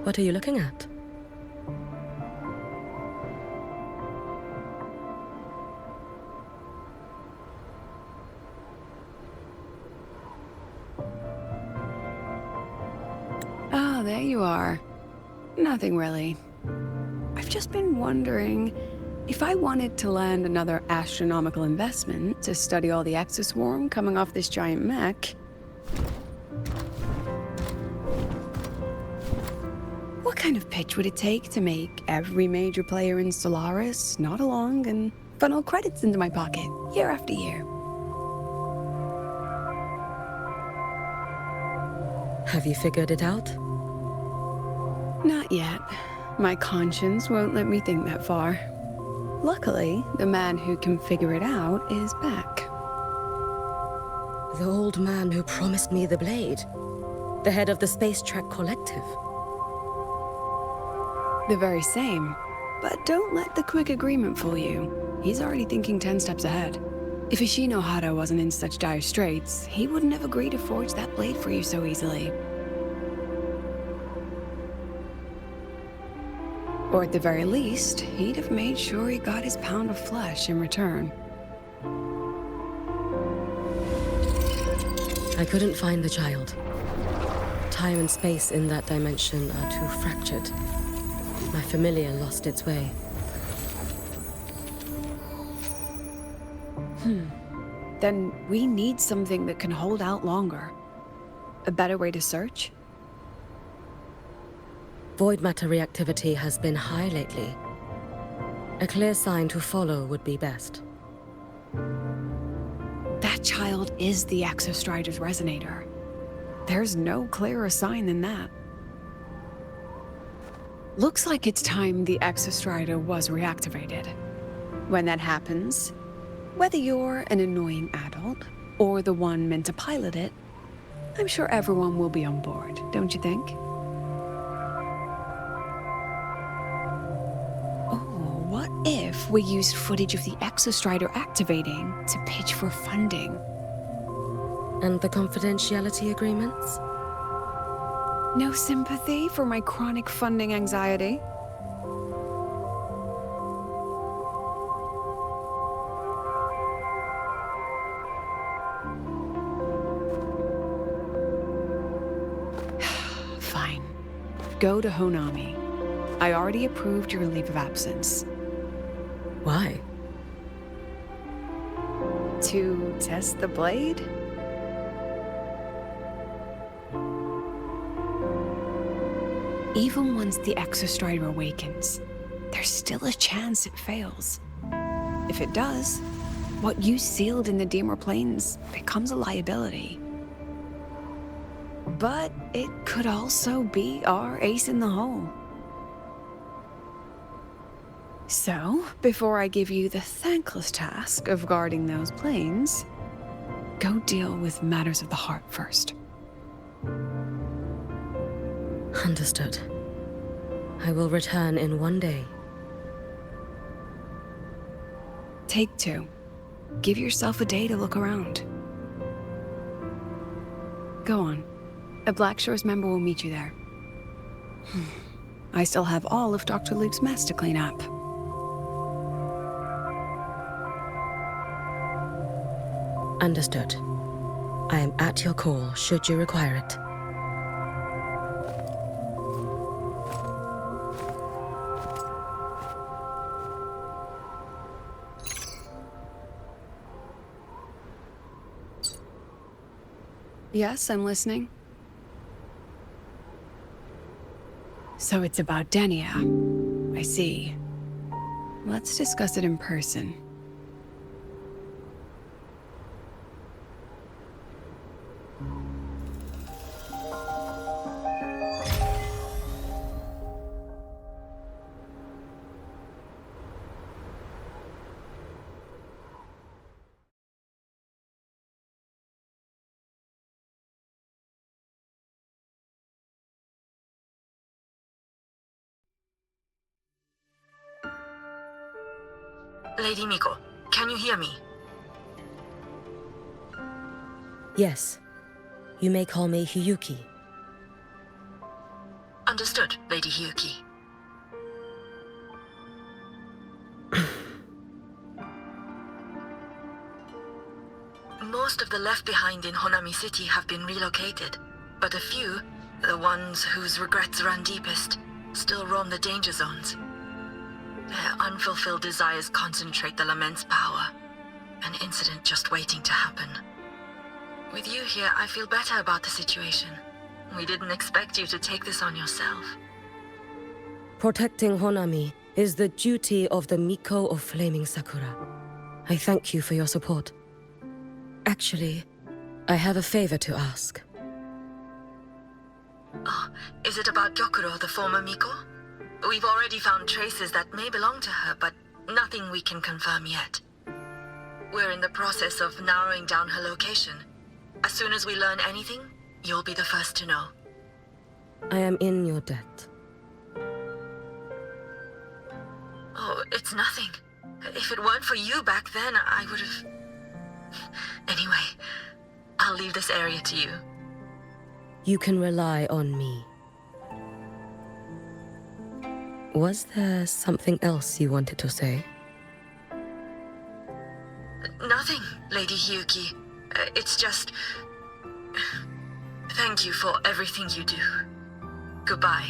What are you looking at? Ah, there you are. Nothing really. I've just been wondering, if I wanted to land another astronomical investment to study all the exoswarm coming off this giant mech, what kind of pitch would it take to make every major player in Solaris nod along and funnel credits into my pocket year after year? Have you figured it out? Not yet. My conscience won't let me think that far. Luckily, the man who can figure it out is back. The old man who promised me the blade. The head of the Space Trek Collective. The very same. But don't let the quick agreement fool you. He's already thinking 10 steps ahead. If Ishino Hara wasn't in such dire straits, he wouldn't have agreed to forge that blade for you so easily. Or at the very least, he'd have made sure he got his pound of flesh in return. I couldn't find the child. Time and space in that dimension are too fractured. My familiar lost its way. Then we need something that can hold out longer. A better way to search? Void matter reactivity has been high lately. A clear sign to follow would be best. That child is the Exostrider's resonator. There's no clearer sign than that. Looks like it's time the Exostrider was reactivated. When that happens, whether you're an annoying adult or the one meant to pilot it, I'm sure everyone will be on board, don't you think? Oh, what if we used footage of the Exostrider activating to pitch for funding? And the confidentiality agreements? No sympathy for my chronic funding anxiety? Fine. Go to Honami. I already approved your leave of absence. Why? To test the blade? Even once the Exostrider awakens, there's still a chance it fails. If it does, what you sealed in the Demer Plains becomes a liability. But it could also be our ace in the hole. So, before I give you the thankless task of guarding those planes, go deal with matters of the heart first. Understood. I will return in 1 day. Take 2. Give yourself a day to look around. Go on. A Black Shores member will meet you there. I still have all of Dr. Luke's mess to clean up. Understood. I am at your call should you require it. Yes, I'm listening. So it's about Denia. I see. Let's discuss it in person. Lady Miko, can you hear me? Yes. You may call me Hiyuki. Understood, Lady Hyuki. Most of the left behind in Honami City have been relocated, but a few, the ones whose regrets run deepest, still roam the danger zones. Their unfulfilled desires concentrate the lament's power, an incident just waiting to happen. With you here, I feel better about the situation. We didn't expect you to take this on yourself. Protecting Honami is the duty of the Miko of Flaming Sakura. I thank you for your support. Actually, I have a favor to ask. Oh, is it about Gyokuro, the former Miko? We've already found traces that may belong to her, but nothing we can confirm yet. We're in the process of narrowing down her location. As soon as we learn anything, you'll be the first to know. I am in your debt. Oh, it's nothing. If it weren't for you back then, I would have... Anyway, I'll leave this area to you. You can rely on me. Was there something else you wanted to say? Nothing, Lady Hyuki. It's just... Thank you for everything you do. Goodbye.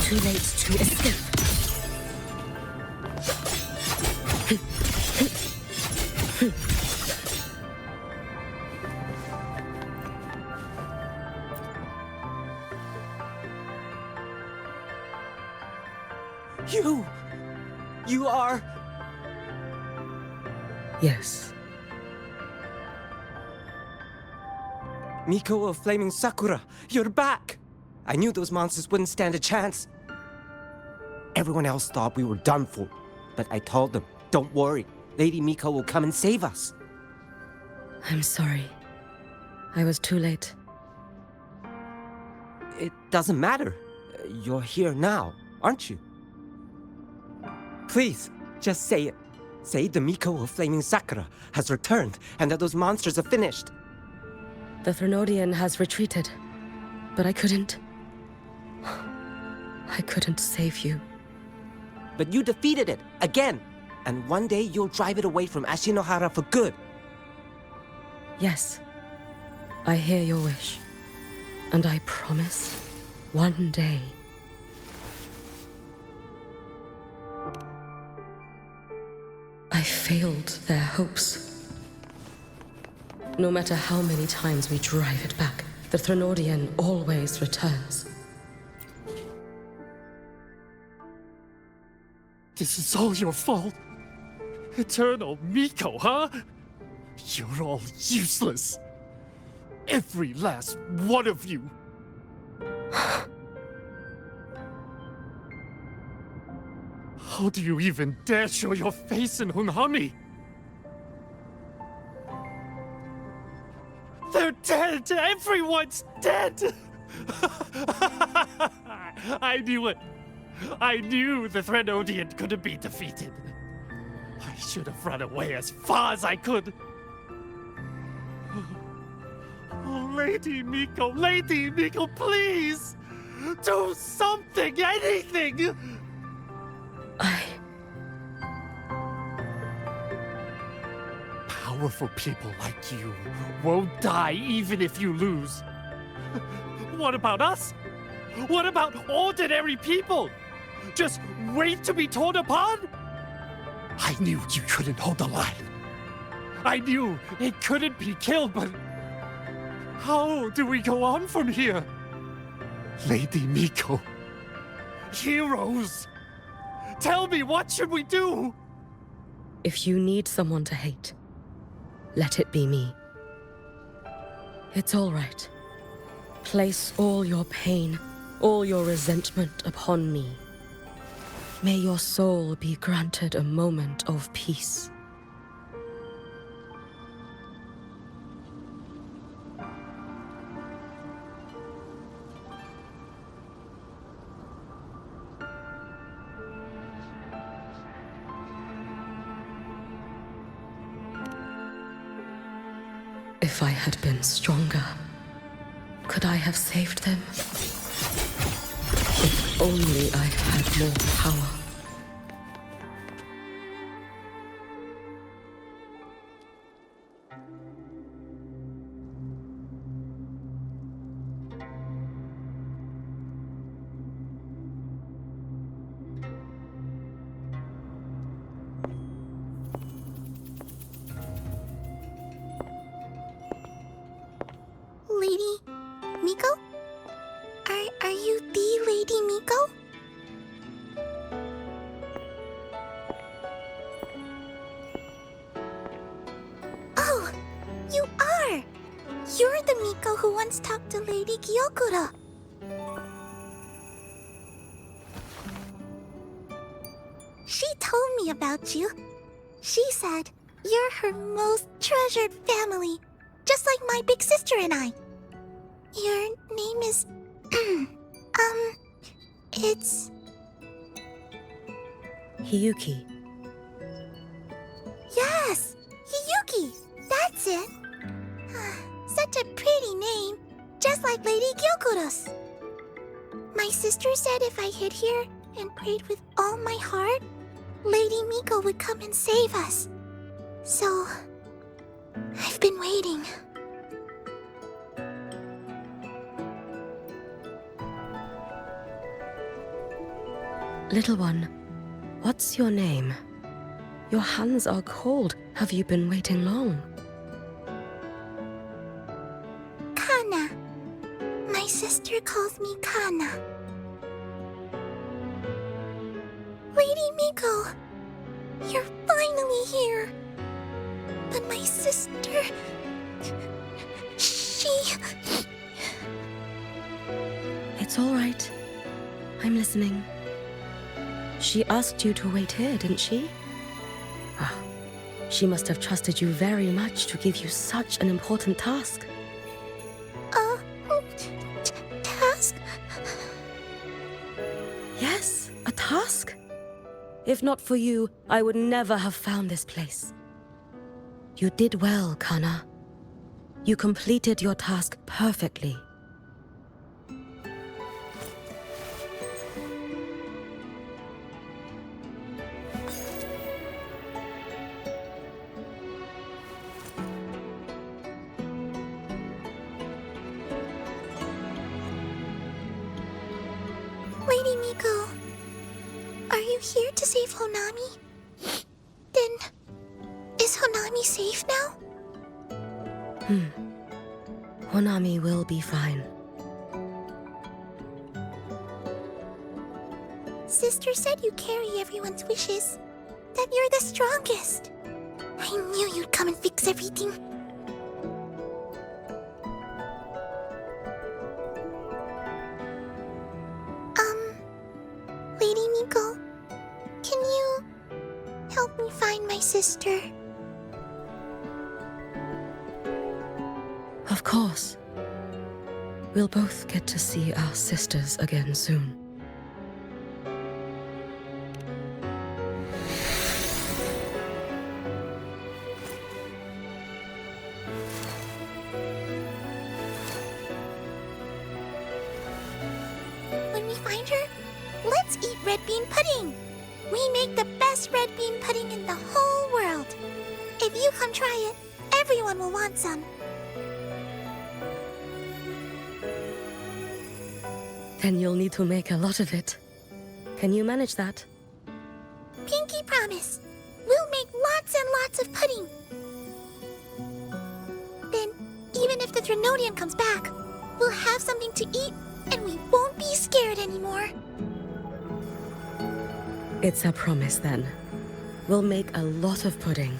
Too late to escape. You are... Yes. Miko of Flaming Sakura, you're back! I knew those monsters wouldn't stand a chance. Everyone else thought we were done for, but I told them, don't worry, Lady Miko will come and save us. I'm sorry. I was too late. It doesn't matter. You're here now, aren't you? Please, just say it. Say the Miko of Flaming Sakura has returned and that those monsters are finished. The Thrunodian has retreated, but I couldn't save you. But you defeated it, again! And one day you'll drive it away from Ashinohara for good. Yes, I hear your wish. And I promise, one day... I failed their hopes. No matter how many times we drive it back, the Thrunodian always returns. This is all your fault. Eternal Miko, huh? You're all useless. Every last one of you. How do you even dare show your face in Hunhami? They're dead! Everyone's dead! I knew it. I knew the Thrunodian couldn't be defeated. I should have run away as far as I could. Oh, Lady Miko, please! Do something, anything! Powerful people like you won't die even if you lose. What about us? What about ordinary people? Just wait to be torn apart? I knew you couldn't hold the line. I knew it couldn't be killed, but how do we go on from here? Lady Miko, heroes, tell me, what should we do? If you need someone to hate, let it be me. It's all right. Place all your pain, all your resentment upon me. May your soul be granted a moment of peace. If I had been stronger, could I have saved them? If only I had more power. Lady Miko? Are you the Lady Miko? Oh, you are! You're the Miko who once talked to Lady Gyokura. She told me about you. She said you're her most treasured family, just like my big sister and I. Your name is... it's... Hiyuki. Yes! Hiyuki! That's it! Such a pretty name, just like Lady Gyokura's. My sister said if I hid here and prayed with all my heart, Lady Miko would come and save us. So... I've been waiting. Little one, what's your name? Your hands are cold. Have you been waiting long? Kana. My sister calls me Kana. Lady Miko, you're finally here. But my sister... she... It's all right. I'm listening. She asked you to wait here, didn't she? Ah, she must have trusted you very much to give you such an important task. Task? Yes, a task. If not for you, I would never have found this place. You did well, Kana. You completed your task perfectly. Lady Miko, are you here to save Honami? Then, is Honami safe now? Honami will be fine. Sister said you carry everyone's wishes, that you're the strongest. I knew you'd come and fix everything. Lady Miko, can you help me find my sister? Of course. We'll both get to see our sisters again soon. When we find her, let's eat red bean pudding. We make the best red bean pudding in the whole world. If you come try it, everyone will want some. Then you'll need to make a lot of it. Can you manage that? Pinky promise. We'll make lots and lots of pudding. Then, even if the Drenodian comes back, we'll have something to eat and we won't be scared anymore. It's a promise then. We'll make a lot of pudding.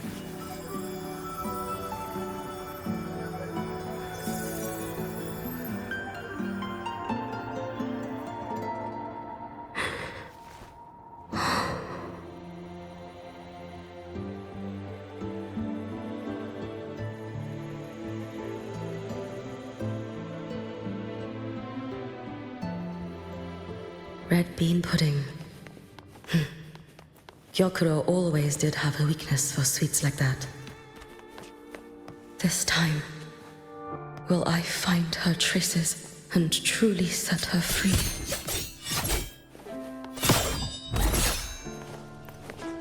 Red bean pudding. Gyokuro always did have a weakness for sweets like that. This time, will I find her traces and truly set her free.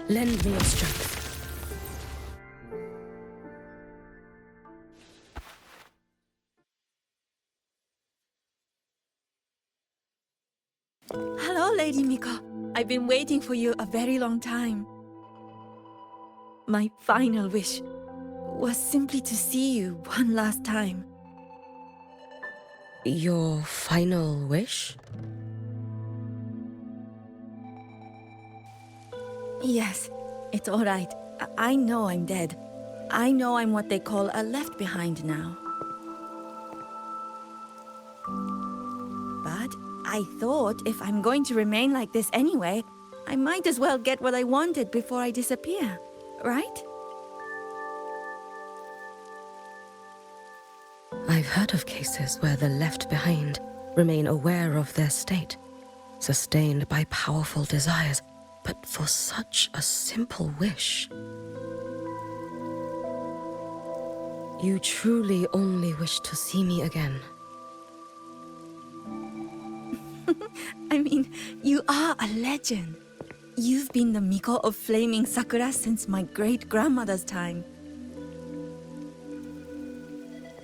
Lend me your strength. Hello, Lady Miko. I've been waiting for you a very long time. My final wish was simply to see you one last time. Your final wish? Yes, it's all right. I know I'm dead. I know I'm what they call a left behind now. But I thought if I'm going to remain like this anyway, I might as well get what I wanted before I disappear, right? I've heard of cases where the left behind remain aware of their state, sustained by powerful desires, but for such a simple wish. You truly only wish to see me again. I mean, you are a legend. You've been the Miko of Flaming Sakura since my great-grandmother's time.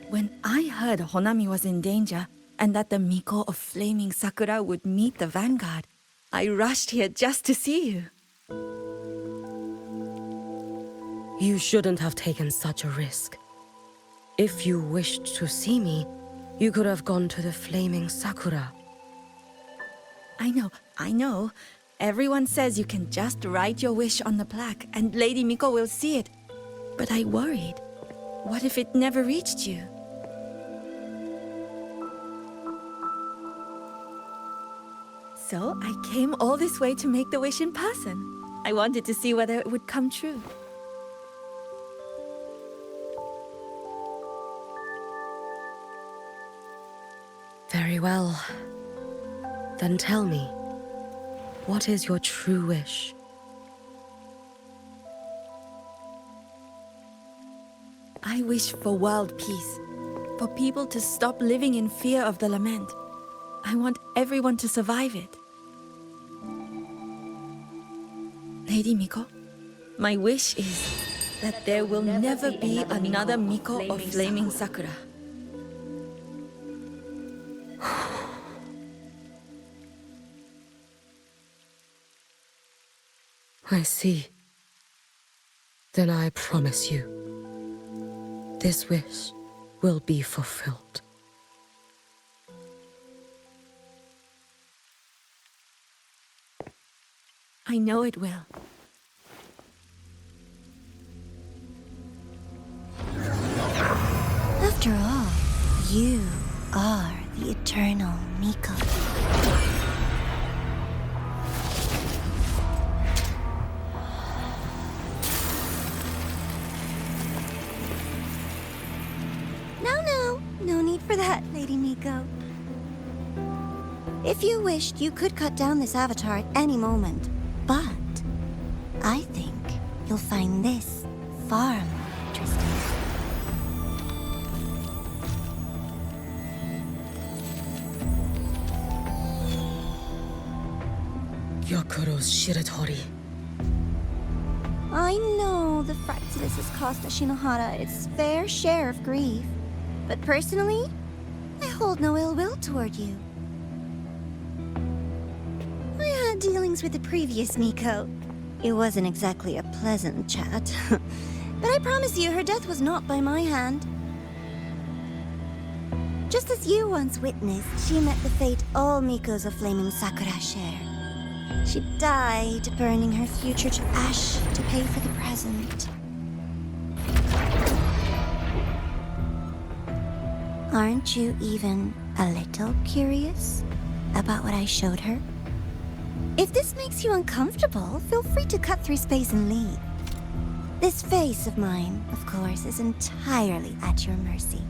When I heard Honami was in danger and that the Miko of Flaming Sakura would meet the vanguard, I rushed here just to see you. You shouldn't have taken such a risk. If you wished to see me, you could have gone to the Flaming Sakura. I know. Everyone says you can just write your wish on the plaque and Lady Miko will see it. But I worried. What if it never reached you? So I came all this way to make the wish in person. I wanted to see whether it would come true. Very well. Then tell me, what is your true wish? I wish for world peace, for people to stop living in fear of the lament. I want everyone to survive it. Lady Miko, my wish is that there will never be another Miko of Flaming Sakura. I see. Then I promise you, this wish will be fulfilled. I know it will. After all, you are the eternal Miko. No need for that, Lady Miko. If you wished, you could cut down this avatar at any moment. But I think you'll find this far more interesting. Yokuro's Shiratori. I know the Fraxidus has cost Ashinohara its fair share of grief. But personally, I hold no ill will toward you. I had dealings with the previous Miko. It wasn't exactly a pleasant chat. But I promise you, her death was not by my hand. Just as you once witnessed, she met the fate all Mikos of Flaming Sakura share. She died, burning her future to ash to pay for the present. Aren't you even a little curious about what I showed her? If this makes you uncomfortable, feel free to cut through space and leave. This face of mine, of course, is entirely at your mercy.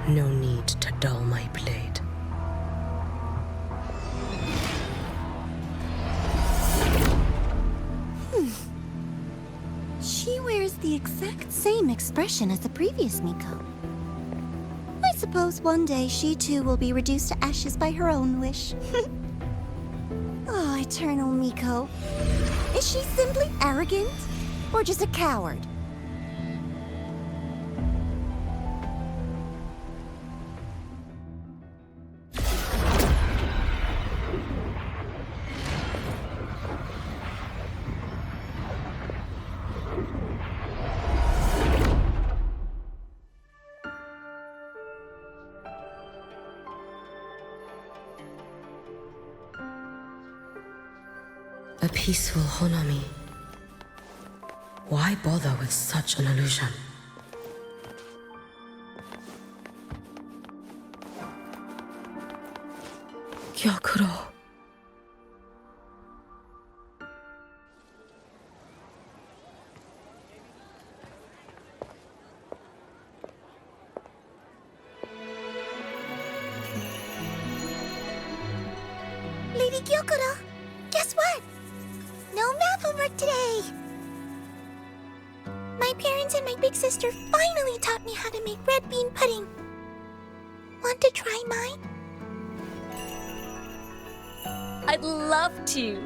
No need to dull my blade. exact same expression as the previous Miko. I suppose one day she too will be reduced to ashes by her own wish. Oh, Eternal Miko. Is she simply arrogant? Or just a coward? A peaceful Honami. Why bother with such an illusion? Gyokuro. Lady Gyokuro, guess what? No math homework today! My parents and my big sister finally taught me how to make red bean pudding. Want to try mine? I'd love to.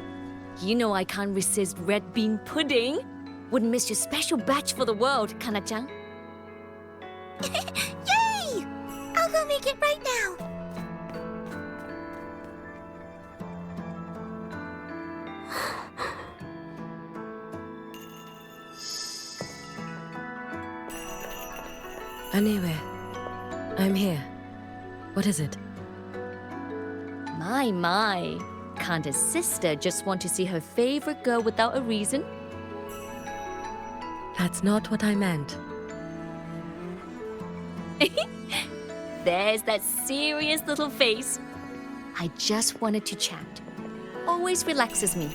You know I can't resist red bean pudding. Wouldn't miss your special batch for the world, Kana-chan. Yay! I'll go make it right now. Anyway, I'm here. What is it? My. Can't a sister just want to see her favorite girl without a reason? That's not what I meant. There's that serious little face. I just wanted to chat. Always relaxes me.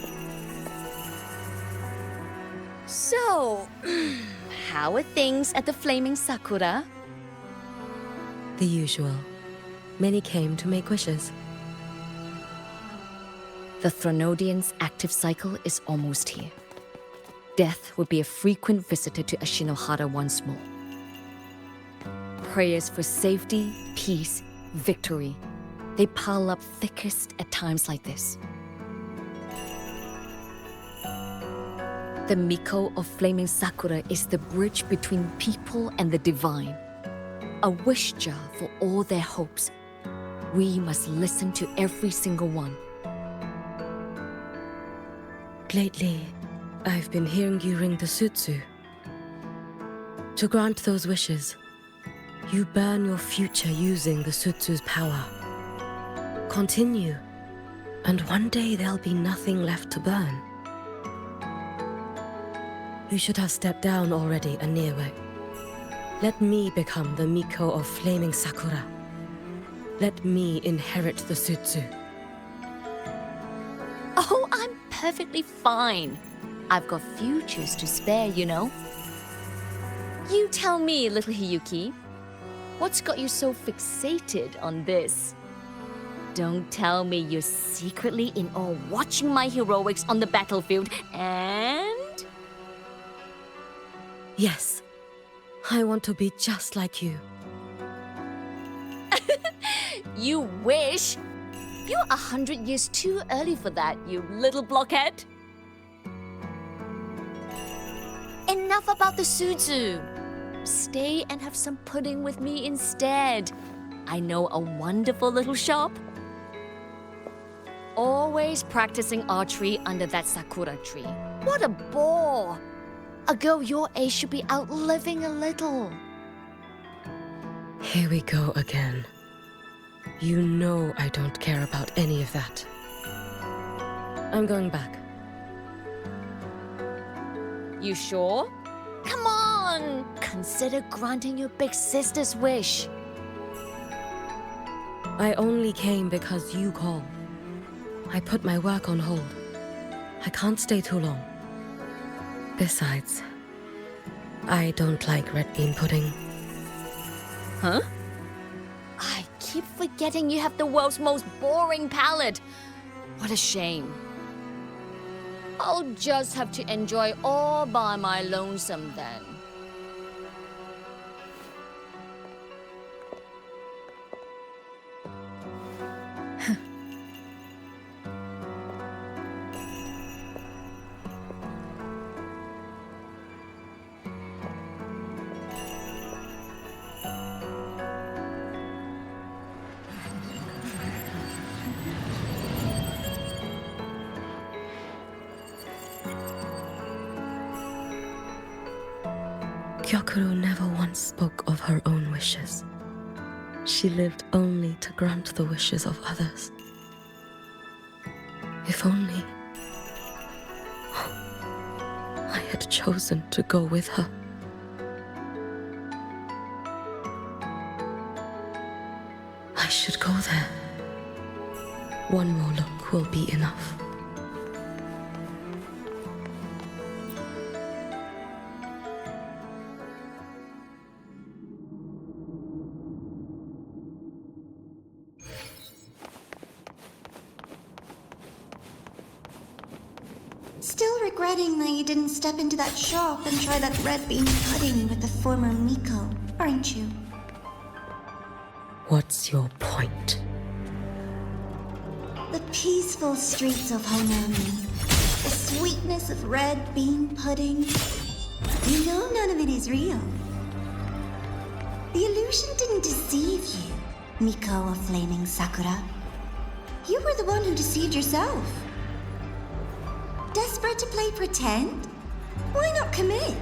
So, how are things at the Flaming Sakura? The usual. Many came to make wishes. The Thronodian's active cycle is almost here. Death will be a frequent visitor to Ashinohara once more. Prayers for safety, peace, victory. They pile up thickest at times like this. The Miko of Flaming Sakura is the bridge between people and the divine. A wish jar for all their hopes. We must listen to every single one. Lately, I've been hearing you ring the sutsu. To grant those wishes, you burn your future using the sutsu's power. Continue, and one day there'll be nothing left to burn. You should have stepped down already, Aniewe. Let me become the Miko of Flaming Sakura. Let me inherit the sutsu. Oh, I'm perfectly fine. I've got futures to spare, you know. You tell me, little Hiyuki, what's got you so fixated on this? Don't tell me you're secretly in awe watching my heroics on the battlefield and... Yes, I want to be just like you. You wish? You're 100 years too early for that, you little blockhead. Enough about the sutsu. Stay and have some pudding with me instead. I know a wonderful little shop. Always practicing archery under that sakura tree. What a bore! A girl your age should be out living a little. Here we go again. You know I don't care about any of that. I'm going back. You sure? Come on! Consider granting your big sister's wish. I only came because you called. I put my work on hold. I can't stay too long. Besides, I don't like red bean pudding. Huh? I keep forgetting you have the world's most boring palate. What a shame. I'll just have to enjoy all by my lonesome then. Gyokuro never once spoke of her own wishes. She lived only to grant the wishes of others. If only I had chosen to go with her. I should go there. One more look will be enough. Still regretting that you didn't step into that shop and try that red bean pudding with the former Miko, aren't you? What's your point? The peaceful streets of Honami, the sweetness of red bean pudding. You know none of it is real. The illusion didn't deceive you, Miko of Flaming Sakura. You were the one who deceived yourself. Desperate to play pretend? Why not commit?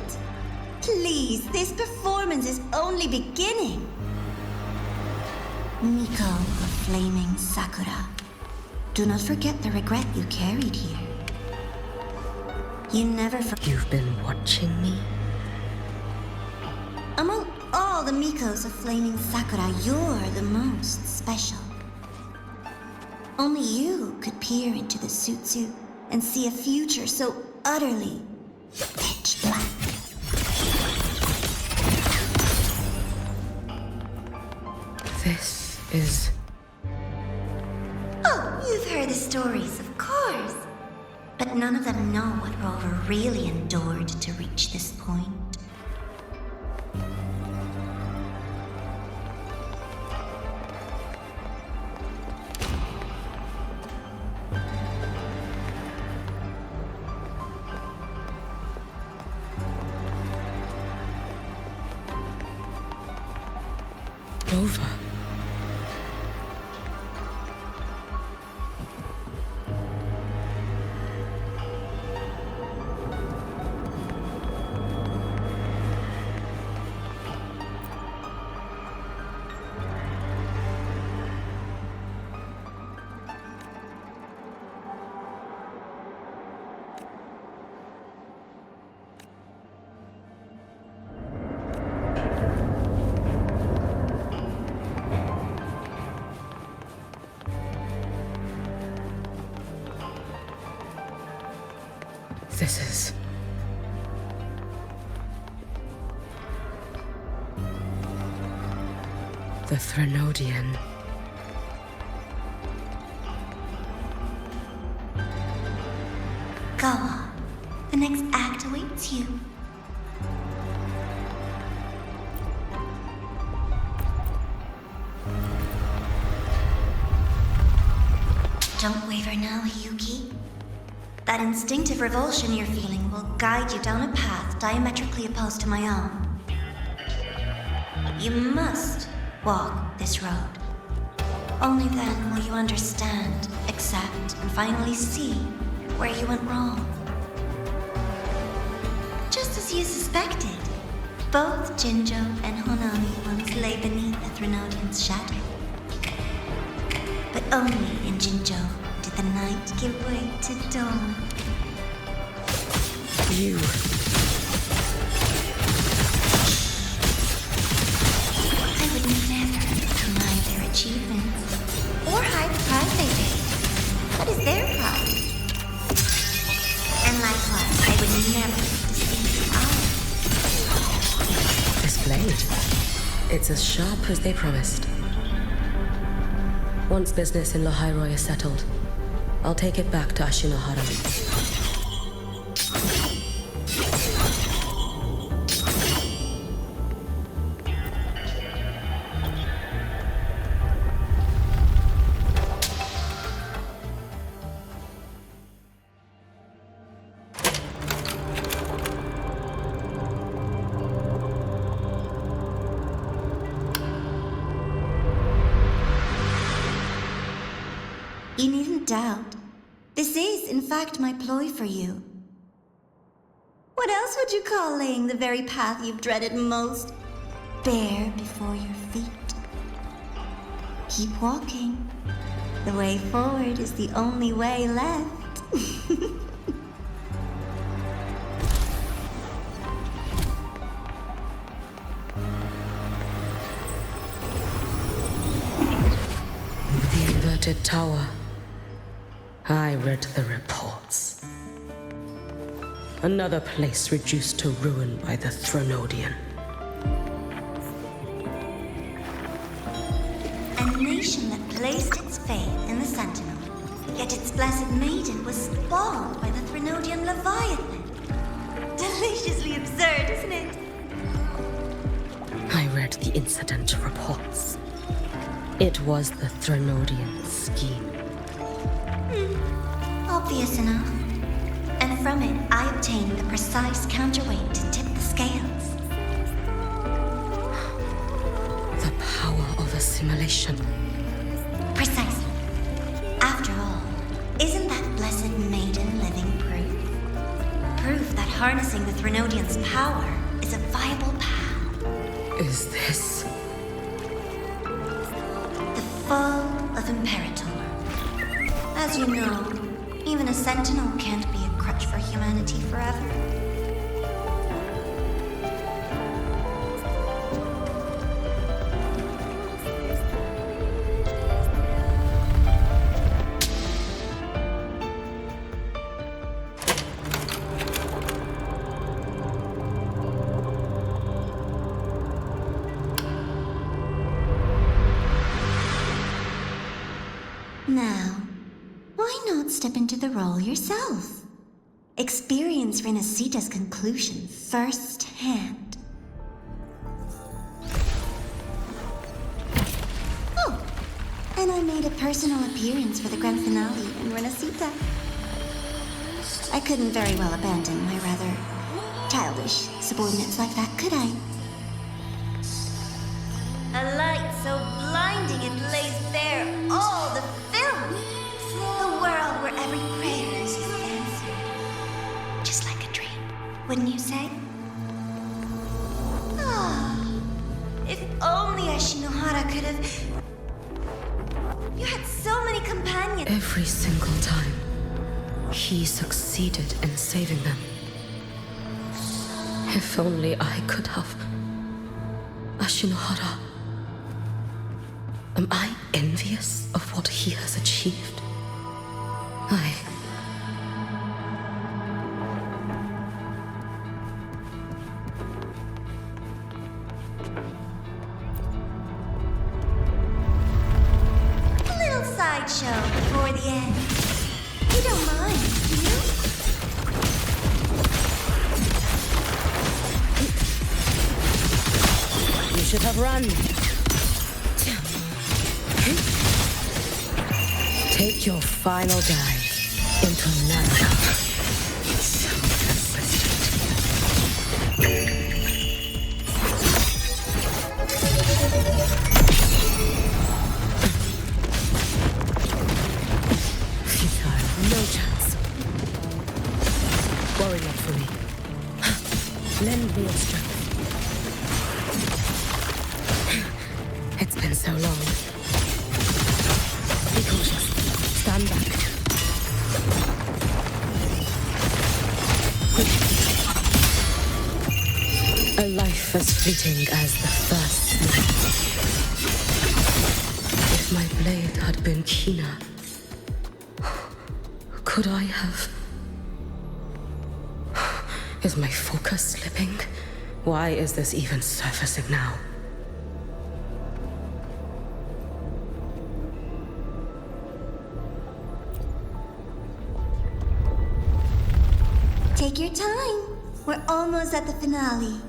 Please, this performance is only beginning. Miko of Flaming Sakura, do not forget the regret you carried here. You never You've been watching me? Among all the Mikos of Flaming Sakura, you're the most special. Only you could peer into the Sutsu and see a future so utterly pitch black. This is... Oh, you've heard the stories, of course. But none of them know what Rover really endured to reach this point. Rover. This is... the Threnodian. Go on. The next act awaits you. Don't waver now, Hiyuki. That instinctive revulsion you're feeling will guide you down a path diametrically opposed to my own. You must walk this road. Only then will you understand, accept, and finally see where you went wrong. Just as you suspected, both Jinjo and Honami once lay beneath the Threnodian's shadow. But only in Jinjo did the night give way to dawn. You... I would never deny their achievements, or hide the pride they take. That is their pride. And likewise, I would never deceive ours. This blade. It's as sharp as they promised. Once business in Lahairoi is settled, I'll take it back to Ashinohara. You needn't doubt. This is, in fact, my ploy for you. What else would you call laying the very path you've dreaded most bare before your feet? Keep walking. The way forward is the only way left. The inverted tower. I read the reports. Another place reduced to ruin by the Threnodian. A nation that placed its faith in the Sentinel, yet its blessed maiden was spawned by the Threnodian Leviathan. Deliciously absurd, isn't it? I read the incident reports. It was the Threnodian scheme. Obvious enough. And from it, I obtained the precise counterweight to tip the scales. The power of assimilation. Precisely. After all, isn't that blessed maiden living proof? Proof that harnessing the Threnodian's power is a viable path. Is this... The fall of Imperator. As you know, even a sentinel can't be a crutch for humanity forever. Now, why not step into the role yourself? Experience Renacita's conclusion firsthand. Oh, and I made a personal appearance for the grand finale in Renacita. I couldn't very well abandon my rather childish subordinates like that, could I? A light so blinding it lays bare all the film. The world where every prayer is answered. Just like a dream, wouldn't you say? Ah, if only Ashinohara could have... You had so many companions. Every single time, he succeeded in saving them. If only I could have... Ashinohara. Am I envious of what he has achieved? A little sideshow before the end. You don't mind, do you? You should have run. Take your final dive into Nana. So futile, no chance. Worry not for me. Lend me your strength. It's been so long. Be cautious. Stand back. A life as fleeting as the first night. If my blade had been keener, could I have... Is my focus slipping? Why is this even surfacing now? Take your time. We're almost at the finale.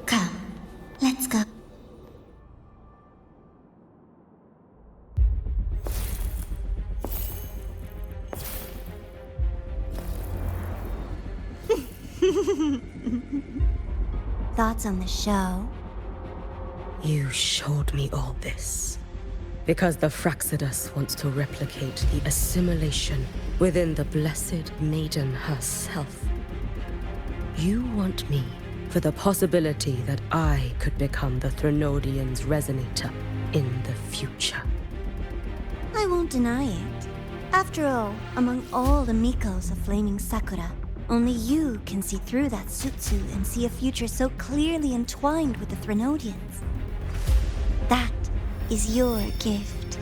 Come, let's go. Thoughts on the show? You showed me all this because the Fraxidus wants to replicate the assimilation within the Blessed Maiden herself. You want me for the possibility that I could become the Threnodian's resonator in the future. I won't deny it. After all, among all the Mikos of Flaming Sakura, only you can see through that Sutsu and see a future so clearly entwined with the Threnodians. That is your gift,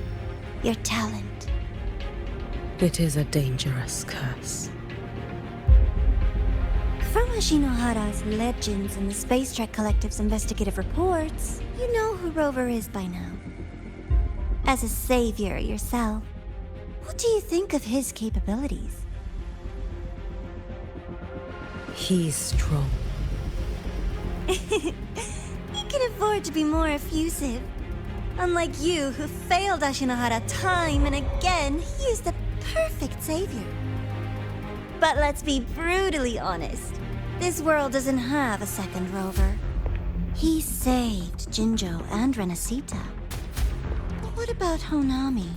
your talent. It is a dangerous curse. From Ashinohara's legends and the Space Trek Collective's investigative reports, you know who Rover is by now. As a savior yourself, what do you think of his capabilities? He's strong. He can afford to be more effusive. Unlike you, who failed Ashinohara time and again, he is the perfect savior. But let's be brutally honest. This world doesn't have a second Rover. He saved Jinjo and Renacita. But what about Honami?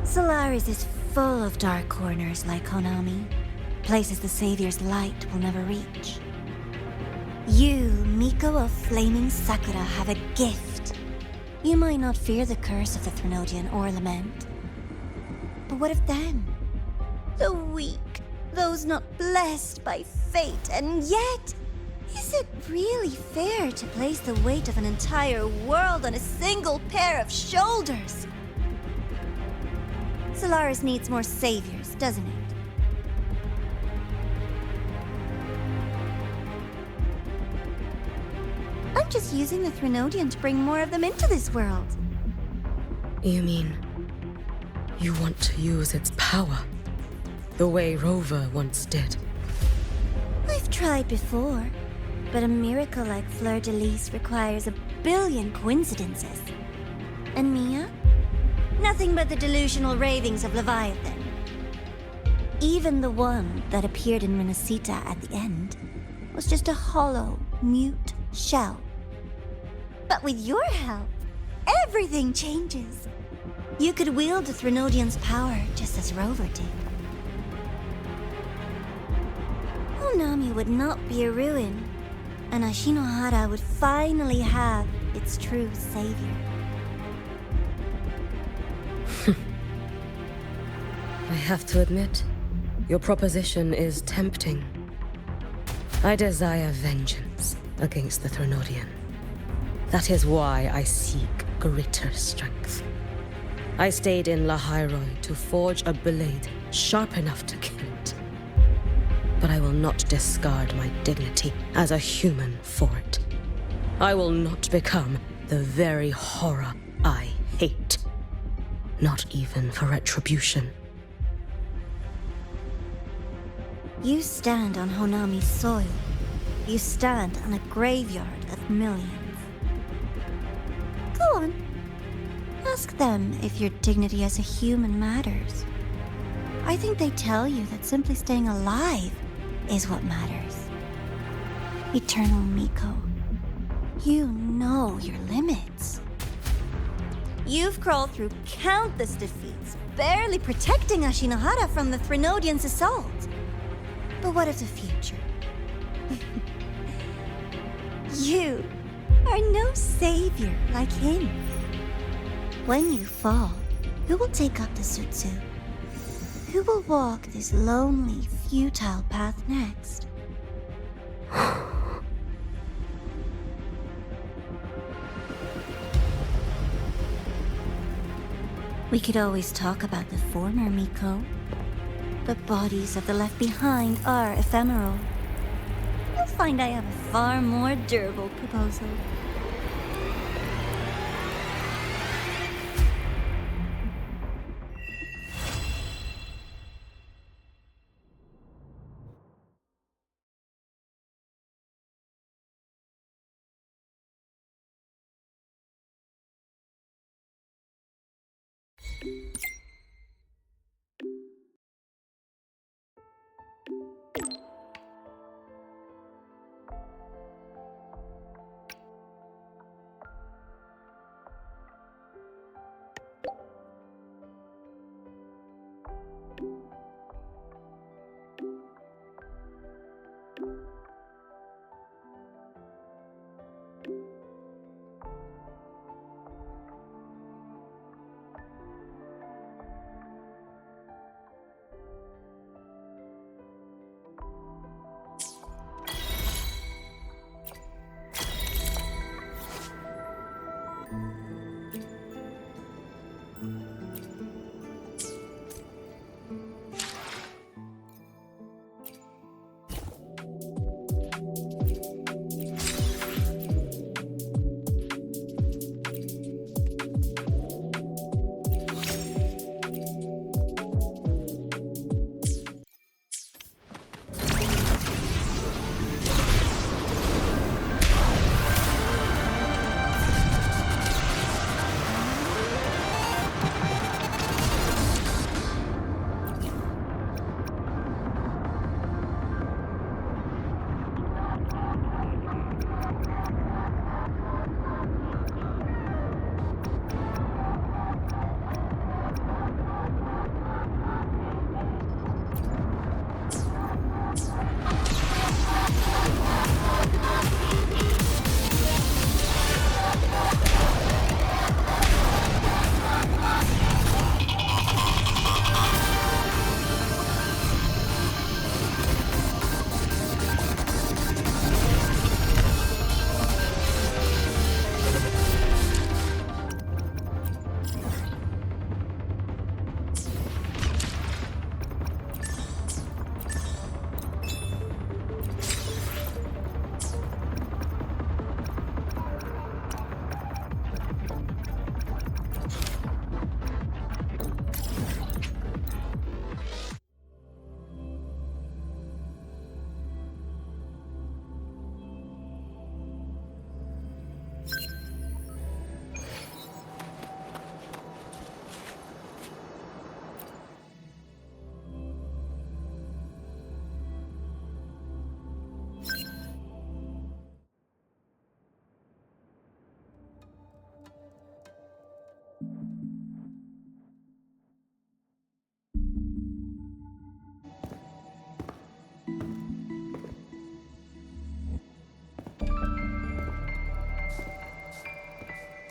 Solaris is full of dark corners like Honami. Places the Savior's light will never reach. You, Miko of Flaming Sakura, have a gift. You might not fear the curse of the Threnodian or lament. But what of them? The weak, those not blessed by fate, and yet, is it really fair to place the weight of an entire world on a single pair of shoulders? Solaris needs more saviors, doesn't it? I'm just using the Threnodian to bring more of them into this world. You mean you want to use its power the way Rover once did? I've tried before, but a miracle like Fleur-de-Lis requires a billion coincidences. And Mia? Nothing but the delusional ravings of Leviathan. Even the one that appeared in Renacita at the end was just a hollow, mute shell. But with your help, everything changes. You could wield the Threnodian's power just as Rover did. Honami would not be a ruin, and Ashinohara would finally have its true savior. I have to admit, your proposition is tempting. I desire vengeance against the Threnodian. That is why I seek greater strength. I stayed in Lahairoi to forge a blade sharp enough to kill it. But I will not discard my dignity as a human for it. I will not become the very horror I hate. Not even for retribution. You stand on Honami's soil. You stand on a graveyard of millions. Go on. Ask them if your dignity as a human matters. I think they tell you that simply staying alive is what matters. Eternal Miko, you know your limits. You've crawled through countless defeats, barely protecting Ashinohara from the Threnodian's assault. But what of the future? You are no savior like him. When you fall, who will take up the Sutsu? Who will walk this lonely, futile path next? We could always talk about the former Miko. The bodies of the left behind are ephemeral. You'll find I have a far more durable proposal.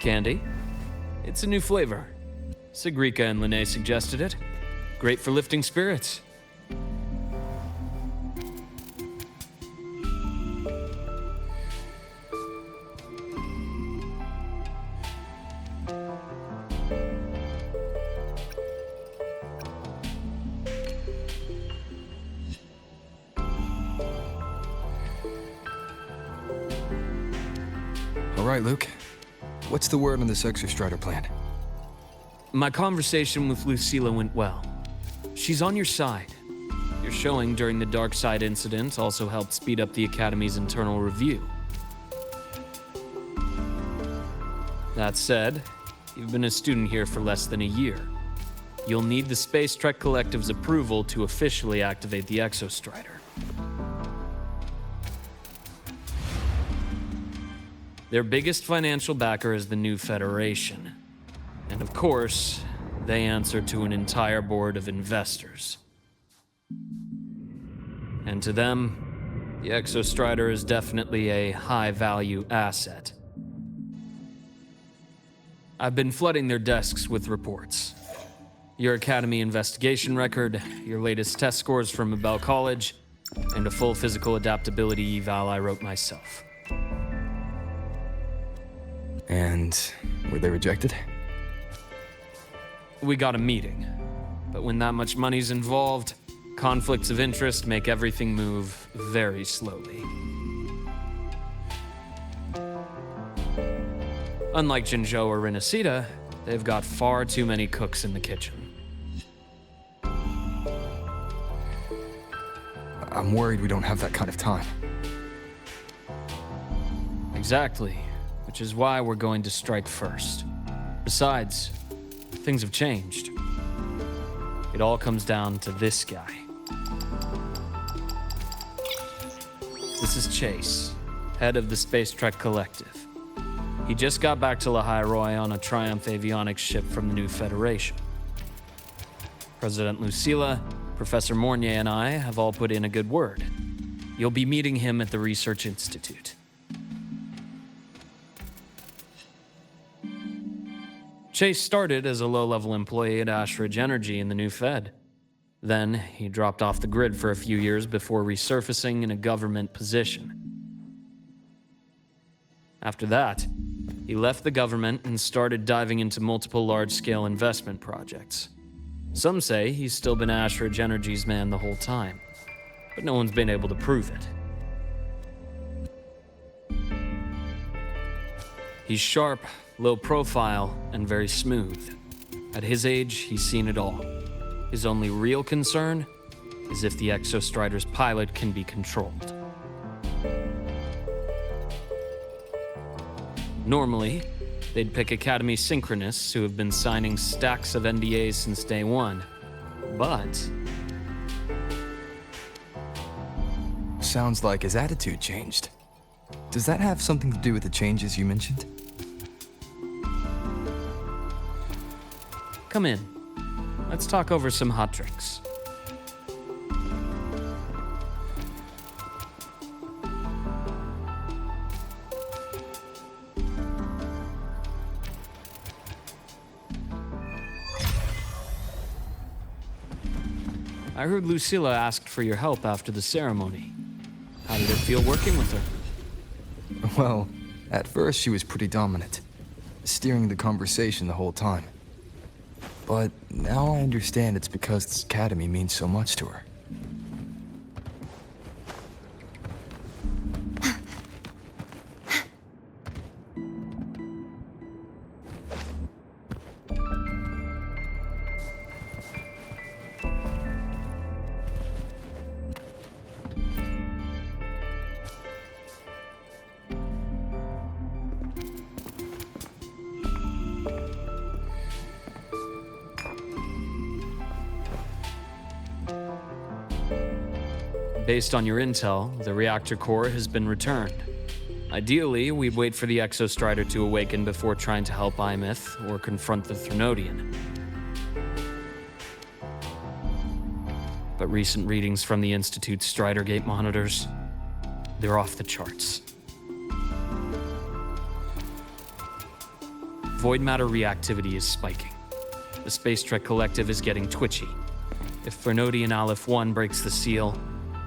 Candy. It's a new flavor. Sigrika and Lene suggested it. Great for lifting spirits. All right, Luke. What's the word on this Exostrider plan? My conversation with Lucilla went well. She's on your side. Your showing during the Dark Side incident also helped speed up the Academy's internal review. That said, you've been a student here for less than a year. You'll need the Space Trek Collective's approval to officially activate the Exostrider. Their biggest financial backer is the new Federation. And of course, they answer to an entire board of investors. And to them, the Exostrider is definitely a high-value asset. I've been flooding their desks with reports. Your Academy investigation record, your latest test scores from Abel College, and a full physical adaptability eval I wrote myself. And were they rejected? We got a meeting, but when that much money's involved, conflicts of interest make everything move very slowly. Unlike Jinzhou or Renacita, they've got far too many cooks in the kitchen. I'm worried we don't have that kind of time. Exactly, which is why we're going to strike first. Besides, things have changed. It all comes down to this guy. This is Chase, head of the Space Trek Collective. He just got back to Lahai on a Triumph avionics ship from the new Federation. President Lucilla, Professor Mornier, and I have all put in a good word. You'll be meeting him at the Research Institute. Chase started as a low-level employee at Ashridge Energy in the new Fed. Then, he dropped off the grid for a few years before resurfacing in a government position. After that, he left the government and started diving into multiple large-scale investment projects. Some say he's still been Ashridge Energy's man the whole time, but no one's been able to prove it. He's sharp, low profile, and very smooth. At his age, he's seen it all. His only real concern is if the Exostrider's pilot can be controlled. Normally, they'd pick Academy synchronists who have been signing stacks of NDAs since day one. But Sounds like his attitude changed. Does that have something to do with the changes you mentioned? come in. Let's talk over some hot tricks. I heard Lucilla asked for your help after the ceremony. How did it feel working with her? Well, at first she was pretty dominant, steering the conversation the whole time. But now I understand it's because this academy means so much to her. Based on your intel, the reactor core has been returned. Ideally, we'd wait for the Exostrider to awaken before trying to help Imith or confront the Threnodian. But recent readings from the Institute's Strider Gate monitors, they're off the charts. void matter reactivity is spiking. The Space Trek Collective is getting twitchy. If Vernodian Aleph 1 breaks the seal,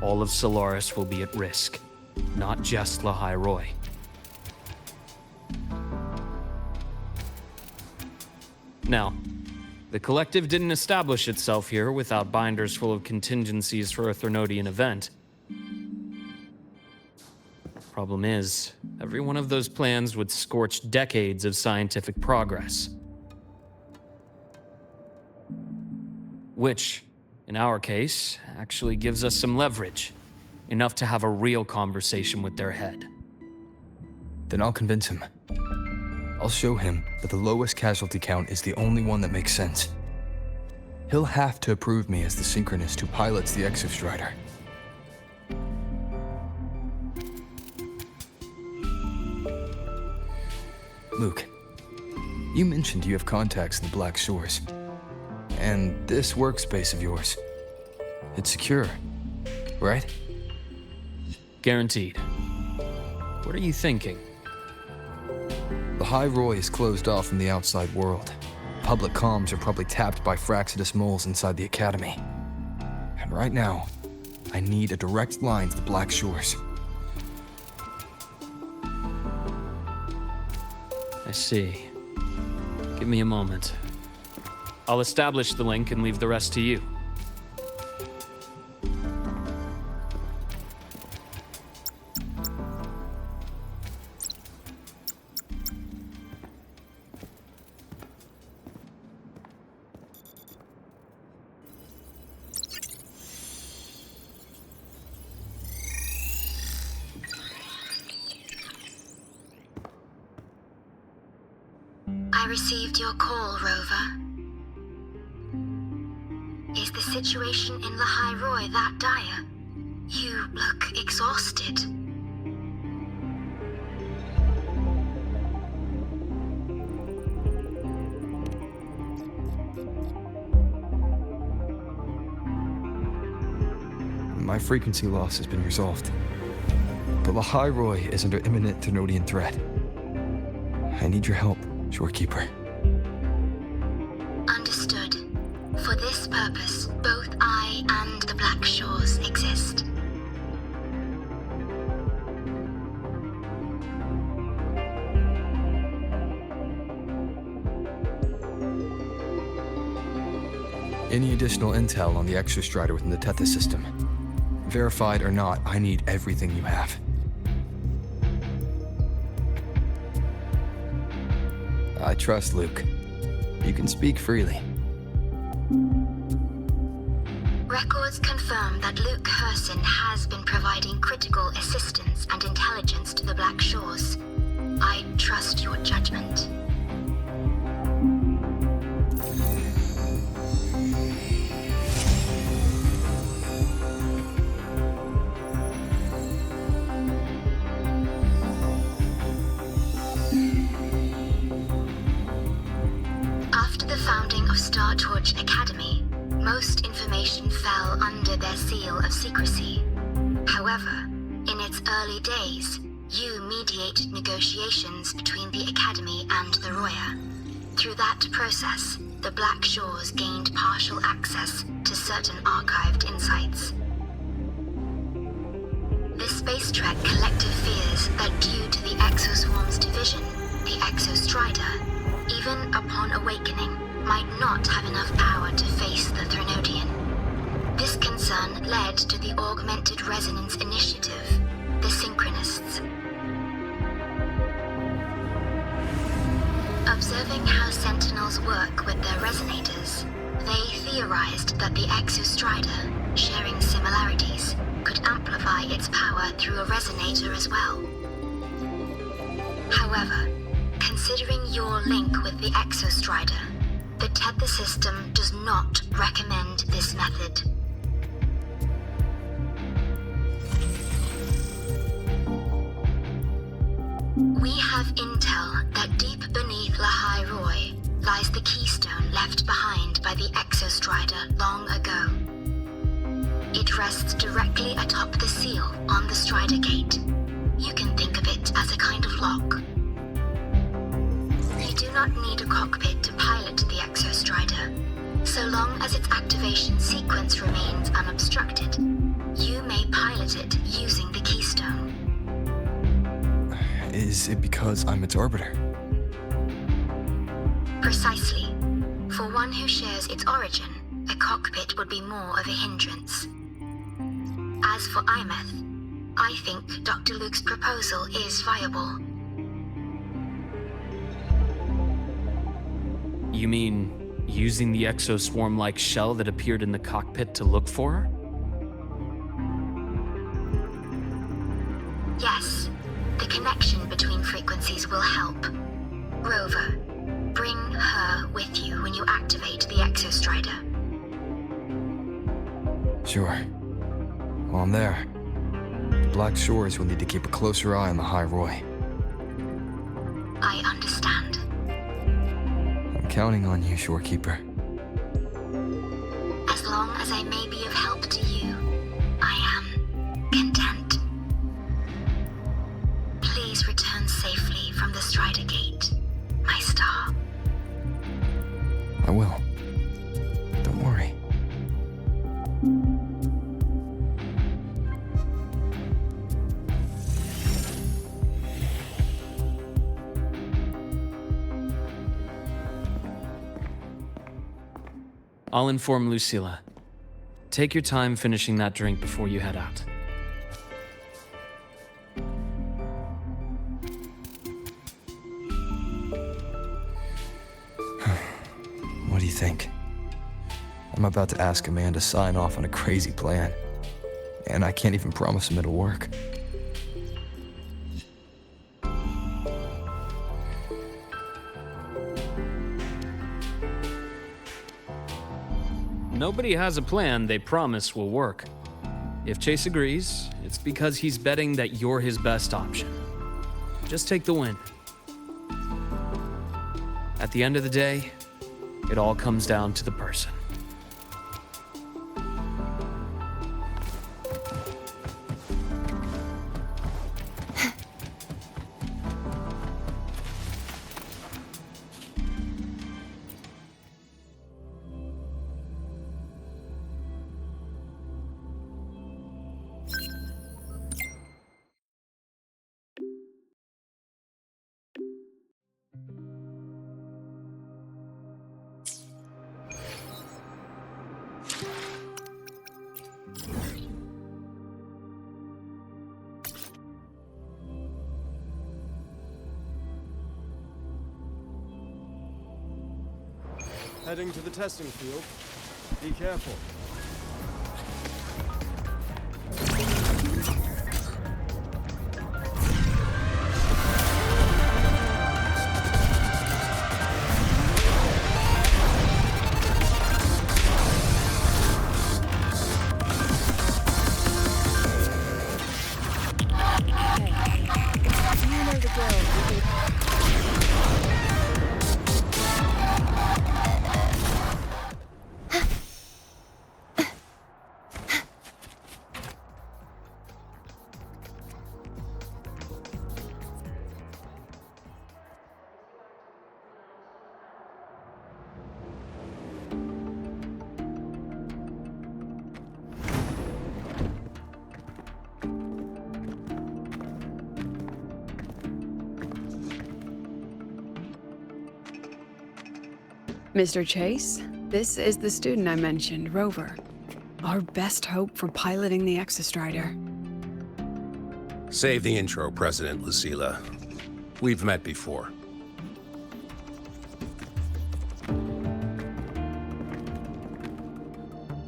all of Solaris will be at risk. Not just Lahai Roy. Now, the Collective didn't establish itself here without binders full of contingencies for a Thernodian event. Problem is, every one of those plans would scorch decades of scientific progress. Which, in our case, actually gives us some leverage. Enough to have a real conversation with their head. Then I'll convince him. I'll show him that the lowest casualty count is the only one that makes sense. He'll have to approve me as the synchronist who pilots the Exostrider. Luke, you mentioned you have contacts in the Black Shores. And this workspace of yours, it's secure, right? Guaranteed. What are you thinking? The High Roy is closed off from the outside world. Public comms are probably tapped by Fraxidus moles inside the Academy. And right now, I need a direct line to the Black Shores. I see. Give me a moment. I'll establish the link and leave the rest to you. I received your call, Rover. Is the situation in Lahai Roy that dire? You look exhausted. My frequency loss has been resolved. But Lahai Roy is under imminent Ternodian threat. I need your help, Shorekeeper. Understood. For this purpose, both I and the Black Shores exist. Any additional intel on the Exostrider within the Tethys system? Verified or not, I need everything you have. I trust Luke. You can speak freely. Records confirm that Luke Herson has been providing critical assistance and intelligence to the Black Shores. I trust your judgment. After the founding of Star Torch Academy, most information fell under their seal of secrecy. However, in its early days, you mediated negotiations between the Academy and the Roya. Through that process, the Black Shores gained partial access to certain archived insights. The Space Trek Collective fears that due to the Exoswarm's division, the Exostrider, even upon awakening, might not have enough power to face the Threnodian. This concern led to the Augmented Resonance Initiative, the Synchronists. Observing how Sentinels work with their resonators, they theorized that the Exostrider, sharing similarities, could amplify its power through a resonator as well. However, considering your link with the Exostrider, the Tether system does not recommend this method. We have intel that deep beneath Lahai Roy lies the keystone left behind by the Exostrider long ago. It rests directly atop the seal on the Strider Gate. You can think of it as a kind of lock. You do not need a cockpit to pilot the Exostrider. So long as its activation sequence remains unobstructed, you may pilot it using the keystone. Is it because I'm its arbiter? Precisely. For one who shares its origin, a cockpit would be more of a hindrance. As for Imeth, I think Dr. Luke's proposal is viable. You mean using the exoswarm-like shell that appeared in the cockpit to look for her? Yes, the connection between frequencies will help. Rover, bring her with you when you activate the Exostrider. Sure. While I'm there, the Black Shores will need to keep a closer eye on the High Roy. I understand. I'm counting on you, Shorekeeper. As long as I may be of help to you, I am content. Please return safely from the Strider Gate, my star. I will. Don't worry. I'll inform Lucilla. Take your time finishing that drink before you head out. What do you think? I'm about to ask a man to sign off on a crazy plan, and I can't even promise him it'll work. Nobody has a plan they promise will work. If Chase agrees, it's because he's betting that you're his best option. Just take the win. At the end of the day, it all comes down to the person. Heading to the testing field. Be careful. Mr. Chase, this is the student I mentioned, Rover. Our best hope for piloting the Exostrider. Save the intro, President Lucilla. We've met before.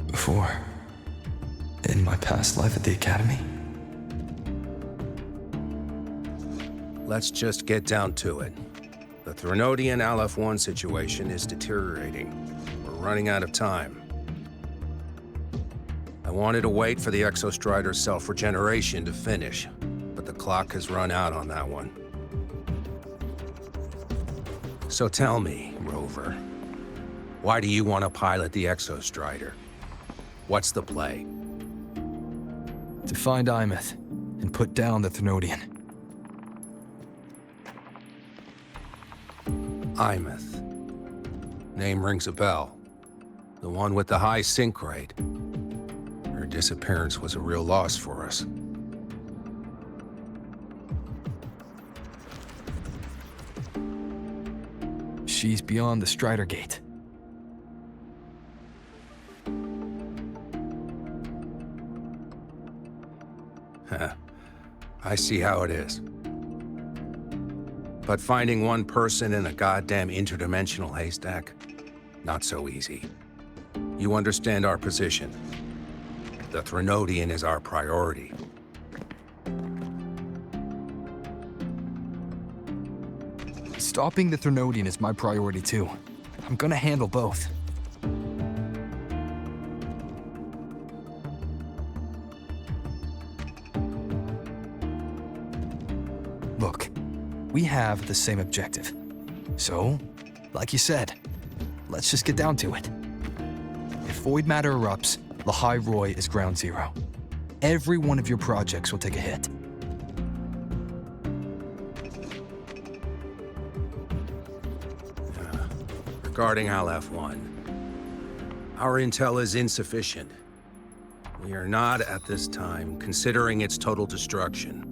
Before? In my past life at the Academy? Let's just get down to it. The Threnodian Aleph-1 situation is deteriorating. We're running out of time. I wanted to wait for the Exostrider's self-regeneration to finish, but the clock has run out on that one. So tell me, Rover, why do you want to pilot the Exostrider? What's the play? To find Imeth and put down the Threnodian. Imeth. Name rings a bell. The one with the high sync rate. Her disappearance was a real loss for us. She's beyond the Strider Gate. I see how it is. But finding one person in a goddamn interdimensional haystack, not so easy. You understand our position. The Threnodian is our priority. Stopping the Threnodian is my priority too. I'm gonna handle both. Look, we have the same objective. So, like you said, let's just get down to it. If void matter erupts, Lahai Roi is ground zero. Every one of your projects will take a hit. Regarding Aleph-1, our intel is insufficient. We are not, at this time, considering its total destruction.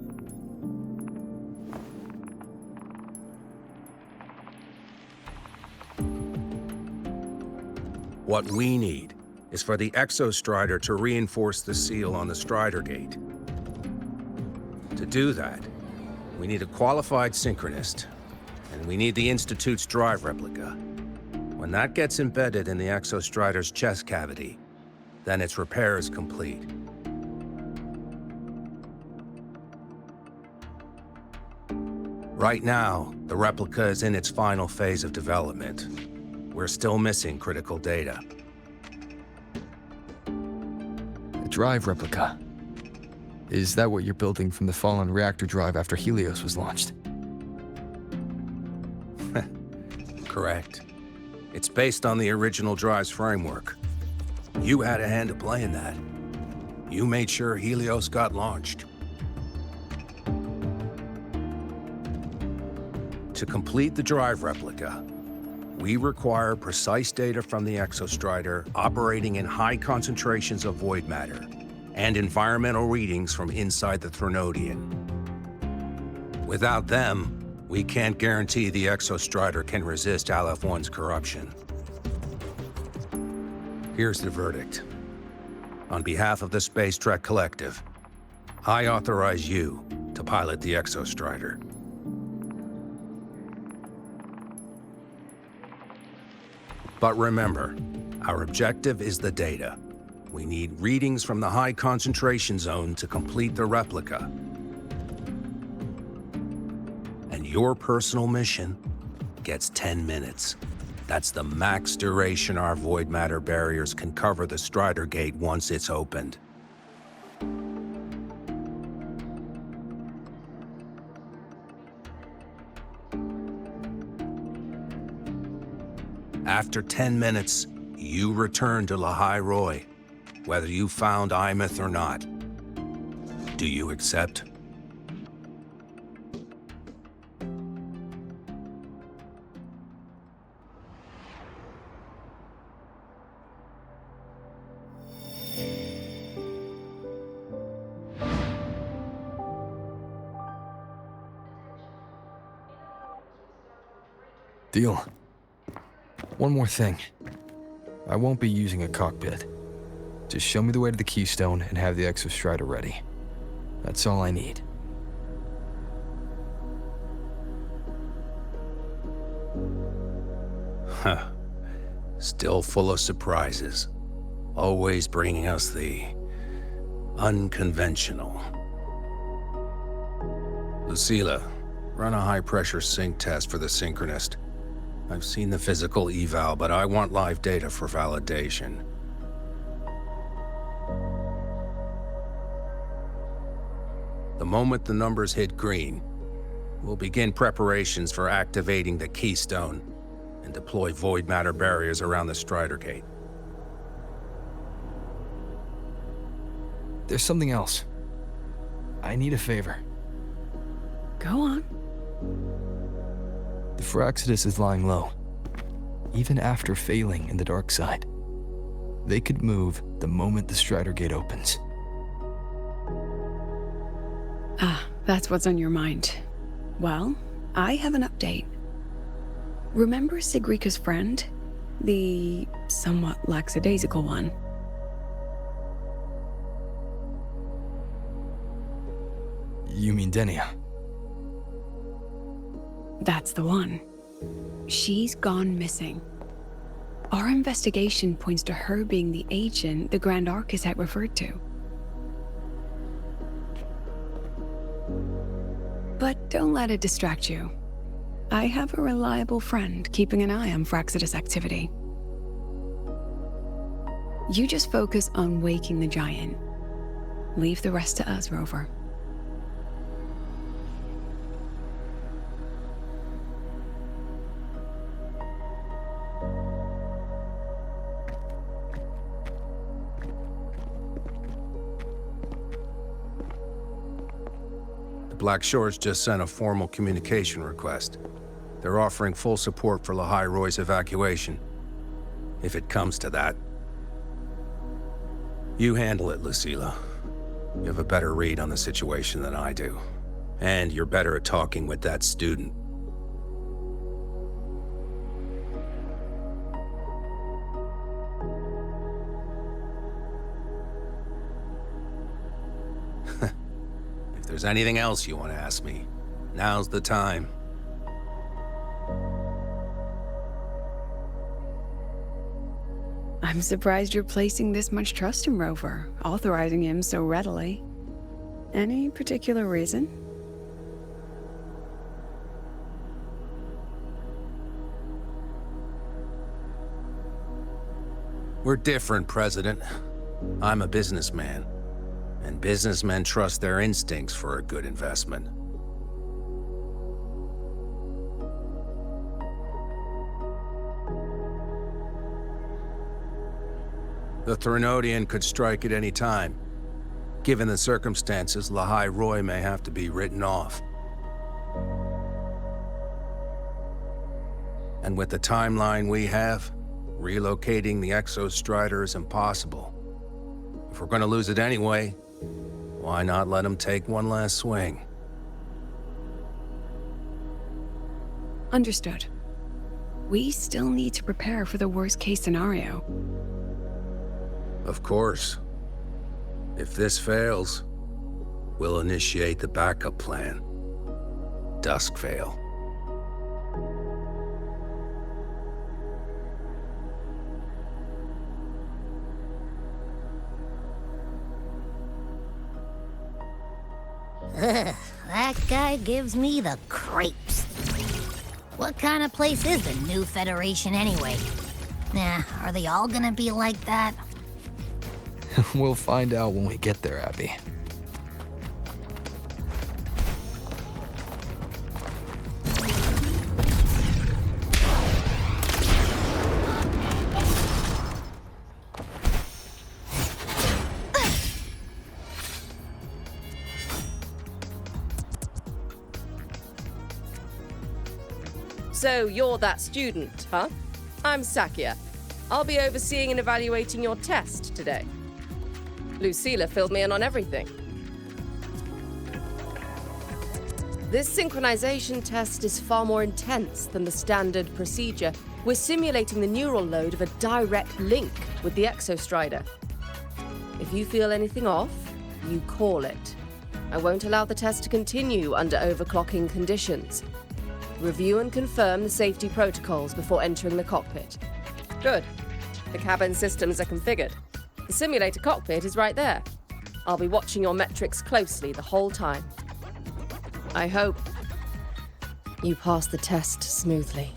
What we need is for the Exostrider to reinforce the seal on the Strider Gate. To do that, we need a qualified synchronist, and we need the Institute's drive replica. When that gets embedded in the Exostrider's chest cavity, then its repair is complete. Right now, the replica is in its final phase of development. We're still missing critical data. A drive replica. Is that what you're building from the fallen reactor drive after Helios was launched? Correct. It's based on the original drive's framework. You had a hand to play in that. You made sure Helios got launched. To complete the drive replica, we require precise data from the Exostrider operating in high concentrations of void matter and environmental readings from inside the Threnodian. Without them, we can't guarantee the Exostrider can resist Aleph-1's corruption. Here's the verdict. On behalf of the Space Trek Collective, I authorize you to pilot the Exostrider. But remember, our objective is the data. We need readings from the high concentration zone to complete the replica. And your personal mission gets 10 minutes. That's the max duration our void matter barriers can cover the Strider Gate once it's opened. After 10 minutes, you return to Lahai Roi, whether you found Imeth or not. Do you accept? Deal. One more thing. I won't be using a cockpit. Just show me the way to the Keystone and have the Exostrider ready. That's all I need. Huh. Still full of surprises. Always bringing us the unconventional. Lucila, run a high-pressure sync test for the Synchronist. I've seen the physical eval, but I want live data for validation. The moment the numbers hit green, we'll begin preparations for activating the Keystone and deploy void matter barriers around the Strider Gate. There's something else. I need a favor. Go on. The Fraxidus is lying low, even after failing in the dark side. They could move the moment the Strider Gate opens. Ah, that's what's on your mind. Well, I have an update. Remember Sigrika's friend? The somewhat lackadaisical one? You mean Denia? That's the one. She's gone missing. Our investigation points to her being the agent the Grand Architect referred to. But don't let it distract you. I have a reliable friend keeping an eye on Fraxidus activity. You just focus on waking the giant. Leave the rest to us, Rover. Black Shores just sent a formal communication request. They're offering full support for Lahai Roy's evacuation. If it comes to that. You handle it, Lucilla. You have a better read on the situation than I do. And you're better at talking with that student. If there's anything else you want to ask me, now's the time. I'm surprised you're placing this much trust in Rover, authorizing him so readily. Any particular reason? We're different, President. I'm a businessman, and businessmen trust their instincts for a good investment. The Threnodian could strike at any time. Given the circumstances, Lahai Roy may have to be written off. And with the timeline we have, relocating the Exostrider is impossible. If we're gonna lose it anyway, why not let him take one last swing? Understood. We still need to prepare for the worst-case scenario. Of course. If this fails, we'll initiate the backup plan. Duskvale. Ugh, that guy gives me the creeps. What kind of place is the new Federation anyway? Nah, are they all gonna be like that? We'll find out when we get there, Abby. So you're that student, huh? I'm Sakia. I'll be overseeing and evaluating your test today. Lucilla filled me in on everything. This synchronization test is far more intense than the standard procedure. We're simulating the neural load of a direct link with the Exostrider. If you feel anything off, you call it. I won't allow the test to continue under overclocking conditions. Review and confirm the safety protocols before entering the cockpit. Good. The cabin systems are configured. The simulator cockpit is right there. I'll be watching your metrics closely the whole time. I hope you pass the test smoothly.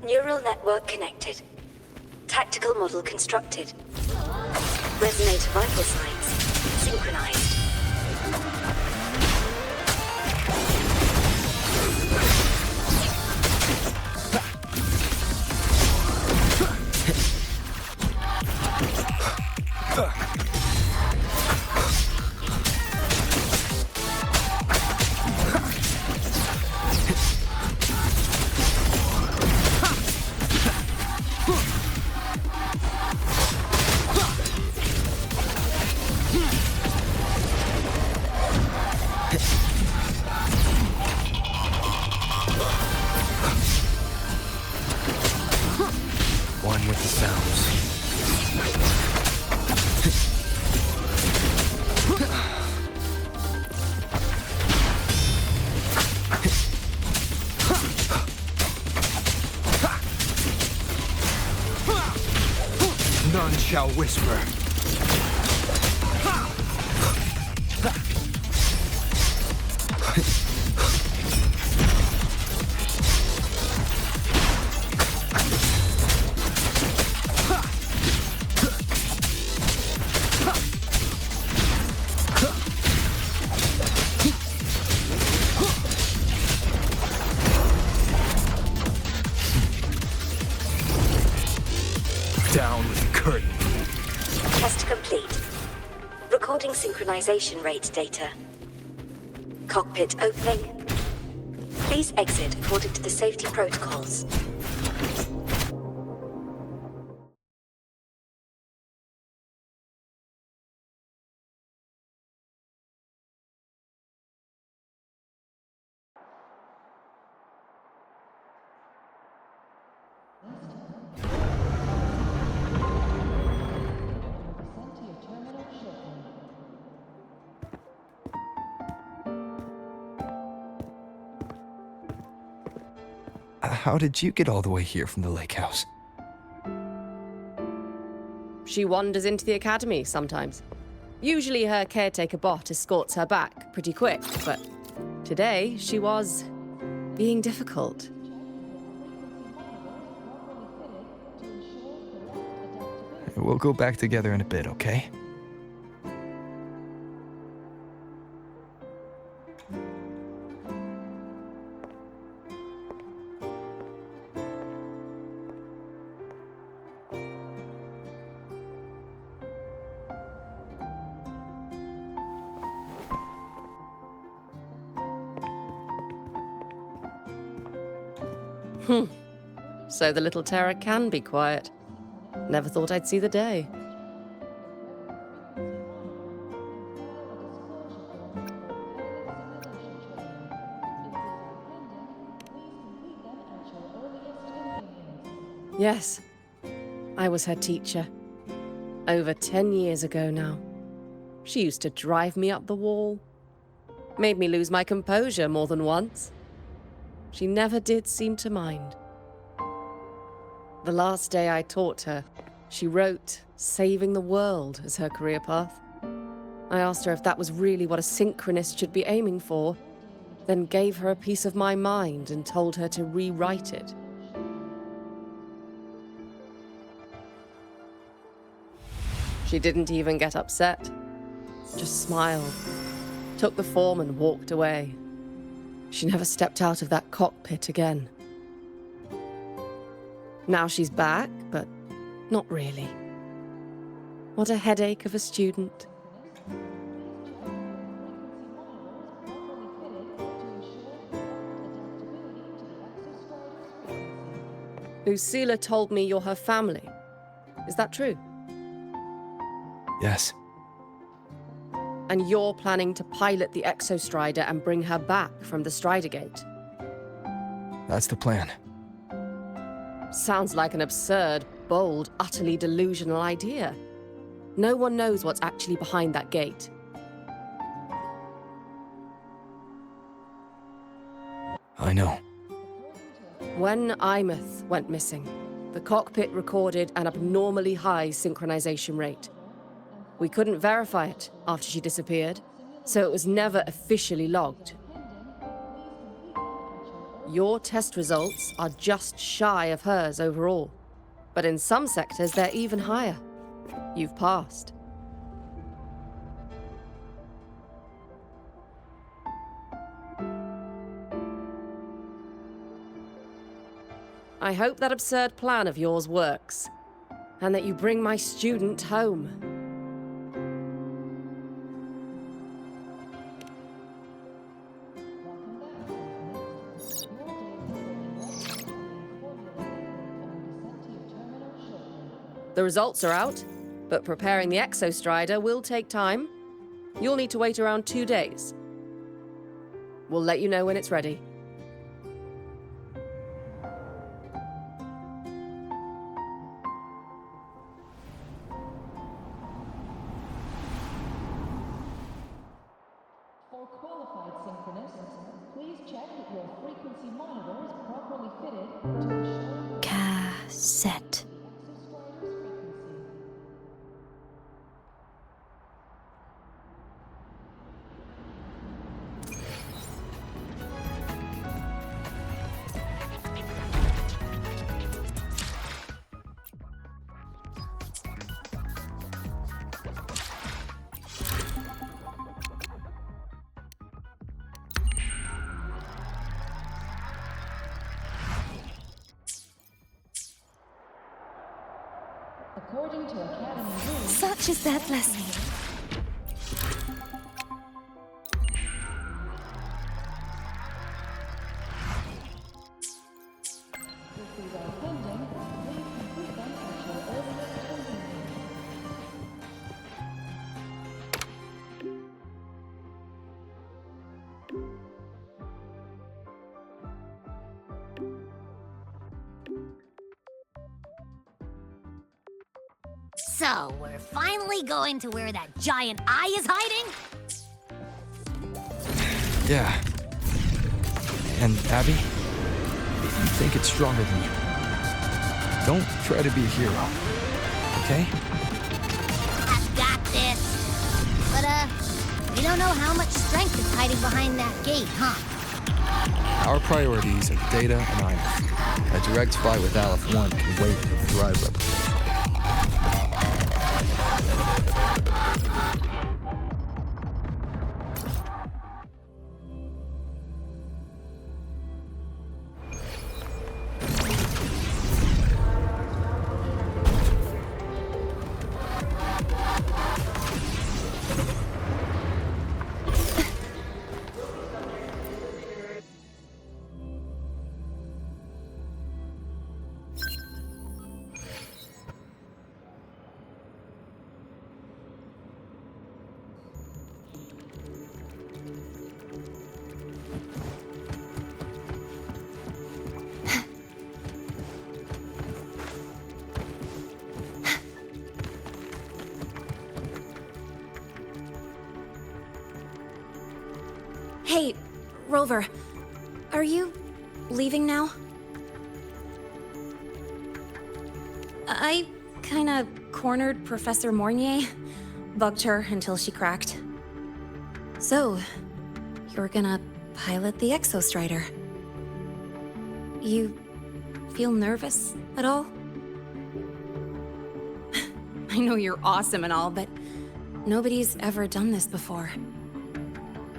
Neural network connected. Tactical model constructed. Resonator vital signs synchronized. the sounds. None shall whisper. Down with the curtain. Test complete. Recording synchronization rate data. Cockpit opening. Please exit according to the safety protocols. How did you get all the way here from the lake house? She wanders into the academy sometimes. Usually her caretaker bot escorts her back pretty quick, but today she was being difficult. We'll go back together in a bit, okay? So the little terror can be quiet. Never thought I'd see the day. Yes, I was her teacher. Over 10 years ago now. She used to drive me up the wall. Made me lose my composure more than once. She never did seem to mind. The last day I taught her, she wrote saving the world as her career path. I asked her if that was really what a synchronist should be aiming for, then gave her a piece of my mind and told her to rewrite it. She didn't even get upset, just smiled, took the form and walked away. She never stepped out of that cockpit again. Now she's back, but not really. What a headache of a student. Lucilla told me you're her family. Is that true? Yes. And you're planning to pilot the Exostrider and bring her back from the Strider Gate? That's the plan. Sounds like an absurd, bold, utterly delusional idea. No one knows what's actually behind that gate. I know. When Imeth went missing, the cockpit recorded an abnormally high synchronization rate. We couldn't verify it after she disappeared, so it was never officially logged. Your test results are just shy of hers overall, but in some sectors they're even higher. You've passed. I hope that absurd plan of yours works, and that you bring my student home. The results are out, but preparing the Exostrider will take time. You'll need to wait around 2 days. We'll let you know when it's ready. set. Such is their blessing. So, we're finally going to where that giant eye is hiding? Yeah. And Abby, if you think it's stronger than you, don't try to be a hero, okay? I've got this. But, we don't know how much strength is hiding behind that gate, huh? Our priorities are Data and Imus. A direct fight with Aleph 1 can wait for the drive replication. Hey, Rover, are you leaving now? I kinda cornered Professor Mornier, bugged her until she cracked. So, you're gonna pilot the Exostrider. You feel nervous at all? I know you're awesome and all, but nobody's ever done this before.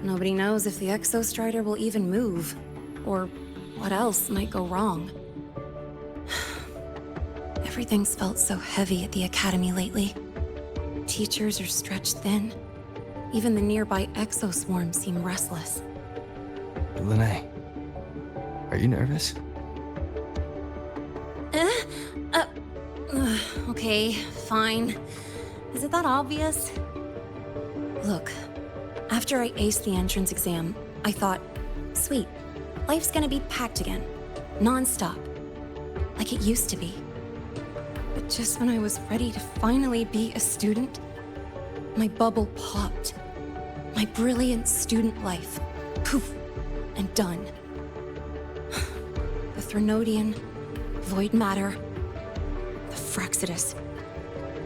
Nobody knows if the Exostrider will even move, or what else might go wrong. Everything's felt so heavy at the Academy lately. Teachers are stretched thin. Even the nearby exoswarms seem restless. Lene, are you nervous? Okay, fine. Is it that obvious? Look, after I aced the entrance exam, I thought, sweet, life's gonna be packed again, non-stop, like it used to be. But just when I was ready to finally be a student, my bubble popped. My brilliant student life, poof, and done. The Threnodian, void matter, the Fraxidus,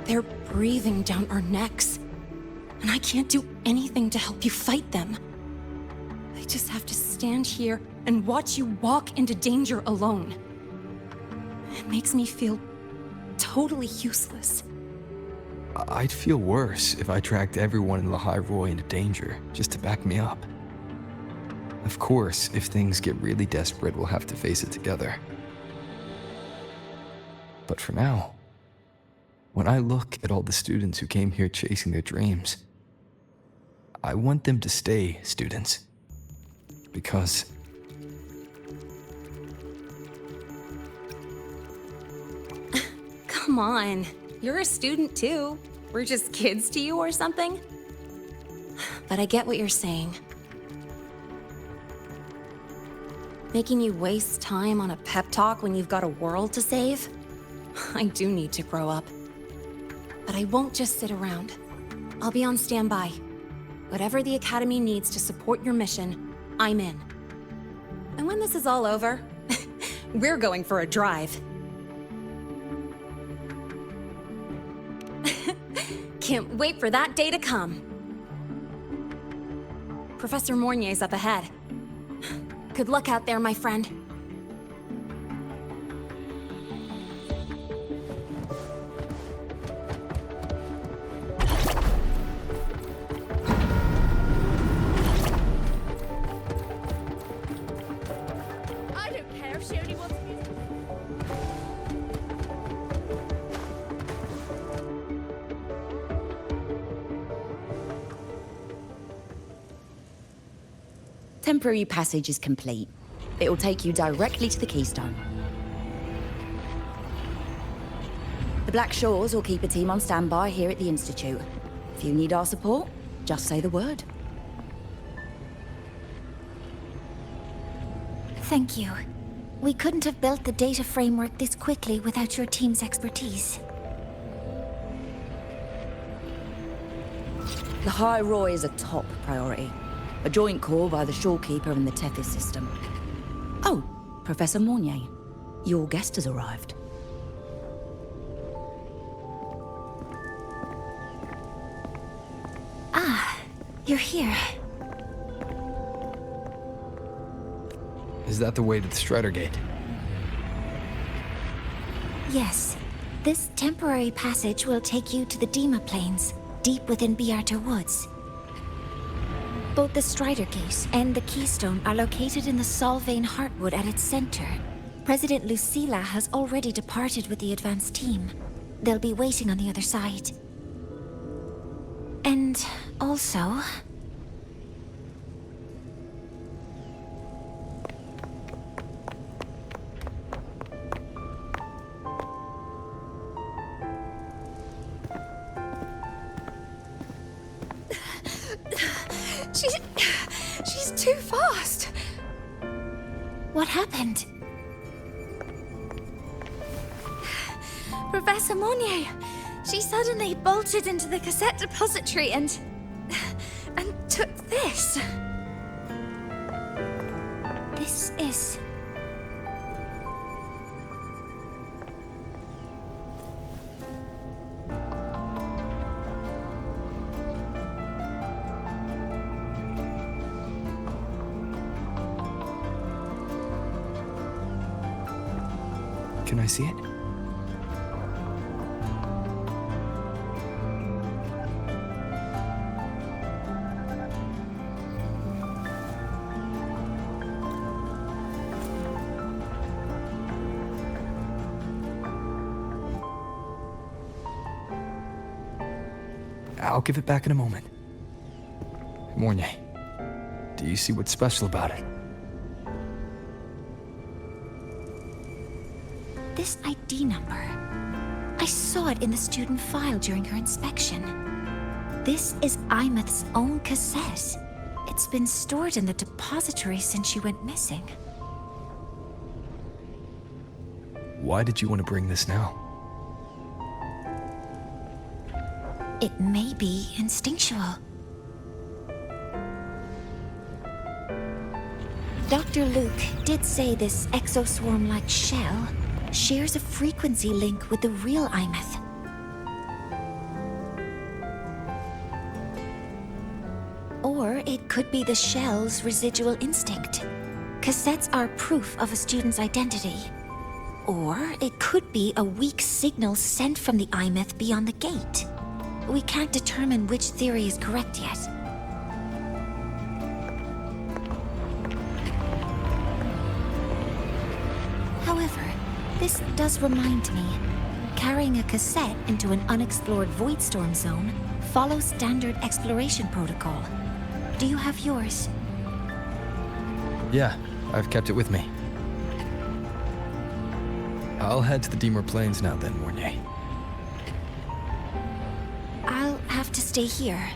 they're breathing down our necks. And I can't do anything to help you fight them. I just have to stand here and watch you walk into danger alone. It makes me feel totally useless. I'd feel worse if I tracked everyone in Lahai Roy into danger just to back me up. Of course, if things get really desperate, we'll have to face it together. But for now, when I look at all the students who came here chasing their dreams, I want them to stay students. Because Come on, you're a student too. We're just kids to you or something? But I get what you're saying. Making you waste time on a pep talk when you've got a world to save? I do need to grow up. But I won't just sit around. I'll be on standby. Whatever the Academy needs to support your mission, I'm in. And when this is all over, we're going for a drive. can't wait for that day to come. Professor Mornier's up ahead. Good luck out there, my friend. I don't care if she only wants me. Temporary passage is complete. It will take you directly to the Keystone. The Black Shores will keep a team on standby here at the Institute. If you need our support, just say the word. Thank you. We couldn't have built the data framework this quickly without your team's expertise. The High Roy is a top priority. A joint call by the Shorekeeper and the Tethys system. Oh, Professor Mornier, your guest has arrived. Ah, you're here. Is that the way to the Strider Gate? Yes. This temporary passage will take you to the Dima Plains, deep within Bearter Woods. Both the Strider Gate and the Keystone are located in the Solvane Heartwood at its center. President Lucilla has already departed with the advance team. They'll be waiting on the other side. And also... She's too fast. What happened? Professor Mornier, she suddenly bolted into the cassette depository and took this. This is... Can I see it? I'll give it back in a moment. Mornier, do you see what's special about it? This ID number. I saw it in the student file during her inspection. This is Imeth's own cassette. It's been stored in the depository since she went missing. Why did you want to bring this now? It may be instinctual. Dr. Luke did say this exoswarm-like shell shares a frequency link with the real Imeth. Or it could be the shell's residual instinct. Cassettes are proof of a student's identity. Or it could be a weak signal sent from the Imeth beyond the gate. We can't determine which theory is correct yet. However, this does remind me, carrying a cassette into an unexplored Voidstorm zone follows standard exploration protocol. Do you have yours? Yeah, I've kept it with me. I'll head to the Deemer Plains now then, Mornier. I'll have to stay here,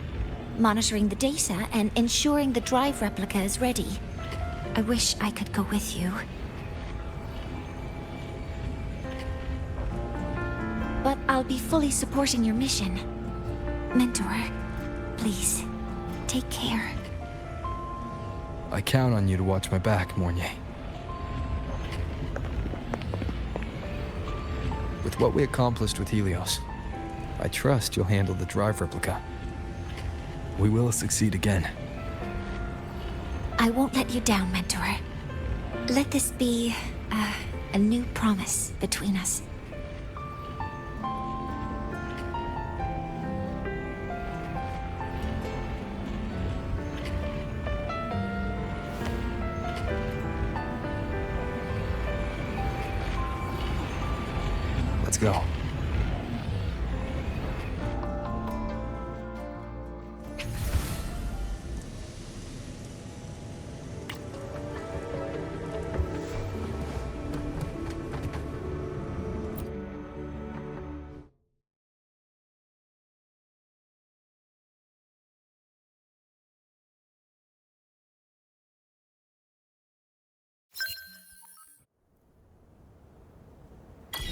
monitoring the data and ensuring the drive replica is ready. I wish I could go with you. But I'll be fully supporting your mission. Mentor, please, take care. I count on you to watch my back, Mornier. With what we accomplished with Helios, I trust you'll handle the drive replica. We will succeed again. I won't let you down, Mentor. Let this be a new promise between us. Let's go.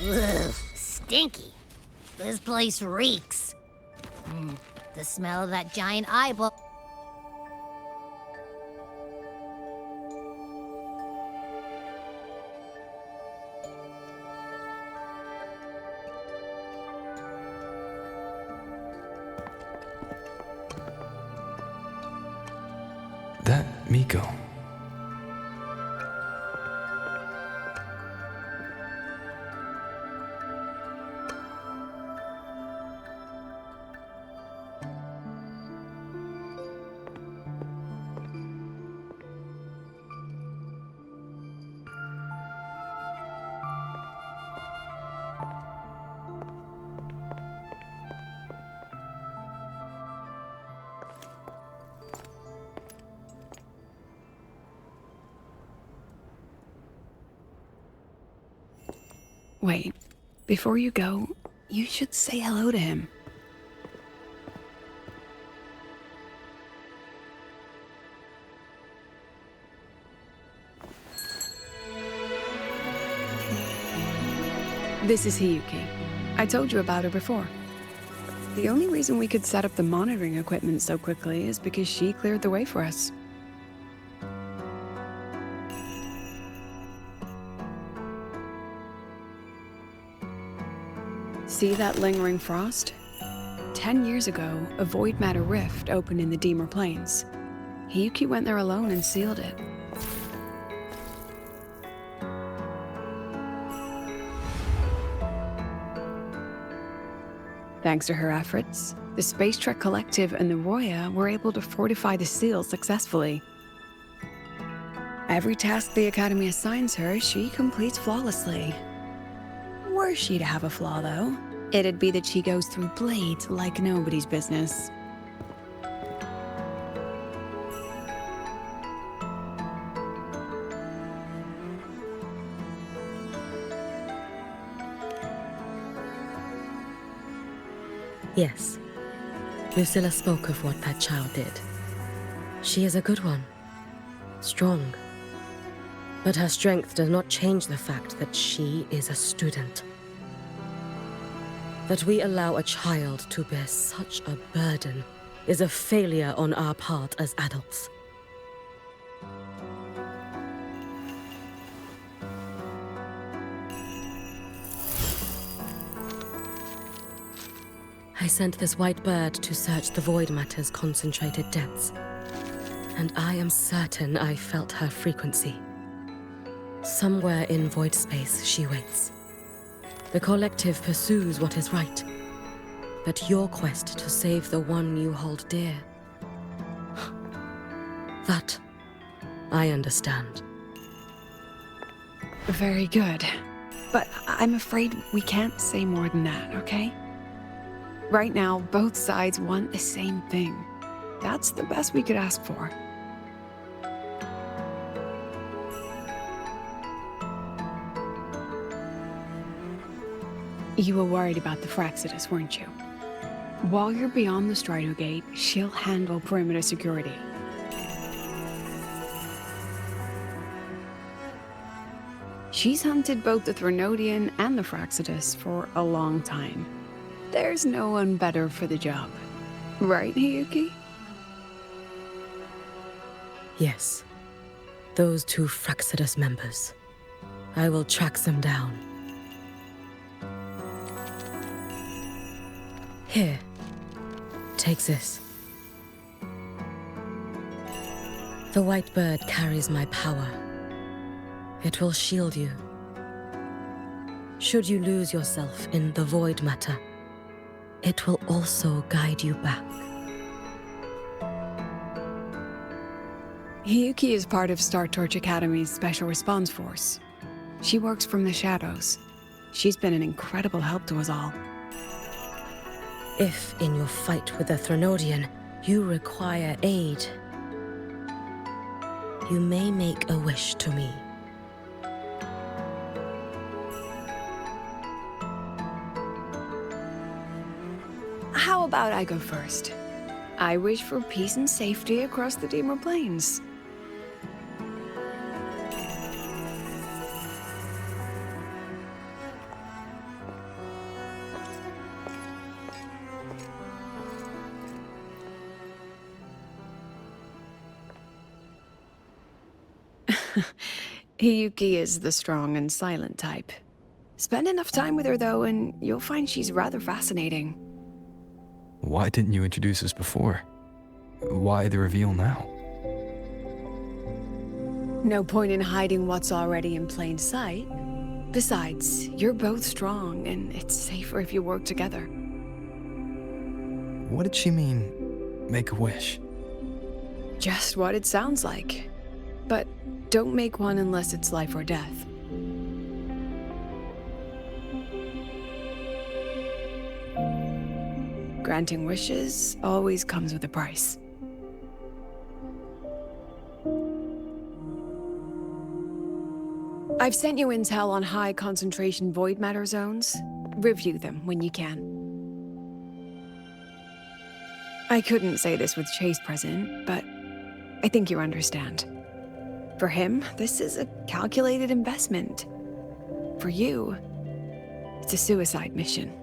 Ugh, stinky. This place reeks. The smell of that giant eyeball. That Miko. Wait, before you go, you should say hello to him. This is Hiyuki. I told you about her before. The only reason we could set up the monitoring equipment so quickly is because she cleared the way for us. See that lingering frost? 10 years ago, a void matter rift opened in the Deemer Plains. Hiyuki went there alone and sealed it. Thanks to her efforts, the Space Trek Collective and the Roya were able to fortify the seal successfully. Every task the Academy assigns her, she completes flawlessly. Were she to have a flaw, though, it'd be that she goes through blades like nobody's business. Yes. Lucilla spoke of what that child did. She is a good one. Strong. But her strength does not change the fact that she is a student. That we allow a child to bear such a burden is a failure on our part as adults. I sent this white bird to search the void matter's concentrated depths, and I am certain I felt her frequency. Somewhere in void space she waits. The collective pursues what is right, but your quest to save the one you hold dear, that I understand. Very good. But I'm afraid we can't say more than that, okay? Right now, both sides want the same thing. That's the best we could ask for. You were worried about the Fraxidus, weren't you? While you're beyond the Strider Gate, she'll handle perimeter security. She's hunted both the Threnodian and the Fraxidus for a long time. There's no one better for the job. Right, Hiyuki? Yes. Those two Fraxidus members. I will track them down. Here, take this. The white bird carries my power. It will shield you. Should you lose yourself in the void matter, it will also guide you back. Hiyuki is part of Star Torch Academy's Special Response Force. She works from the shadows. She's been an incredible help to us all. If, in your fight with the Threnodian, you require aid, you may make a wish to me. How about I go first? I wish for peace and safety across the Deemer Plains. Hiyuki is the strong and silent type. Spend enough time with her, though, and you'll find she's rather fascinating. Why didn't you introduce us before? Why the reveal now? No point in hiding what's already in plain sight. Besides, you're both strong, and it's safer if you work together. What did she mean, make a wish? Just what it sounds like. But don't make one unless it's life or death. Granting wishes always comes with a price. I've sent you intel on high concentration void matter zones. Review them when you can. I couldn't say this with Chase present, but I think you understand. For him, this is a calculated investment. For you, it's a suicide mission.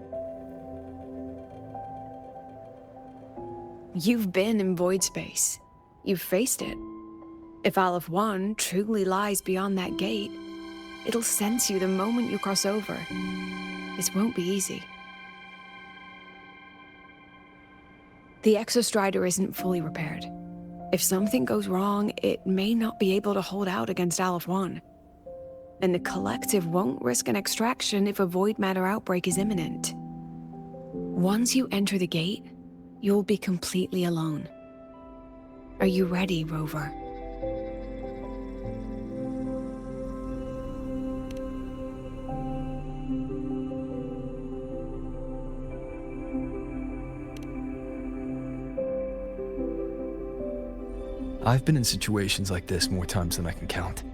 You've been in void space. You've faced it. If Aleph 1 truly lies beyond that gate, it'll sense you the moment you cross over. This won't be easy. The Exostrider isn't fully repaired. If something goes wrong, it may not be able to hold out against Aleph 1. And the Collective won't risk an extraction if a void matter outbreak is imminent. Once you enter the gate, you'll be completely alone. Are you ready, Rover? I've been in situations like this more times than I can count.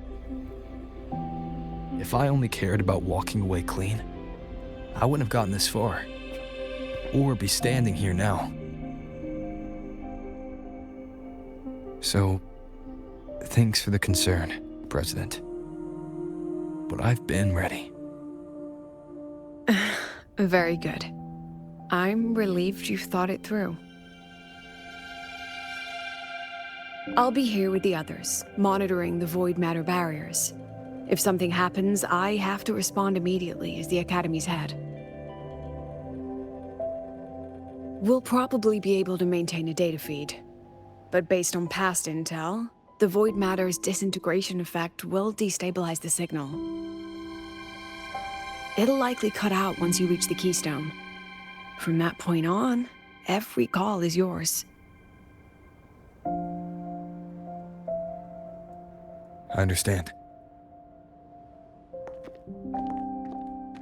If I only cared about walking away clean, I wouldn't have gotten this far. Or be standing here now. So, thanks for the concern, President. But I've been ready. Very good. I'm relieved you've thought it through. I'll be here with the others, monitoring the void matter barriers. If something happens, I have to respond immediately as the Academy's head. We'll probably be able to maintain a data feed. But based on past intel, the void matter's disintegration effect will destabilize the signal. It'll likely cut out once you reach the keystone. From that point on, every call is yours. I understand.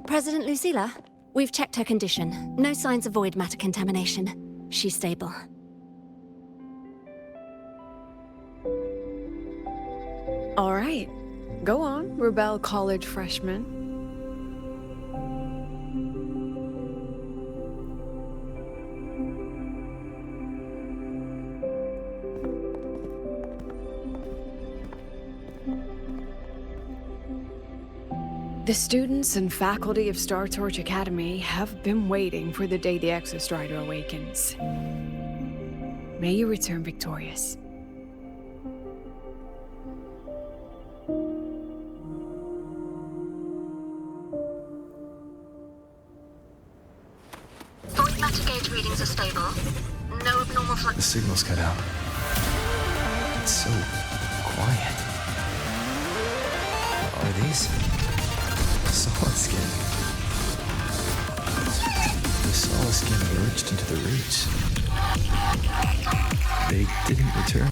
President Lucilla, we've checked her condition. No signs of void matter contamination. She's stable. All right. Go on, Rebel College freshman. The students and faculty of Star Torch Academy have been waiting for the day the Exostrider awakens. May you return victorious. Void Matter gauge readings are stable. No abnormal The fluctuations. signal's cut out. It's so quiet. Are these solid skin? The solid skin merged into the roots. They didn't return.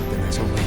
Then there's only...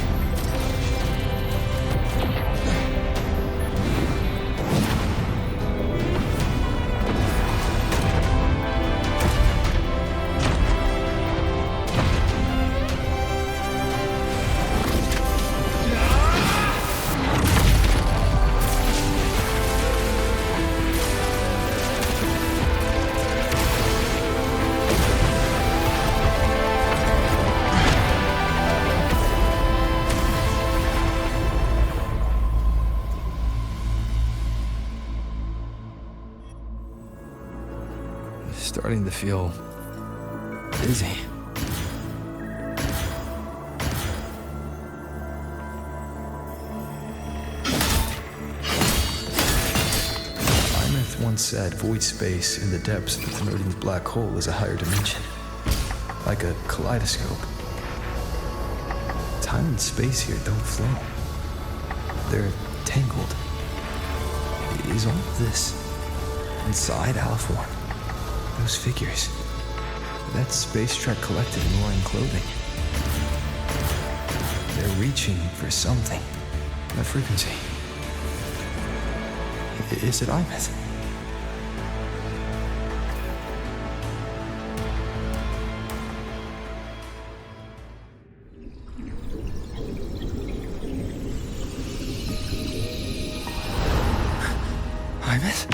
Starting to feel dizzy. Imeth once said void space in the depths of the Thenodian's black hole is a higher dimension, like a kaleidoscope. Time and space here don't flow. They're tangled. Is all of this inside Alpha? Those figures. That Space Trek Collective in wearing clothing. They're reaching for something. A frequency. Is it Imeth? Imeth?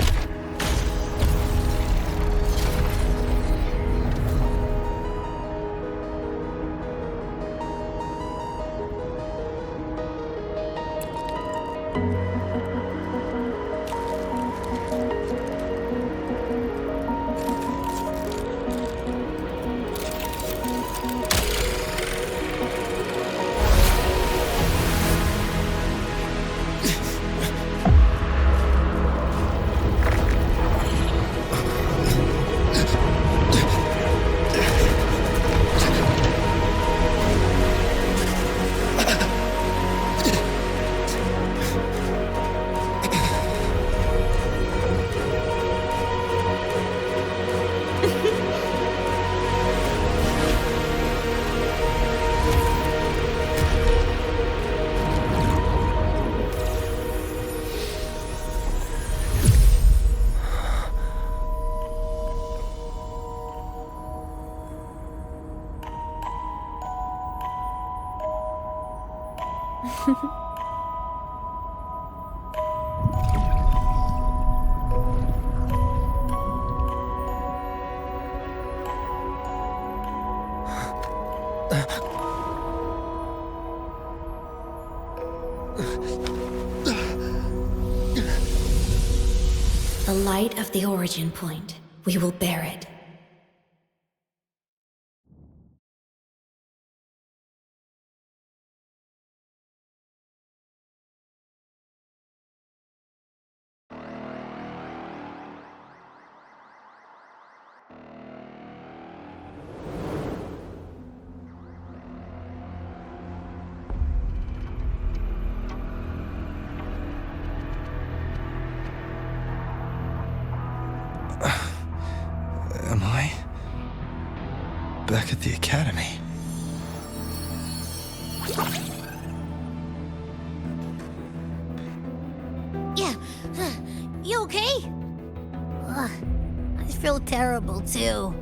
The light of the origin point. We will bear it. Am I back at the academy? Yeah, you okay? Ugh, I feel terrible too.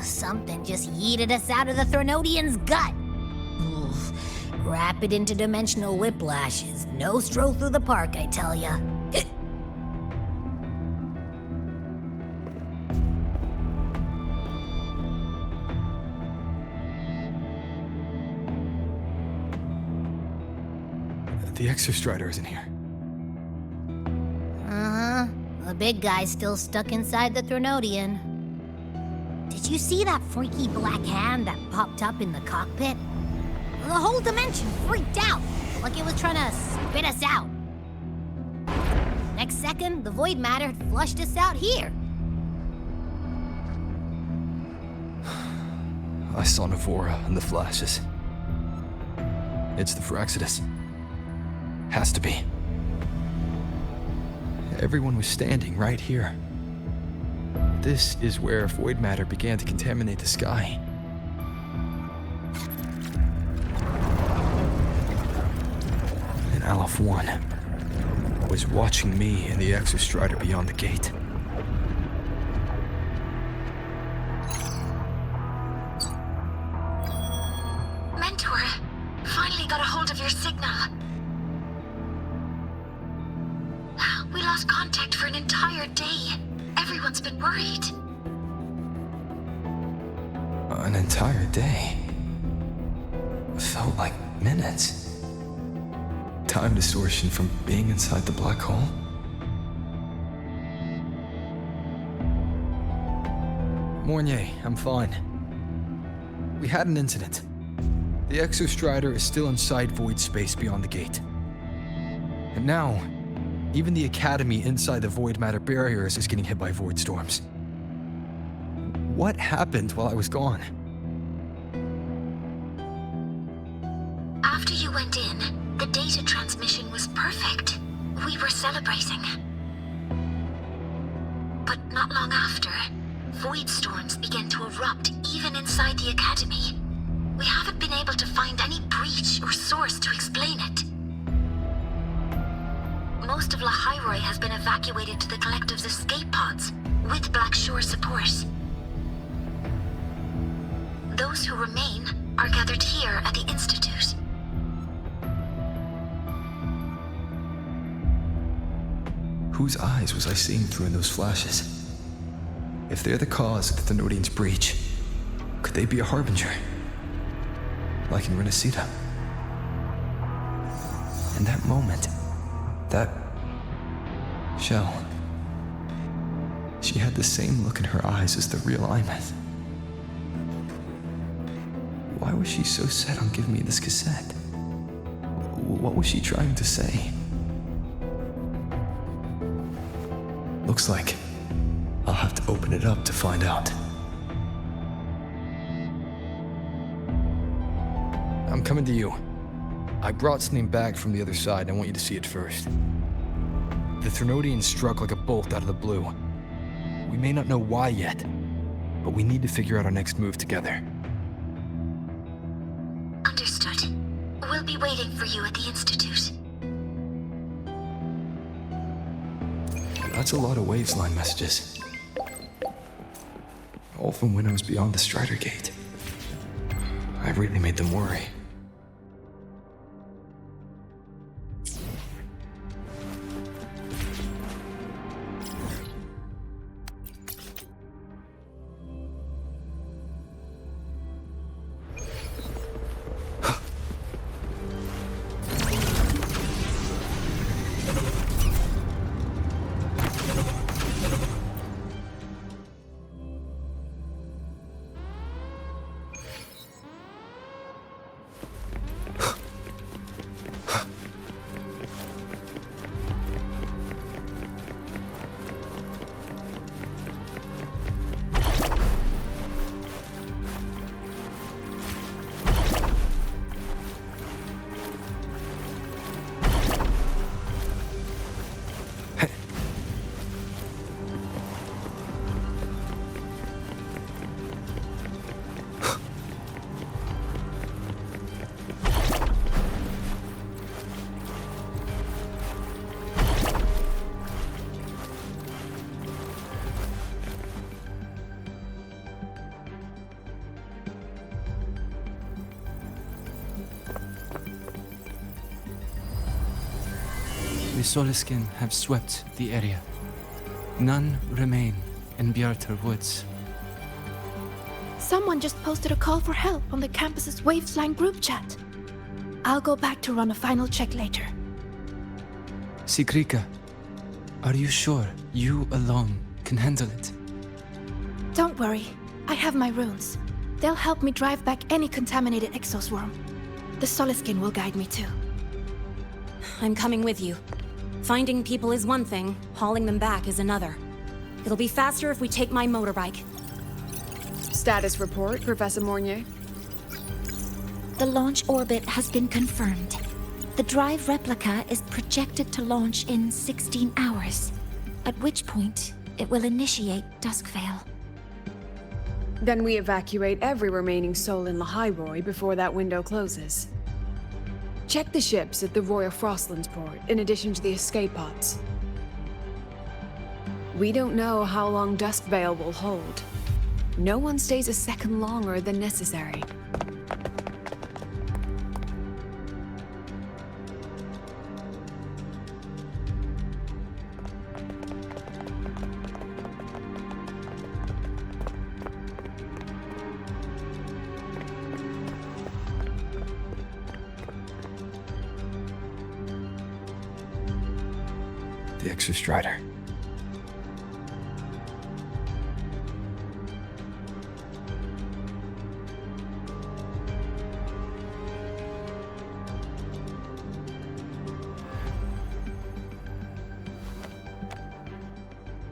Something just yeeted us out of the Threnodian's gut. Oof. Rapid interdimensional whiplash is no stroll through the park, I tell ya. The Exostrider isn't here. Uh-huh. The big guy's still stuck inside the Threnodian. Did you see that freaky black hand that popped up in the cockpit? The whole dimension freaked out, like it was trying to spit us out. Next second, the void matter had flushed us out here. I saw Navora in the flashes. It's the Fraxidus. Has to be. Everyone was standing right here. This is where void matter began to contaminate the sky. And Aleph 1 was watching me and the Exostrider beyond the gate. Mentor, finally got a hold of your signal. We lost contact for an entire day. Everyone's been worried. An entire day. Felt like minutes. Time distortion from being inside the black hole. Mornier, I'm fine. We had an incident. The Exostrider is still inside void space beyond the gate. And now, even the Academy inside the void matter barriers is getting hit by void storms. What happened while I was gone? After you went in, the data transmission was perfect. We were celebrating. But not long after, void storms began to erupt even inside the Academy. We haven't been able to find any breach or source to explain it. Most of Lahairoi has been evacuated to the Collective's escape pods, with Black Shore support. Those who remain are gathered here at the Institute. Whose eyes was I seeing through in those flashes? If they're the cause of the Thenodian's breach, could they be a harbinger? Like in Renacita? In that moment, that shell, she had the same look in her eyes as the real Imeth. Why was she so set on giving me this cassette? What was she trying to say? Looks like I'll have to open it up to find out. I'm coming to you. I brought something back from the other side, and I want you to see it first. The Threnodian struck like a bolt out of the blue. We may not know why yet, but we need to figure out our next move together. Understood. We'll be waiting for you at the Institute. That's a lot of Waveline messages. All from when I was beyond the Strider Gate. I really made them worry. Soliskin have swept the area. None remain in Bjartar Woods. Someone just posted a call for help on the campus's Wavesline group chat. I'll go back to run a final check later. Sigrika, are you sure you alone can handle it? Don't worry, I have my runes. They'll help me drive back any contaminated exoswarm. The Soliskin will guide me too. I'm coming with you. Finding people is one thing, hauling them back is another. It'll be faster if we take my motorbike. Status report, Professor Mornier. The launch orbit has been confirmed. The drive replica is projected to launch in 16 hours, at which point it will initiate Duskvale. Then we evacuate every remaining soul in Lahairoi before that window closes. Check the ships at the Royal Frostlands port, in addition to the escape pods. We don't know how long Duskvale will hold. No one stays a second longer than necessary. The Exostrider.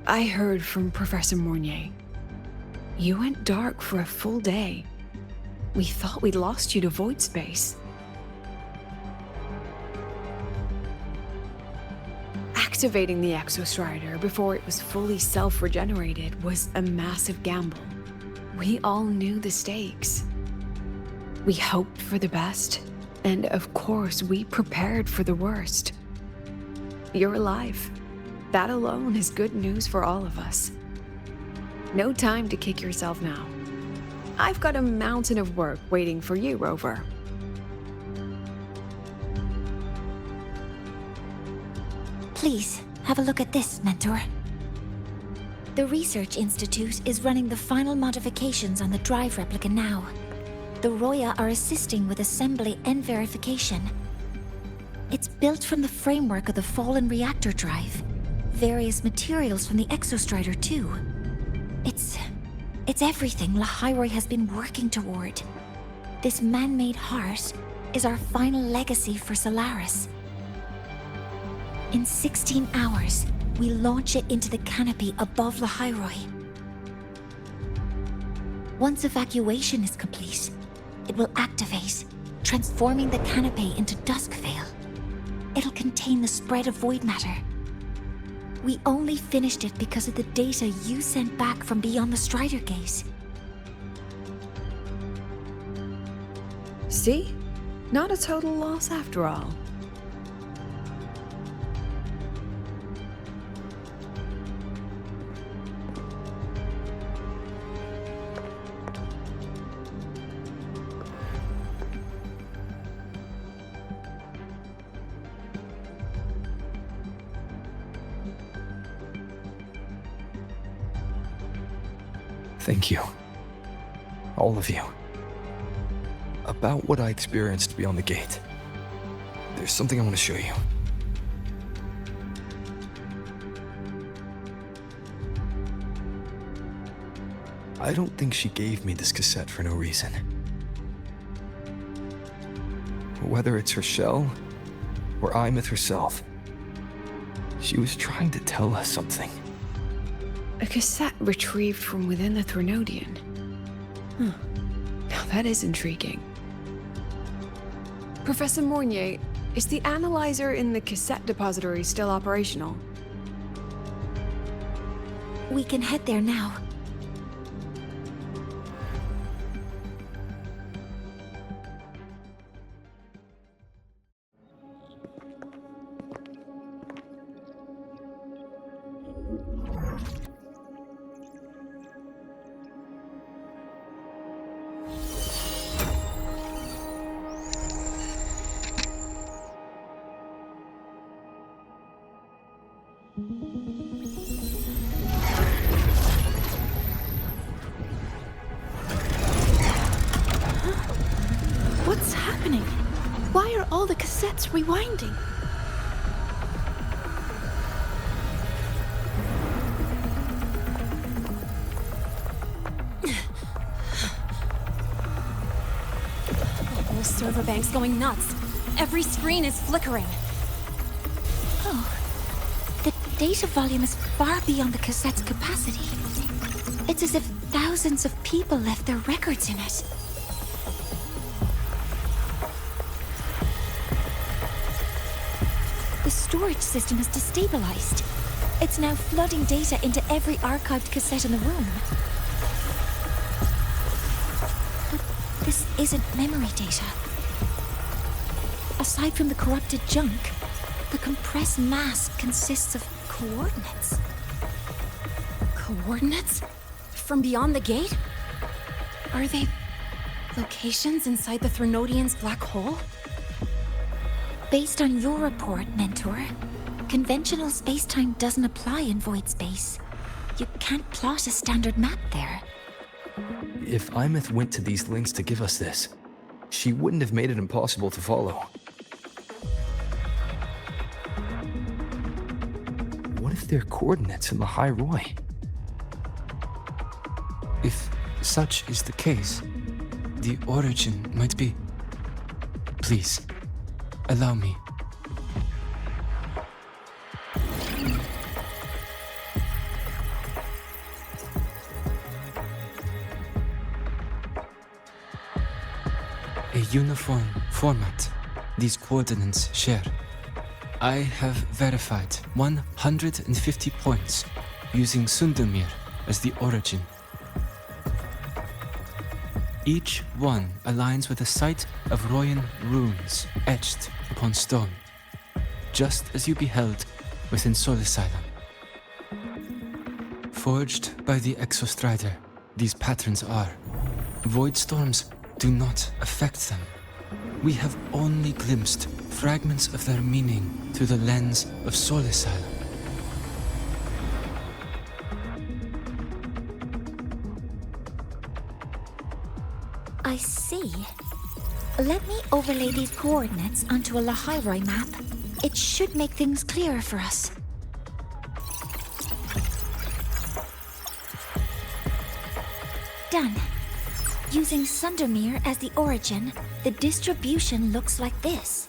I heard from Professor Mornier. You went dark for a full day. We thought we'd lost you to void space. Activating the Exostrider before it was fully self-regenerated was a massive gamble. We all knew the stakes. We hoped for the best, and of course we prepared for the worst. You're alive. That alone is good news for all of us. No time to kick yourself now. I've got a mountain of work waiting for you, Rover. Please, have a look at this, Mentor. The Research Institute is running the final modifications on the drive replica now. The Roya are assisting with assembly and verification. It's built from the framework of the fallen reactor drive. Various materials from the Exostrider, too. It's everything Lahairoi has been working toward. This man-made heart is our final legacy for Solaris. In 16 hours, we launch it into the canopy above Lahairoi. Once evacuation is complete, it will activate, transforming the canopy into Duskvale. It'll contain the spread of void matter. We only finished it because of the data you sent back from beyond the Strider Gate. See? Not a total loss after all. Thank you. All of you. About what I experienced beyond the gate. There's something I want to show you. I don't think she gave me this cassette for no reason. Whether it's her shell, or Imeth herself, she was trying to tell us something. A cassette retrieved from within the Threnodian. Huh. Now that is intriguing. Professor Mornier, is the analyzer in the cassette depository still operational? We can head there now. all the cassettes rewinding. The whole server bank's going nuts. Every screen is flickering. Oh, the data volume is far beyond the cassette's capacity. It's as if thousands of people left their records in it. The storage system is destabilized. It's now flooding data into every archived cassette in the room. But this isn't memory data. Aside from the corrupted junk, the compressed mass consists of coordinates. Coordinates? From beyond the gate? Are they locations inside the Threnodian's black hole? Based on your report, Mentor, conventional space-time doesn't apply in void space. You can't plot a standard map there. If Imeth went to these links to give us this, she wouldn't have made it impossible to follow. What if they're coordinates in the High Roy? If such is the case, the origin might be... Please, allow me. A uniform format these coordinates share. I have verified 150 points using Sundermere as the origin. Each one aligns with a site of Royan runes etched upon stone, just as you beheld within Soul Asylum. Forged by the Exostrider, these patterns are. Void storms do not affect them. We have only glimpsed fragments of their meaning through the lens of Soul Asylum. I see. Let me overlay these coordinates onto a Lahairoi map. It should make things clearer for us. Done. Using Sundermere as the origin, the distribution looks like this.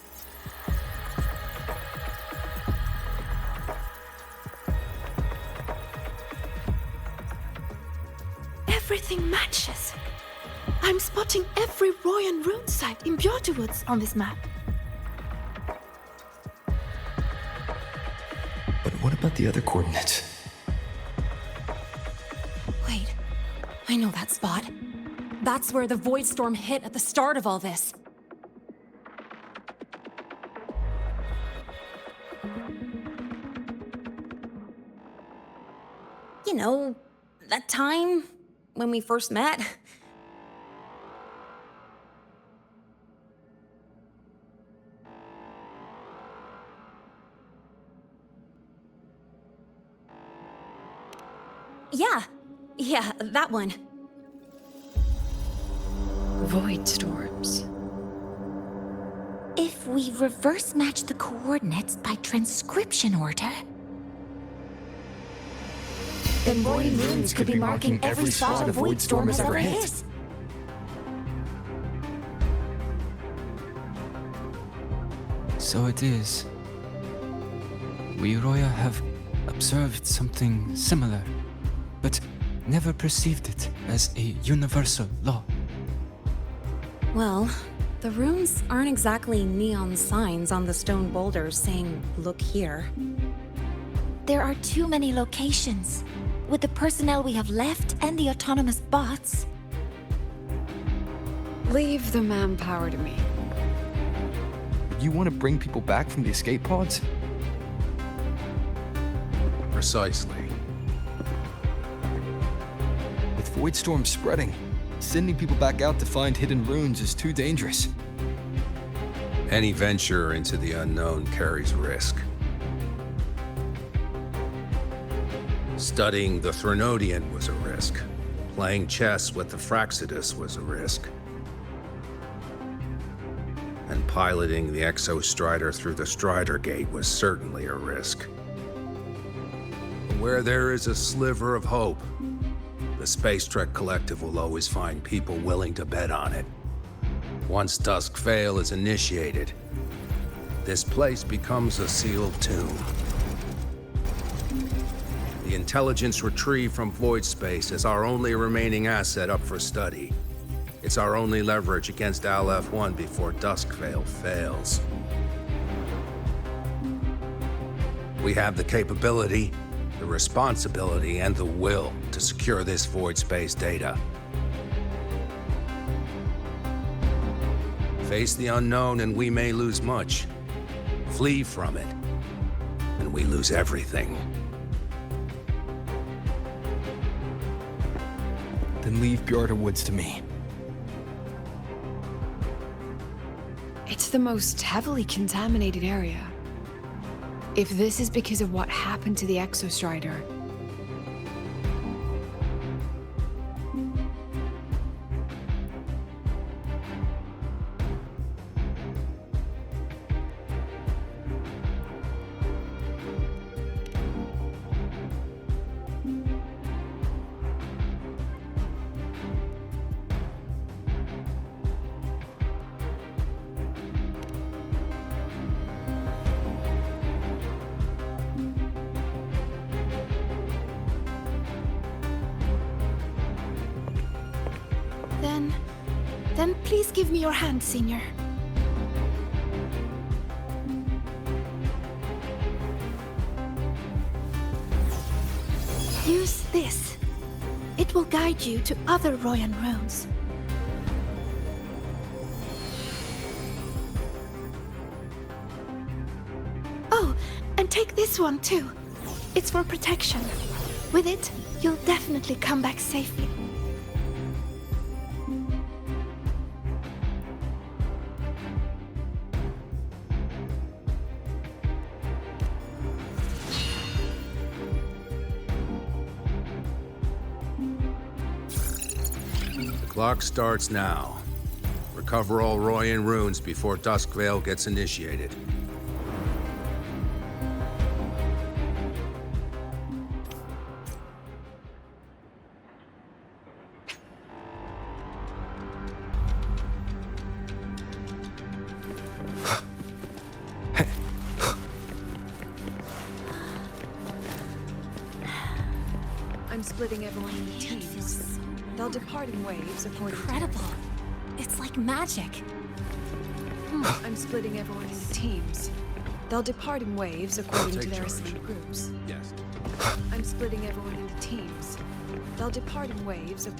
Everything matches. I'm spotting every Royan rune site in Bjorterwoods on this map. But what about the other coordinates? Wait, I know that spot. That's where the void storm hit at the start of all this. You know, that time when we first met. Yeah, that one. Void storms. If we reverse match the coordinates by transcription order, then Royan runes could be marking every spot a void storm has ever hit. So it is. We Roya have observed something similar, but never perceived it as a universal law. Well, the runes aren't exactly neon signs on the stone boulders saying, "Look here." There are too many locations. With the personnel we have left and the autonomous bots. Leave the manpower to me. You want to bring people back from the escape pods? Precisely. With void storms spreading, sending people back out to find hidden runes is too dangerous. Any venture into the unknown carries risk. Studying the Threnodian was a risk. Playing chess with the Fraxidus was a risk. and piloting the Exostrider through the Strider Gate was certainly a risk. Where there is a sliver of hope, the Space Trek Collective will always find people willing to bet on it. Once Dusk Vale is initiated, this place becomes a sealed tomb. The intelligence retrieved from void space is our only remaining asset up for study. It's our only leverage against Aleph-1 before Dusk Vale fails. We have the capability, the responsibility, and the will to secure this void space data. Face the unknown and we may lose much. Flee from it, and we lose everything. Then leave Bjorta Woods to me. It's the most heavily contaminated area. If this is because of what happened to the Exostrider, Then please give me your hand, Senior. Use this. It will guide you to other Royan runes. Oh, and take this one too. It's for protection. With it, you'll definitely come back safely. Clock starts now. Recover all Royan runes before Dusk Vale gets initiated. I'm splitting everyone into teams. They'll depart in waves according Incredible. It's like magic. I'm splitting everyone into teams. They'll depart in waves according to their assigned groups. Yes. I'm splitting everyone into teams. They'll depart in waves of...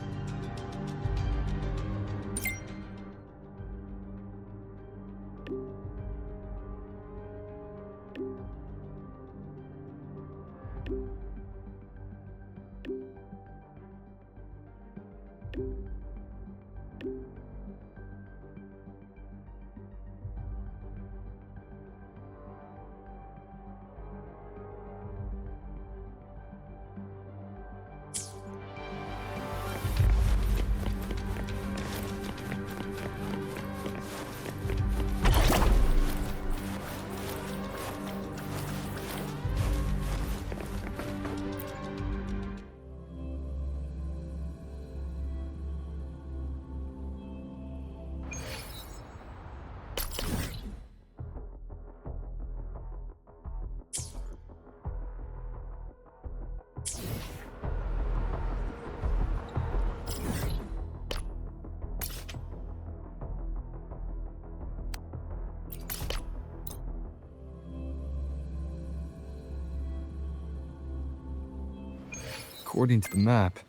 According to the map,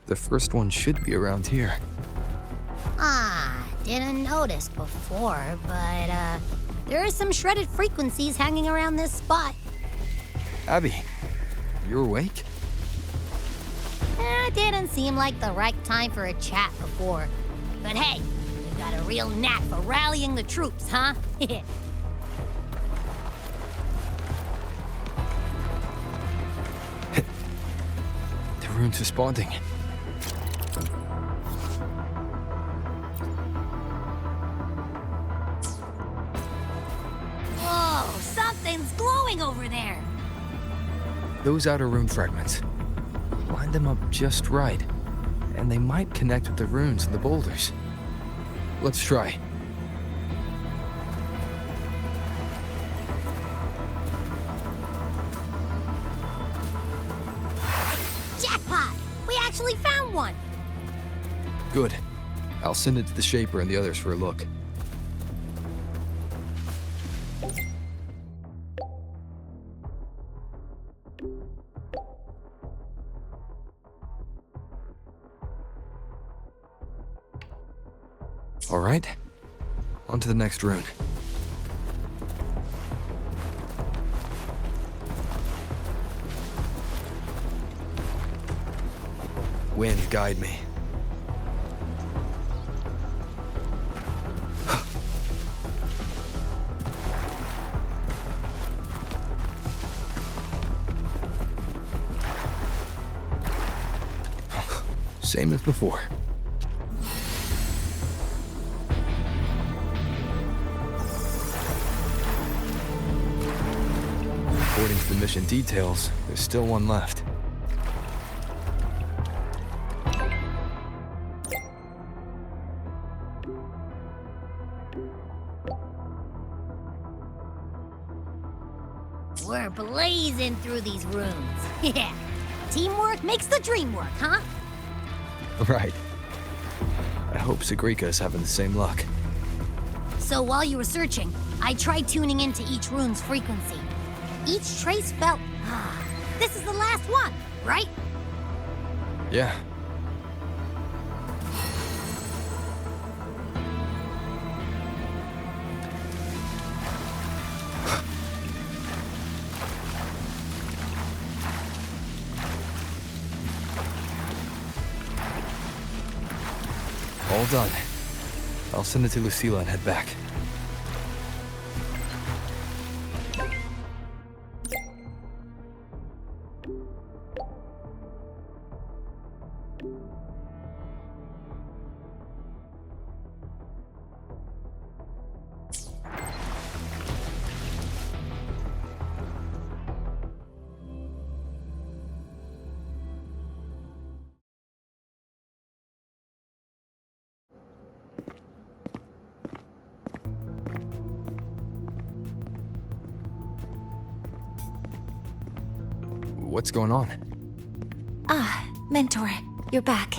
the first one should be around here. Didn't notice before, but, there are some shredded frequencies hanging around this spot. Abby, you awake? Didn't seem like the right time for a chat before. But hey, you got a real knack for rallying the troops, huh? The rune's responding. doing over there? Those outer rune fragments. Line them up just right, and they might connect with the runes in the boulders. Let's try. Jackpot! We actually found one! Good. I'll send it to the Shaper and the others for a look. All right, on to the next rune. Wind, guide me. Same as before. According to the mission details, there's still one left. We're blazing through these rooms. Yeah. Teamwork makes the dream work, huh? Right. I hope Sagrika's having the same luck. So while you were searching, I tried tuning into each rune's frequency. Each trace felt... this is the last one, right? Yeah. All done. I'll send it to Lucilla and head back. What's going on? Ah, Mentor, you're back.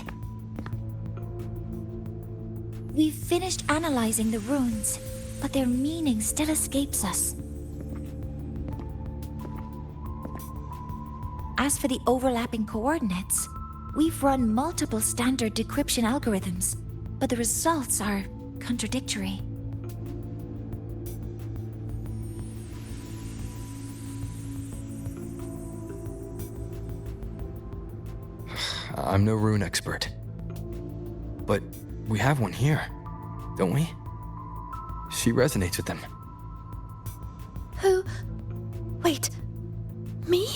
We've finished analyzing the runes, but their meaning still escapes us. As for the overlapping coordinates, we've run multiple standard decryption algorithms, but the results are contradictory. I'm no rune expert. But we have one here, don't we? She resonates with them. Who? Wait. Me?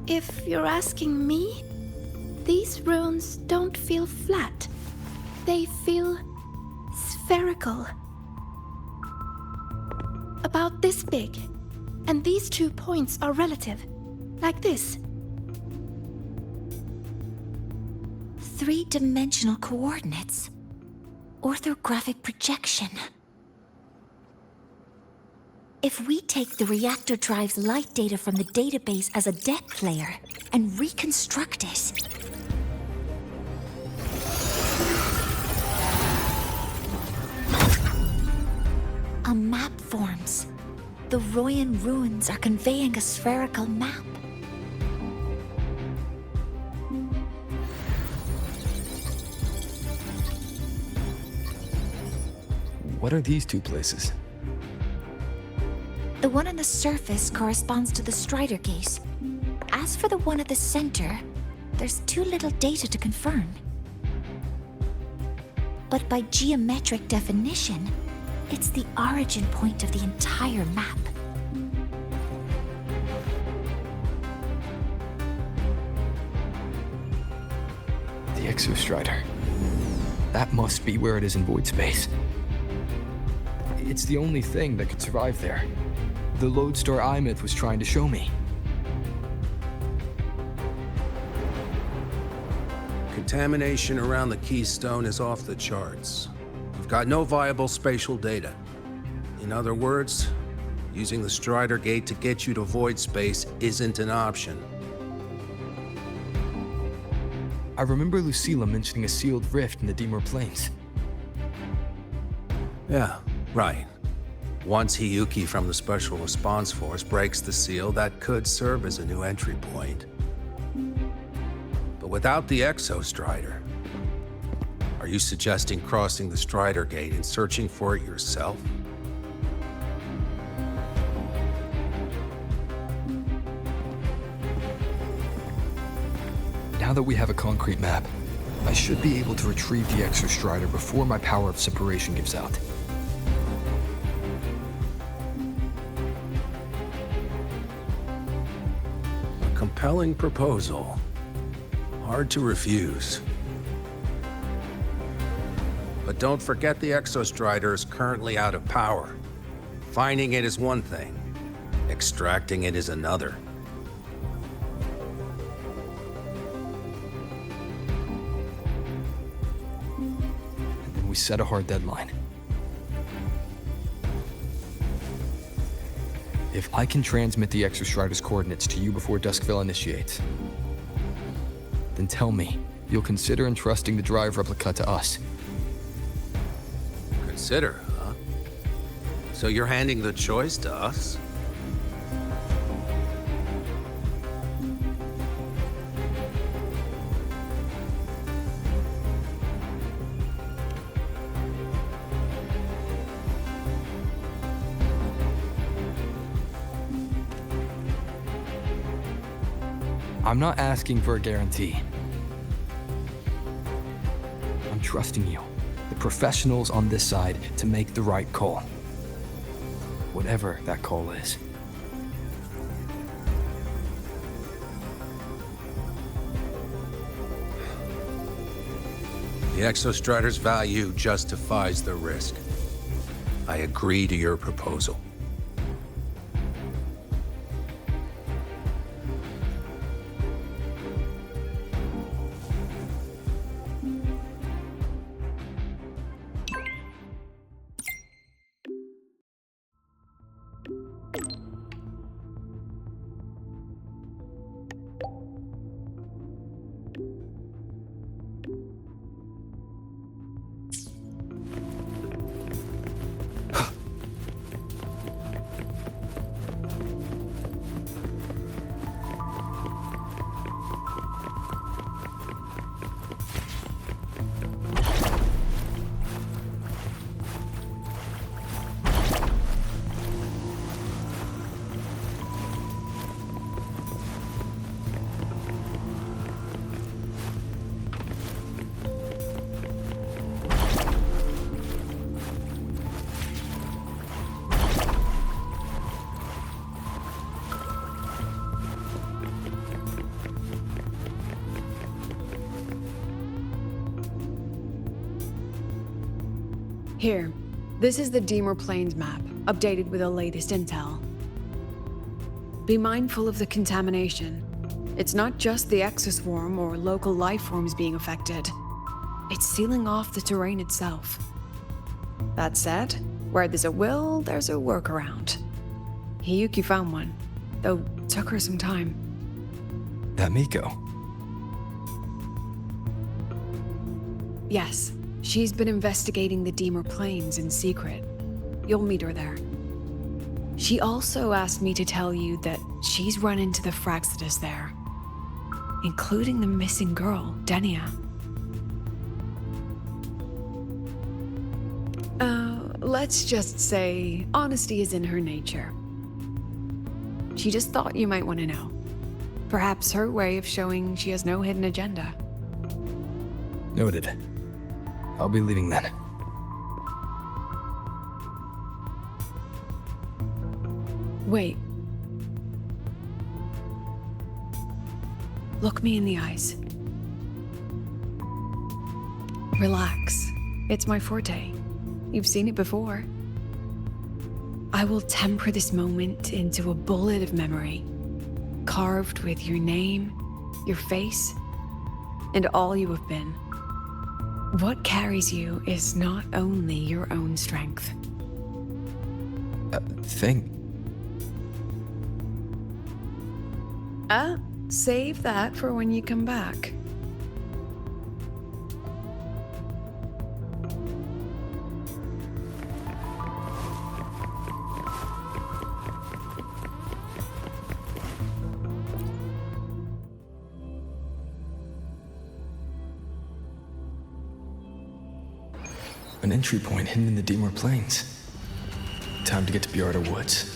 If you're asking me, these runes don't feel flat. They feel spherical. About this big. And these 2 points are relative. Like this. 3-dimensional coordinates. Orthographic projection. If we take the reactor drive's light data from the database as a deck layer and reconstruct it, a map forms. The Royan ruins are conveying a spherical map. What are these 2 places? The one on the surface corresponds to the Strider Gate. As for the one at the center, there's too little data to confirm. But by geometric definition, it's the origin point of the entire map. Exostrider. That must be where it is in void space. It's the only thing that could survive there. The lodestar Imyth was trying to show me. Contamination around the keystone is off the charts. You've got no viable spatial data. In other words, using the Strider Gate to get you to void space isn't an option. I remember Lucilla mentioning a sealed rift in the Dimor Plains. Yeah, right. Once Hiyuki from the Special Response Force breaks the seal, that could serve as a new entry point. But without the Exostrider, are you suggesting crossing the Strider Gate and searching for it yourself? Now that we have a concrete map, I should be able to retrieve the Exostrider before my power of separation gives out. A compelling proposal. Hard to refuse. But don't forget the Exostrider is currently out of power. Finding it is one thing. Extracting it is another. We set a hard deadline. If I can transmit the Exostrider's coordinates to you before Duskville initiates, then tell me you'll consider entrusting the drive replica to us. Consider, huh? So you're handing the choice to us? I'm not asking for a guarantee. I'm trusting you, the professionals on this side, to make the right call. Whatever that call is. The Exostrider's value justifies the risk. I agree to your proposal. Here, this is the Dimor Plains map, updated with the latest intel. Be mindful of the contamination. It's not just the exoswarm or local life forms being affected. It's sealing off the terrain itself. That said, where there's a will, there's a workaround. Hiyuki found one, though it took her some time. That Miko. Yes, she's been investigating the Dimor Plains in secret. You'll meet her there. She also asked me to tell you that she's run into the Fraxidus there, including the missing girl, Denia. Let's just say honesty is in her nature. She just thought you might want to know. Perhaps her way of showing she has no hidden agenda. Noted. I'll be leaving then. Wait. Look me in the eyes. Relax. It's my forte. You've seen it before. I will temper this moment into a bullet of memory, carved with your name, your face, and all you have been. What carries you is not only your own strength. Save that for when you come back. An entry point hidden in the Deemor Plains. Time to get to Bjarda Woods.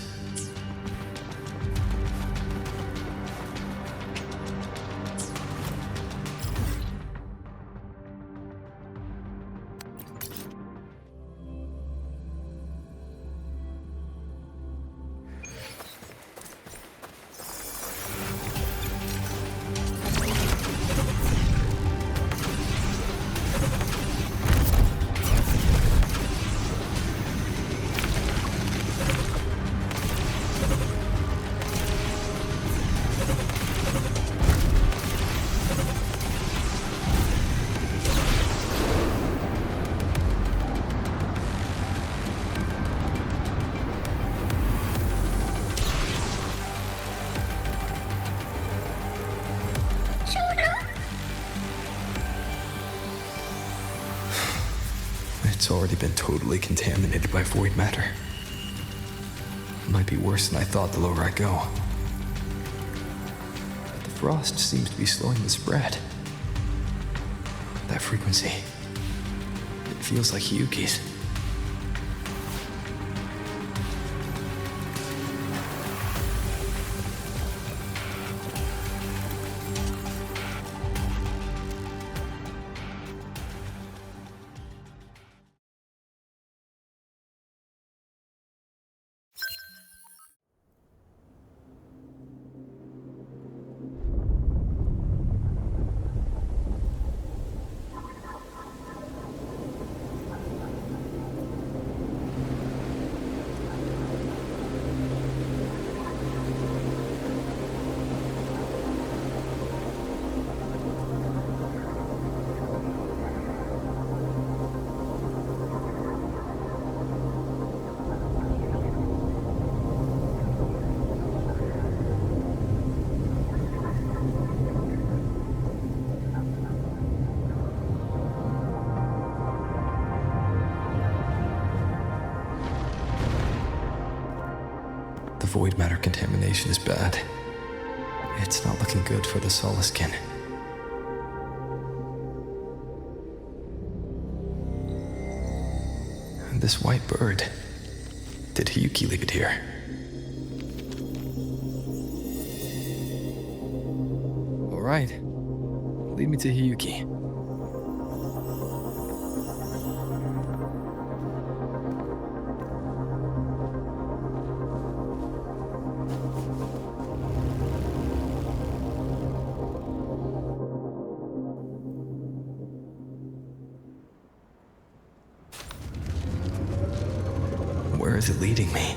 It's already been totally contaminated by void matter. It might be worse than I thought the lower I go. But the frost seems to be slowing the spread. That frequency, it feels like Hiyuki's. The void matter contamination is bad. It's not looking good for the Solaskin. This white bird. Did Hiyuki leave it here? All right. Lead me to Hiyuki. Where is it leading me?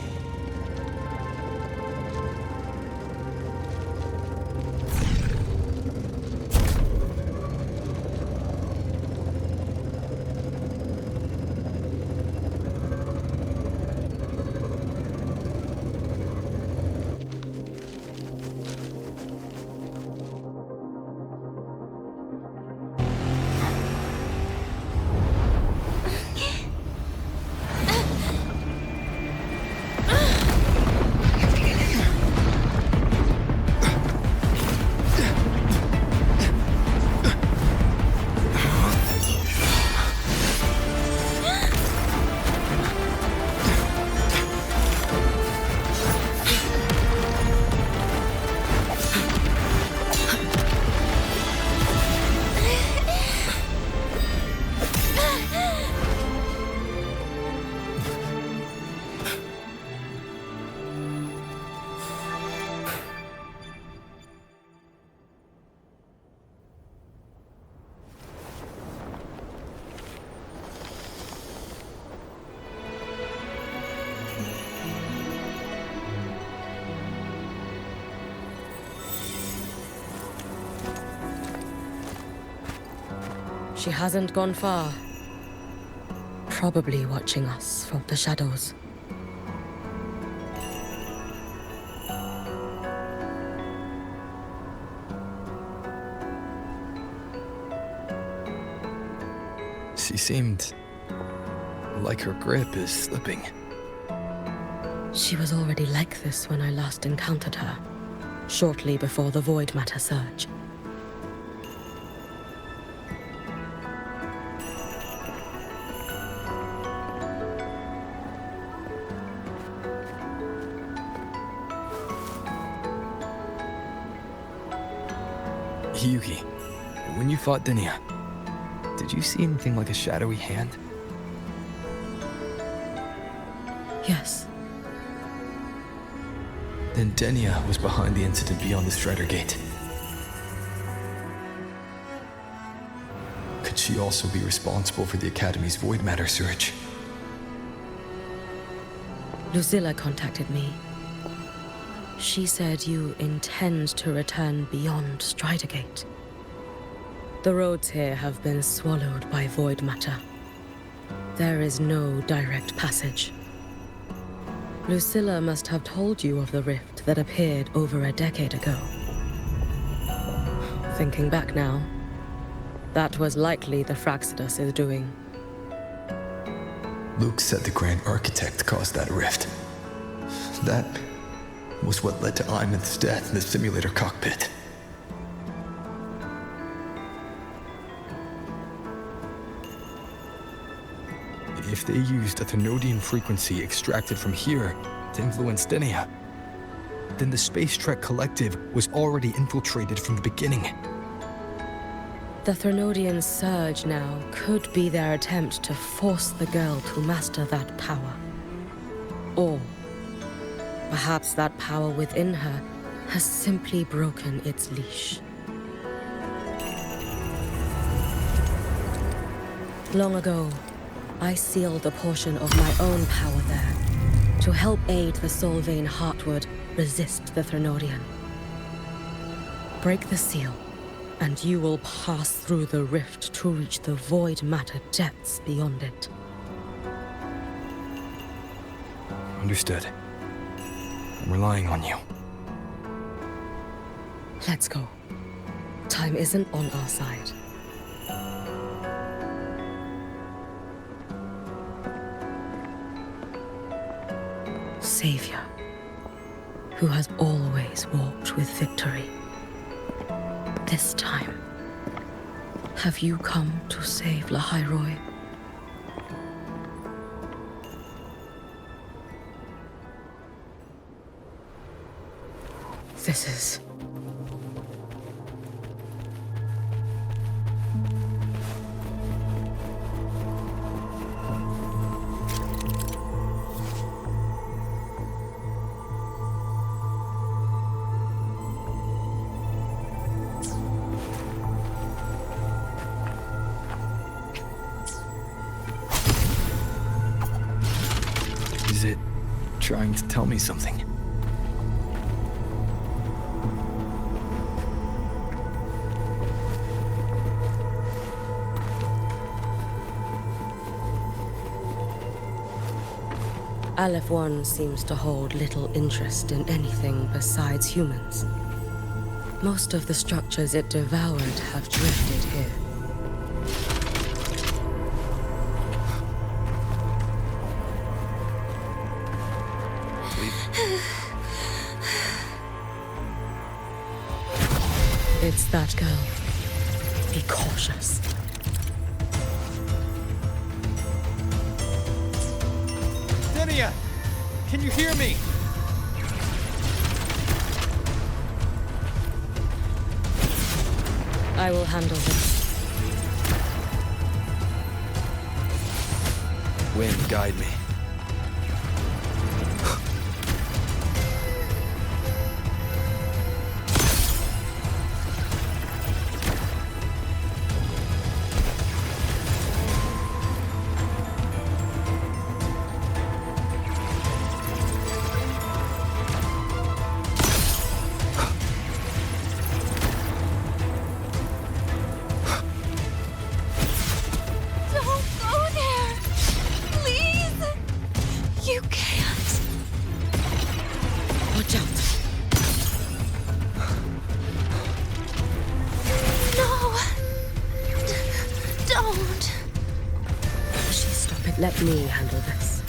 She hasn't gone far. Probably watching us from the shadows. She seemed like her grip is slipping. She was already like this when I last encountered her, shortly before the Void Matter surge. Yuki, when you fought Denia, did you see anything like a shadowy hand? Yes. Then Denia was behind the incident beyond the Strider Gate. Could she also be responsible for the Academy's Void Matter surge? Lucilla contacted me. She said you intend to return beyond Strider Gate. The roads here have been swallowed by Void Matter. There is no direct passage. Lucilla must have told you of the rift that appeared over a decade ago. Thinking back now, that was likely the Fraxidus is doing. Luke said the Grand Architect caused that rift. That was what led to Imeth's death in the simulator cockpit. If they used a Thenodian frequency extracted from here to influence Denia, then the Space Trek Collective was already infiltrated from the beginning. The Thenodian surge now could be their attempt to force the girl to master that power. Or perhaps that power within her has simply broken its leash. Long ago, I sealed a portion of my own power there to help aid the Solvane Heartwood resist the Thenodian. Break the seal, and you will pass through the rift to reach the Void Matter depths beyond it. Understood. I'm relying on you. Let's go. Time isn't on our side. Savior, who has always walked with victory. This time, have you come to save Lahairoi? This is... Is it trying to tell me something? Aleph 1 seems to hold little interest in anything besides humans. Most of the structures it devoured have drifted here. It's that girl. Be cautious. Denia! Can you hear me? I will handle this. Wind, guide me. Watch out. No! Don't! She stop it. Let me handle this.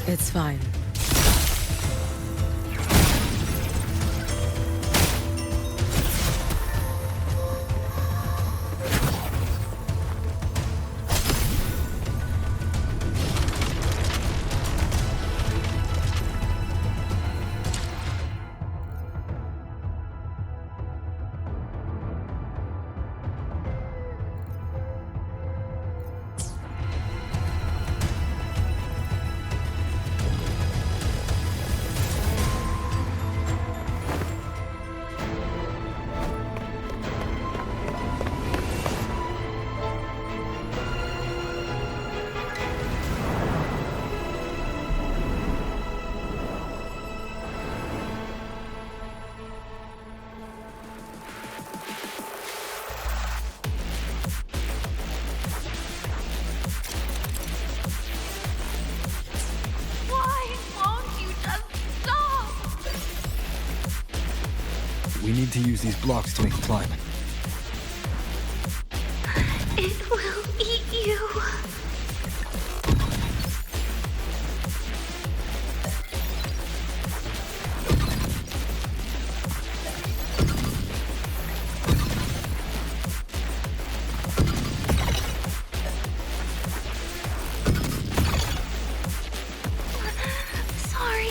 It's fine. We need to use these blocks to make the climb. It will eat you. Sorry.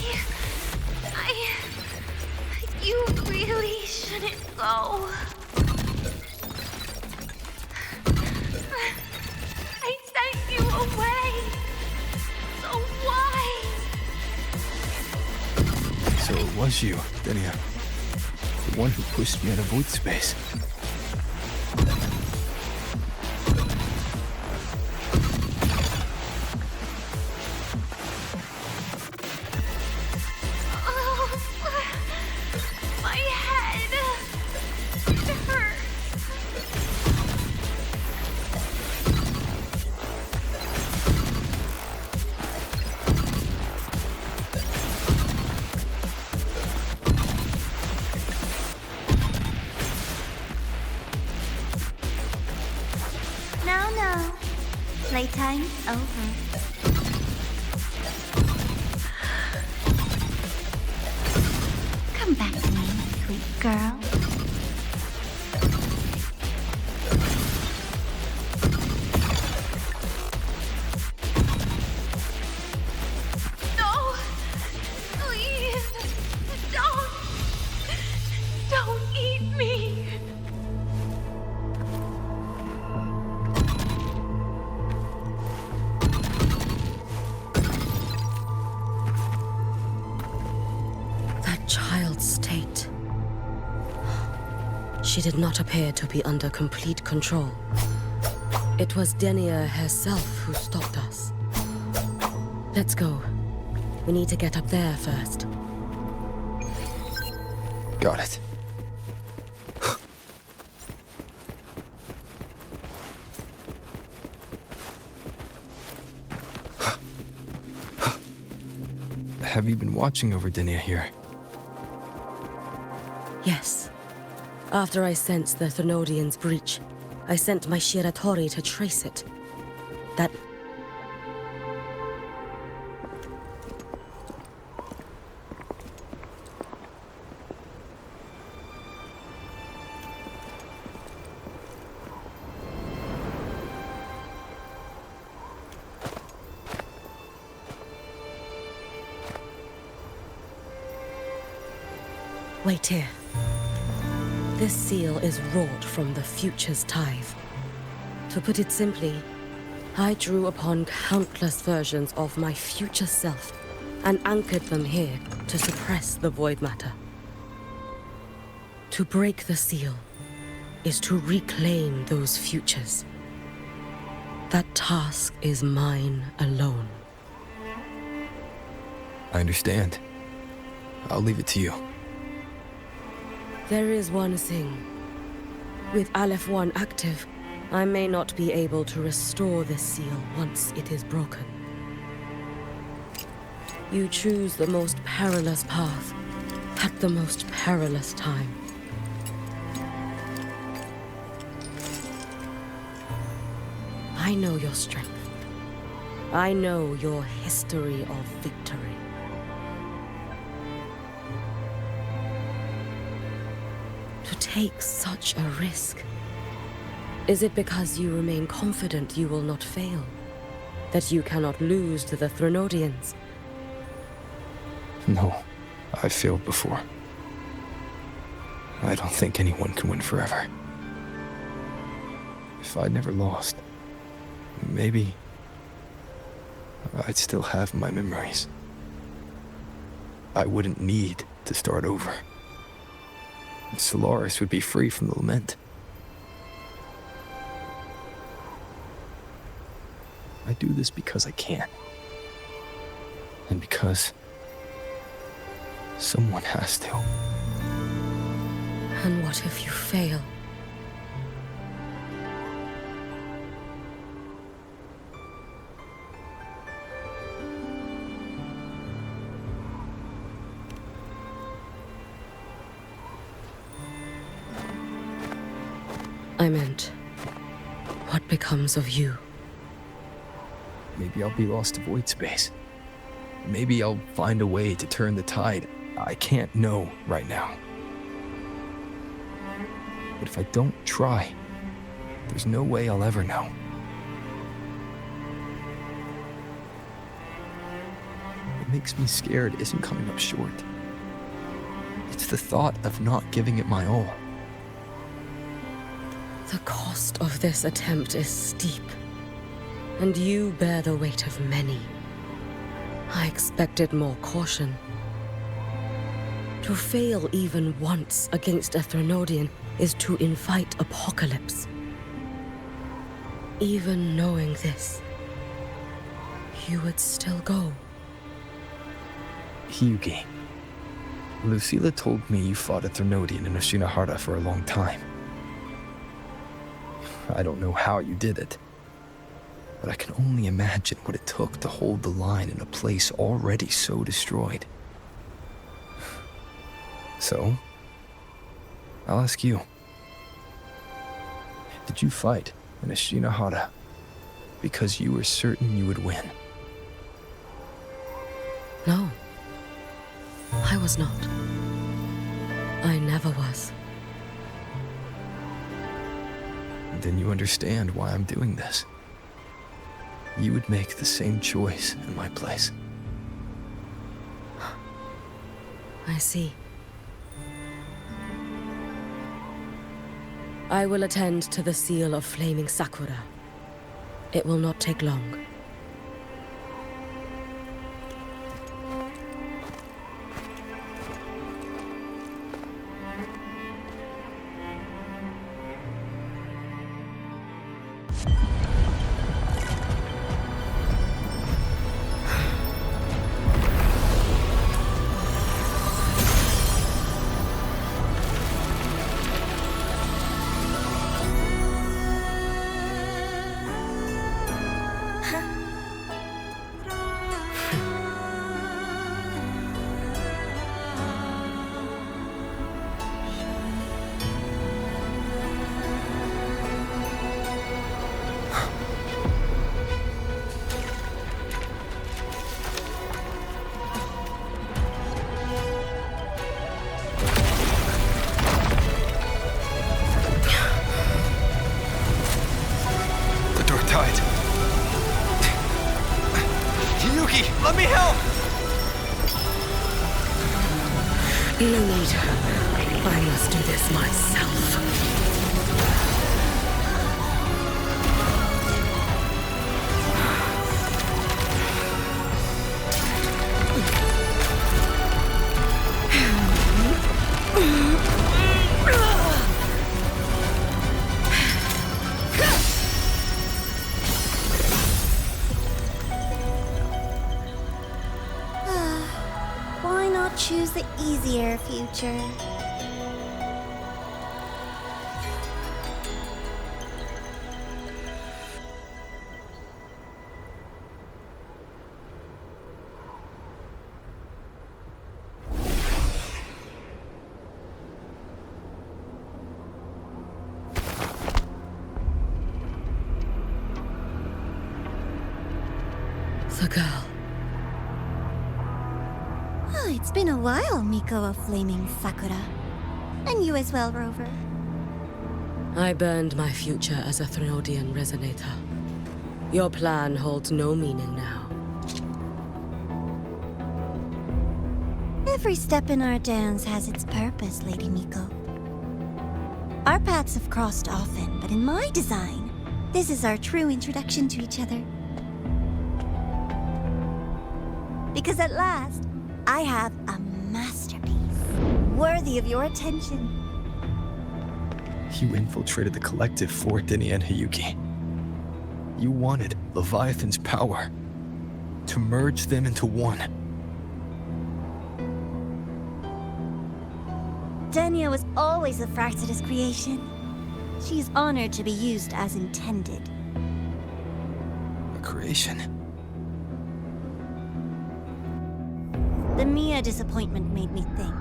You really shouldn't go. I sent you away. So why? So it was you, Denia. The one who pushed me out of void space. My head. It hurts. No. Playtime's over. Come back to me, sweet girl. No! Please! Don't eat me! That child's state. She did not appear to be under complete control. It was Denia herself who stopped us. Let's go. We need to get up there first. Got it. Have you been watching over Denia here? Yes. After I sensed the Thenodian's breach, I sent my Shiratori to trace it. That... Wait here. This seal is wrought from the future's tithe. To put it simply, I drew upon countless versions of my future self and anchored them here to suppress the void matter. To break the seal is to reclaim those futures. That task is mine alone. I understand. I'll leave it to you. There is one thing. With Aleph 1 active, I may not be able to restore this seal once it is broken. You choose the most perilous path at the most perilous time. I know your strength. I know your history of victory. To take such a risk, is it because you remain confident you will not fail? That you cannot lose to the Threnodians? No, I've failed before. I don't think anyone can win forever. If I'd never lost, maybe I'd still have my memories. I wouldn't need to start over. Solaris would be free from the lament. I do this because I can. And because someone has to. And what if you fail? I meant, what becomes of you? Maybe I'll be lost to void space. Maybe I'll find a way to turn the tide. I can't know right now. But if I don't try, there's no way I'll ever know. What makes me scared isn't coming up short. It's the thought of not giving it my all. The cost of this attempt is steep, and you bear the weight of many. I expected more caution. To fail even once against a Threnodian is to invite apocalypse. Even knowing this, you would still go. Hyugi, Lucilla told me you fought a Threnodian in Oshinahara for a long time. I don't know how you did it, but I can only imagine what it took to hold the line in a place already so destroyed. So, I'll ask you. Did you fight in Oshinahara because you were certain you would win? No, I was not. I never was. Then you understand why I'm doing this. You would make the same choice in my place. I see. I will attend to the seal of flaming Sakura. It will not take long. Let me help! No need. I must do this myself. Why not choose the easier future? The girl. Oh, it's been a while, Miko of Flaming Sakura. And you as well, Rover. I burned my future as a Threnodian resonator. Your plan holds no meaning now. Every step in our dance has its purpose, Lady Miko. Our paths have crossed often, but in my design, this is our true introduction to each other. Because at last, I have a masterpiece, worthy of your attention. You infiltrated the collective for Denia and Hiyuki. You wanted Leviathan's power, to merge them into one. Denia was always a Fraxidus creation. She is honored to be used as intended. A creation. The Mia disappointment made me think.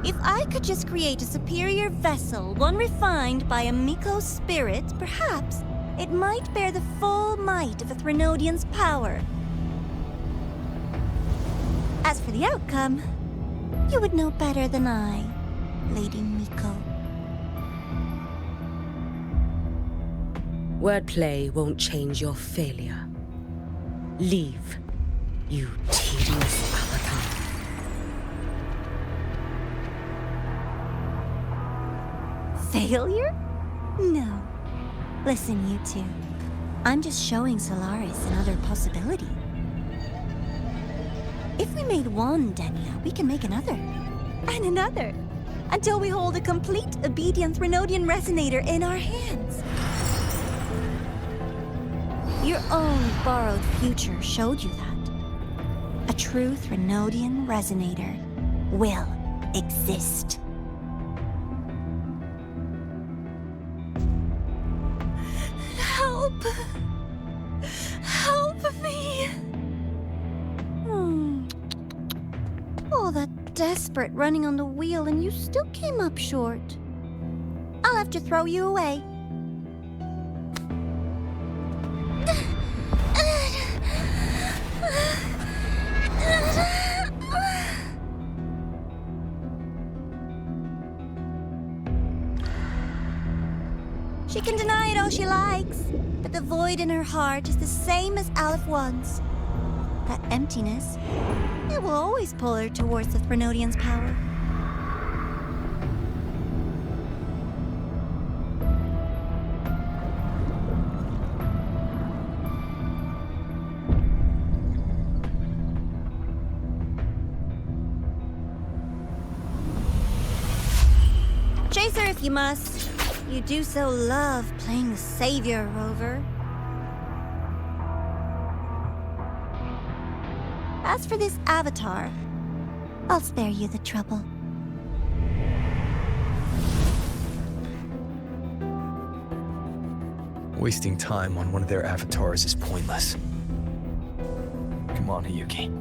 If I could just create a superior vessel, one refined by a Miko spirit, perhaps it might bear the full might of a Threnodian's power. As for the outcome, you would know better than I, Lady Miko. Wordplay won't change your failure. Leave, you tedious avatar. Failure? No. Listen, you two. I'm just showing Solaris another possibility. If we made one Denia, we can make another. And another. Until we hold a complete obedient Threnodian resonator in our hands. Your own borrowed future showed you that. A true Threnodian resonator will exist. Help! Help me! All that desperate running on the wheel and you still came up short. I'll have to throw you away. She can deny it all she likes, but the void in her heart is the same as Aleph One's. That emptiness, it will always pull her towards the Threnodian's power. Chase her if you must. You do so love playing the savior, Rover. As for this avatar, I'll spare you the trouble. Wasting time on one of their avatars is pointless. Come on, Hiyuki.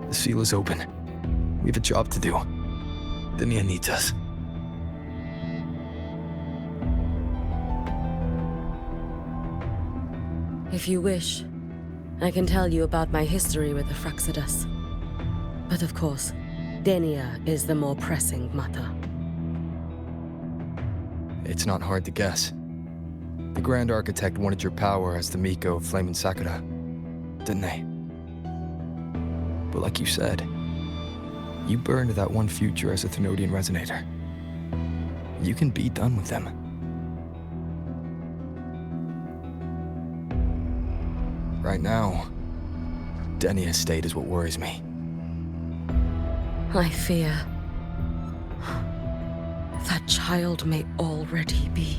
The seal is open. We have a job to do. Denia needs us. If you wish, I can tell you about my history with the Fraxidus. But of course, Denia is the more pressing matter. It's not hard to guess. The Grand Architect wanted your power as the Miko of Flaming Sakura, didn't they? But like you said, you burned that one future as a Threnodian resonator. You can be done with them. Right now, Denia's state is what worries me. I fear that child may already be.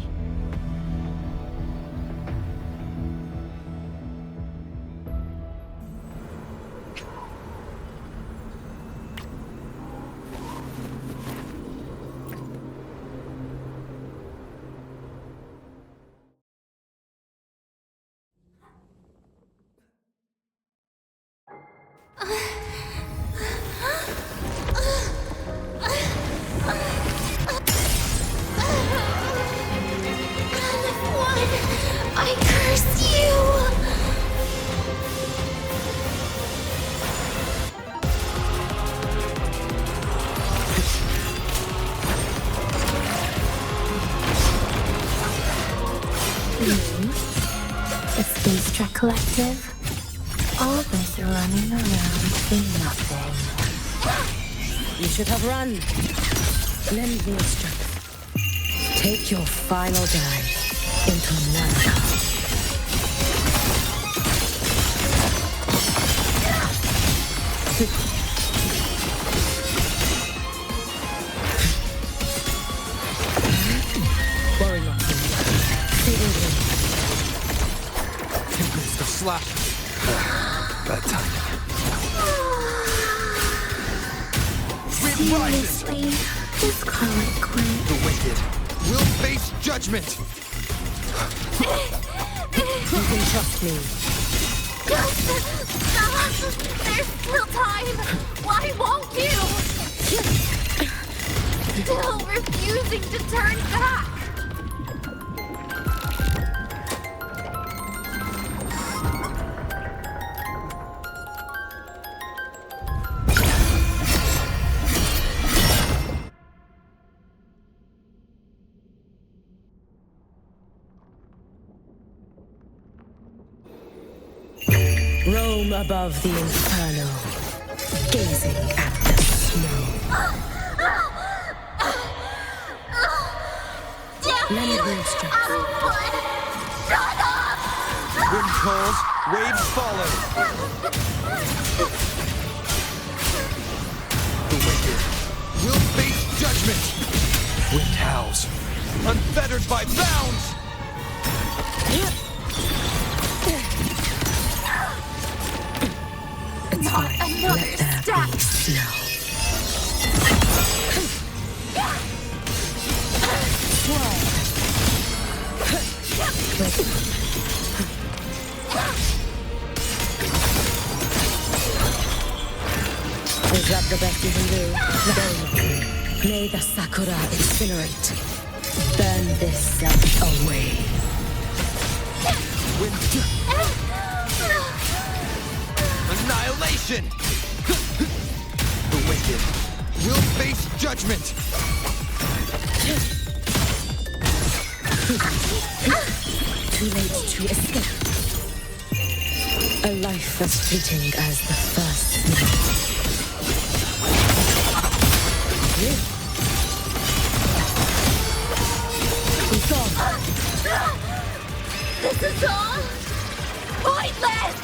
I curse you! The Space Trek Collective? All this running around for nothing. You should have run. Lend me your strength. Take your final dive into Nana. Worry not. Saving him. Tempest of slash. Bad timing. Seriously, just call it quit. The wicked will face judgment. You can trust me. Stop! There's still time! Why won't you? Still refusing to turn back! Roam above the inferno, gazing at the snow. Lend me your strength. Shut up! Wind calls, waves follow. The wicked will face judgment. Wind howls, unfettered by bounds. It's fine. Let there be snow. Is that the best you can do? Very likely. May the Sakura incinerate. Burn this self away. Annihilation! The wicked will face judgment! Too late to escape. A life as fleeting as the first snow. He's gone. This is all pointless!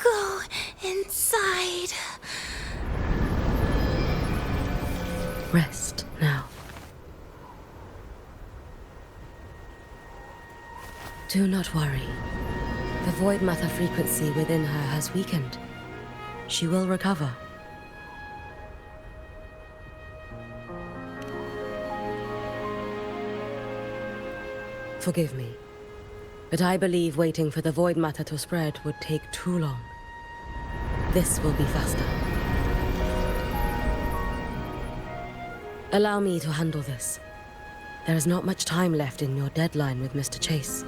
Go inside. Rest now. Do not worry. The void matter frequency within her has weakened. She will recover. Forgive me, but I believe waiting for the void matter to spread would take too long. This will be faster. Allow me to handle this. There is not much time left in your deadline with Mr. Chase.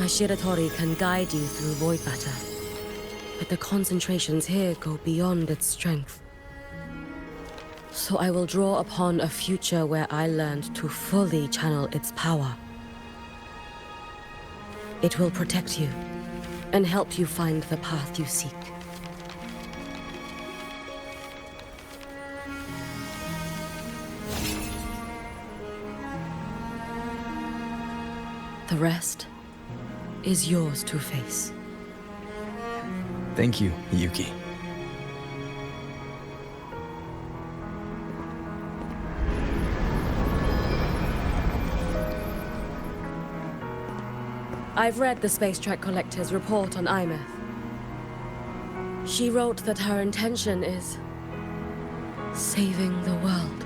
My Shiratori can guide you through void matter, but the concentrations here go beyond its strength. So I will draw upon a future where I learned to fully channel its power. It will protect you and help you find the path you seek. The rest is yours to face. Thank you, Yuki. I've read the Space Track Collector's report on Imeth. She wrote that her intention is saving the world.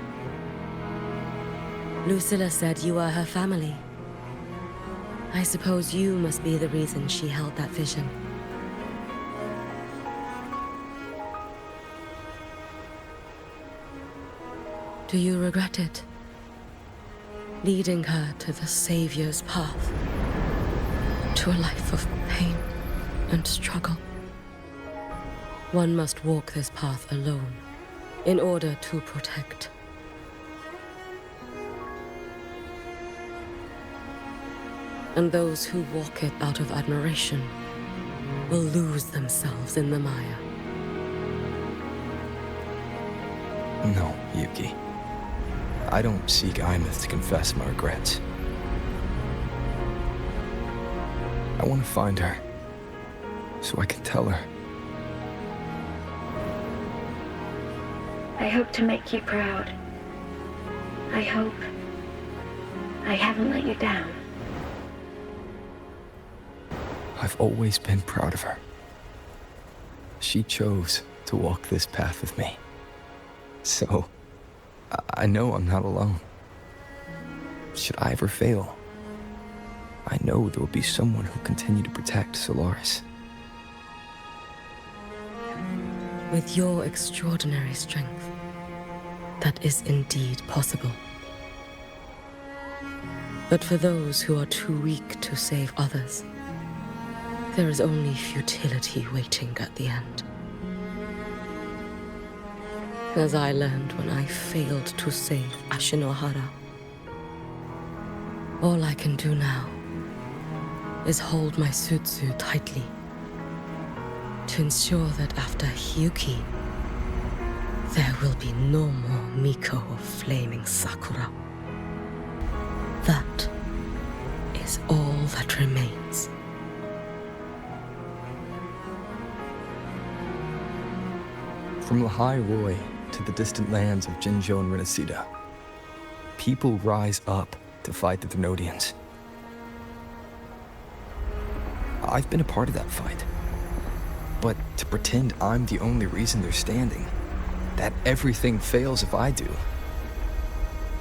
Lucilla said you are her family. I suppose you must be the reason she held that vision. Do you regret it? Leading her to the Savior's path? To a life of pain and struggle? One must walk this path alone in order to protect. And those who walk it out of admiration will lose themselves in the mire. No, Yuki. I don't seek Imeth to confess my regrets. I want to find her, so I can tell her. I hope to make you proud. I hope I haven't let you down. I've always been proud of her. She chose to walk this path with me. So, I know I'm not alone. Should I ever fail, I know there will be someone who'll continue to protect Solaris. With your extraordinary strength, that is indeed possible. But for those who are too weak to save others, there is only futility waiting at the end. As I learned when I failed to save Ashinohara. All I can do now is hold my Sutsu tightly to ensure that after Hyuki, there will be no more Miko of flaming Sakura. That is all that remains. From Lahai Roi to the distant lands of Jinzhou and Renesita, people rise up to fight the Thrunodians. I've been a part of that fight. But to pretend I'm the only reason they're standing, that everything fails if I do,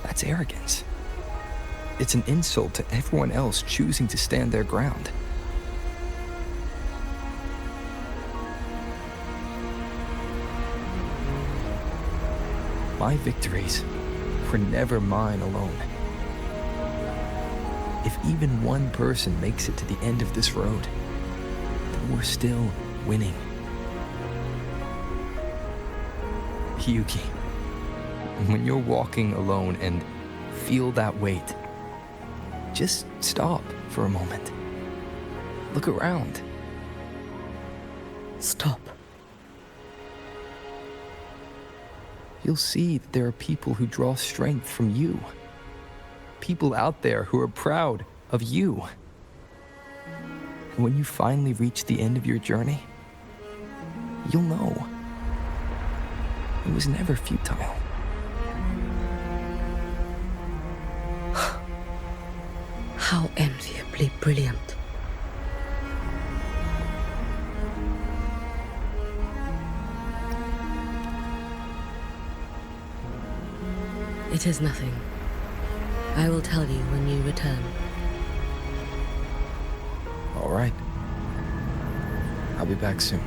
that's arrogance. It's an insult to everyone else choosing to stand their ground. My victories were never mine alone. If even one person makes it to the end of this road, then we're still winning. Hyuki, when you're walking alone and feel that weight, just stop for a moment. Look around. Stop. You'll see that there are people who draw strength from you. People out there who are proud of you. And when you finally reach the end of your journey, you'll know it was never futile. How enviably brilliant. It is nothing. I will tell you when you return. All right. I'll be back soon.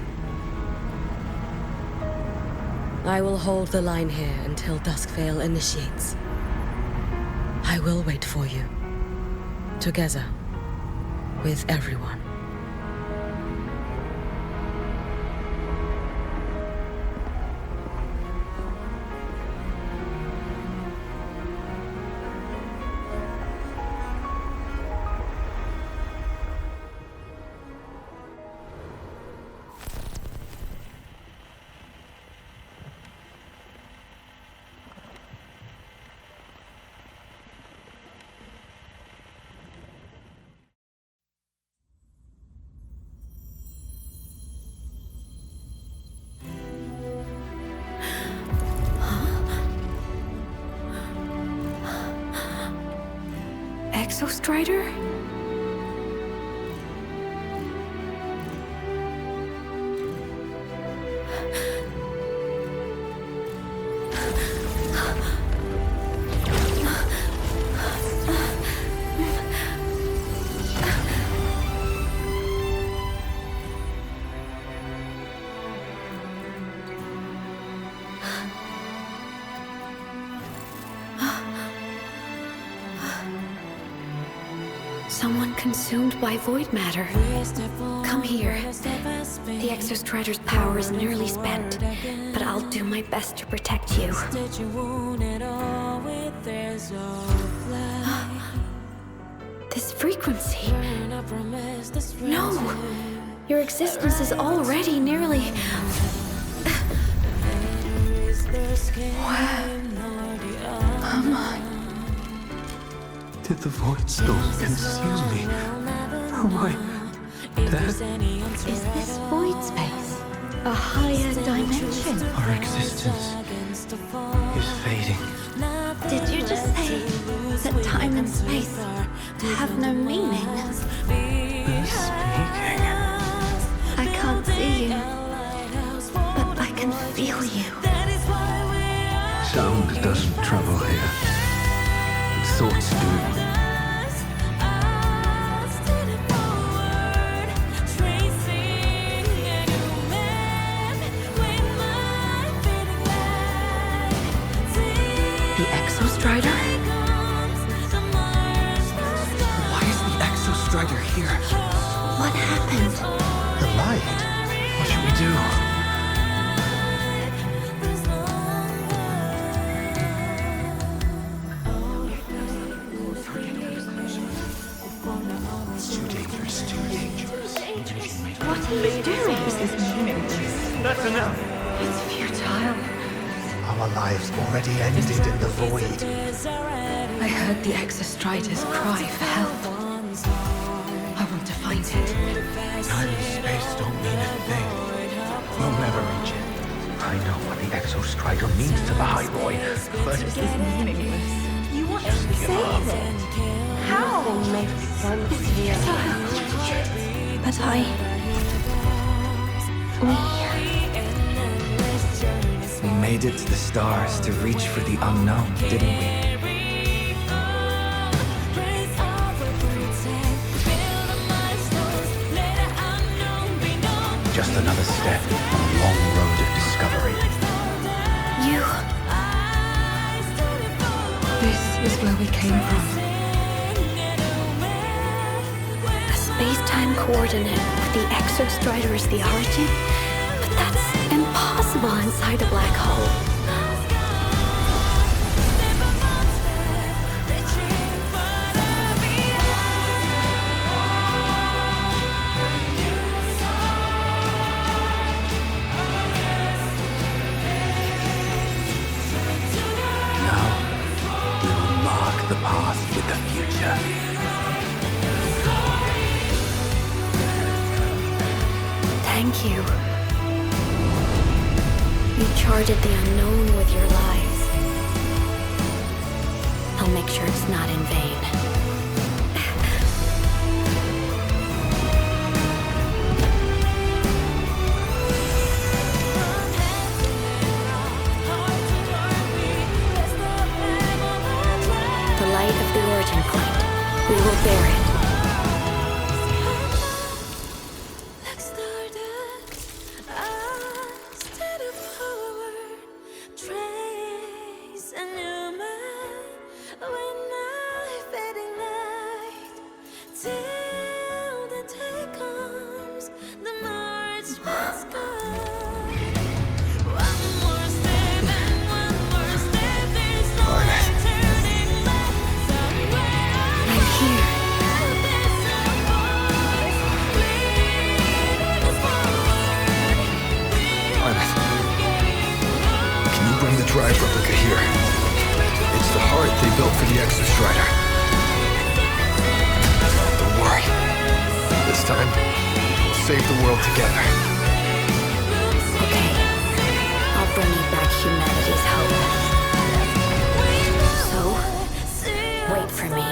I will hold the line here until Duskvale initiates. I will wait for you. Together, with everyone. Exostrider? Someone consumed by void matter. Come here. The Exostrider's power is nearly spent, but I'll do my best to protect you. This frequency. No! Your existence is already nearly... Where am I? Did the void storm consume me? Am I dead? Is this void space a higher dimension? Our existence is fading. Did you just say that time and space have no meaning? Who's speaking? I can't see you, but I can feel you. Sound doesn't travel here. Thoughts do. The Exostrider? Why is the Exostrider here? What happened? The light. What should we do? What are you doing? This is meaningless. That's enough. It's futile. Our lives already ended in the void. I heard the Exostrider's cry for help. I want to find it. Time and space don't mean a thing. We'll never reach it. I know what the Exostrider means to the High Roy, but This is meaningless. You want to give save up. it? How? It's futile. But We made it to the stars to reach for the unknown, didn't we? Just another step on a long road of discovery. You. This is where we came from. A space-time coordinate with the Exostrider as the origin? But that's impossible inside a black hole. The path with the future. Thank you. You charted the unknown with your lives. I'll make sure it's not in vain. The light of the origin point. We will bear it. Trace a new man when I fading drive replica here. It's the heart they built for the Exostrider. Don't worry. This time, we'll save the world together. Okay. I'll bring you back humanity's hope. So, wait for me.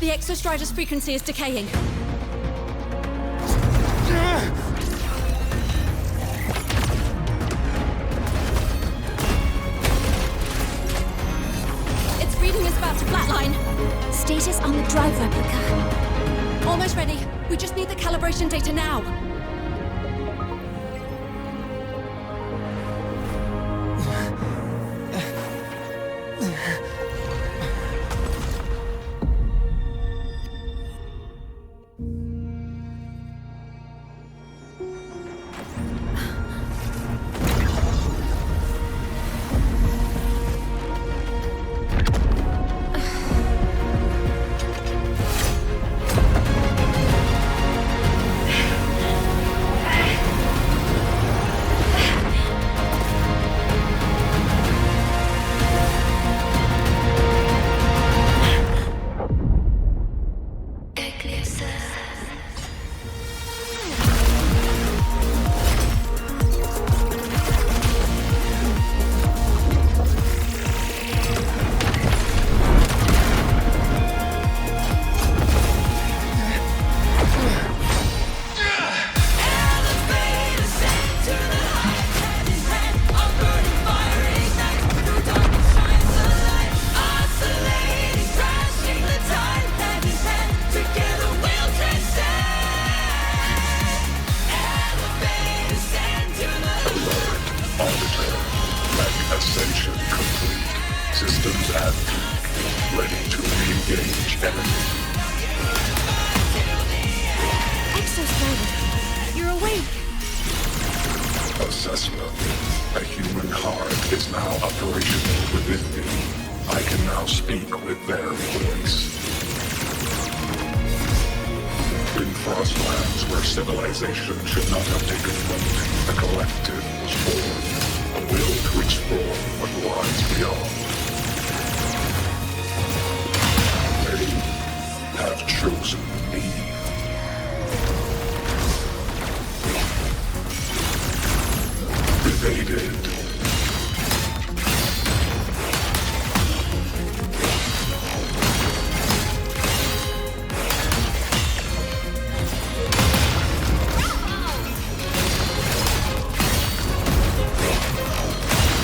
The Exostrider's frequency is decaying. Its reading is about to flatline. Status on the drive replica. Almost ready. We just need the calibration data now. Ascension complete. Systems at peak. Ready to re-engage enemy. Exo's now operational within me. I can now speak with their voice. In Frostlands, where civilization should not have taken root, a collective was born, a will to explore what lies beyond. They have chosen me. Evaded.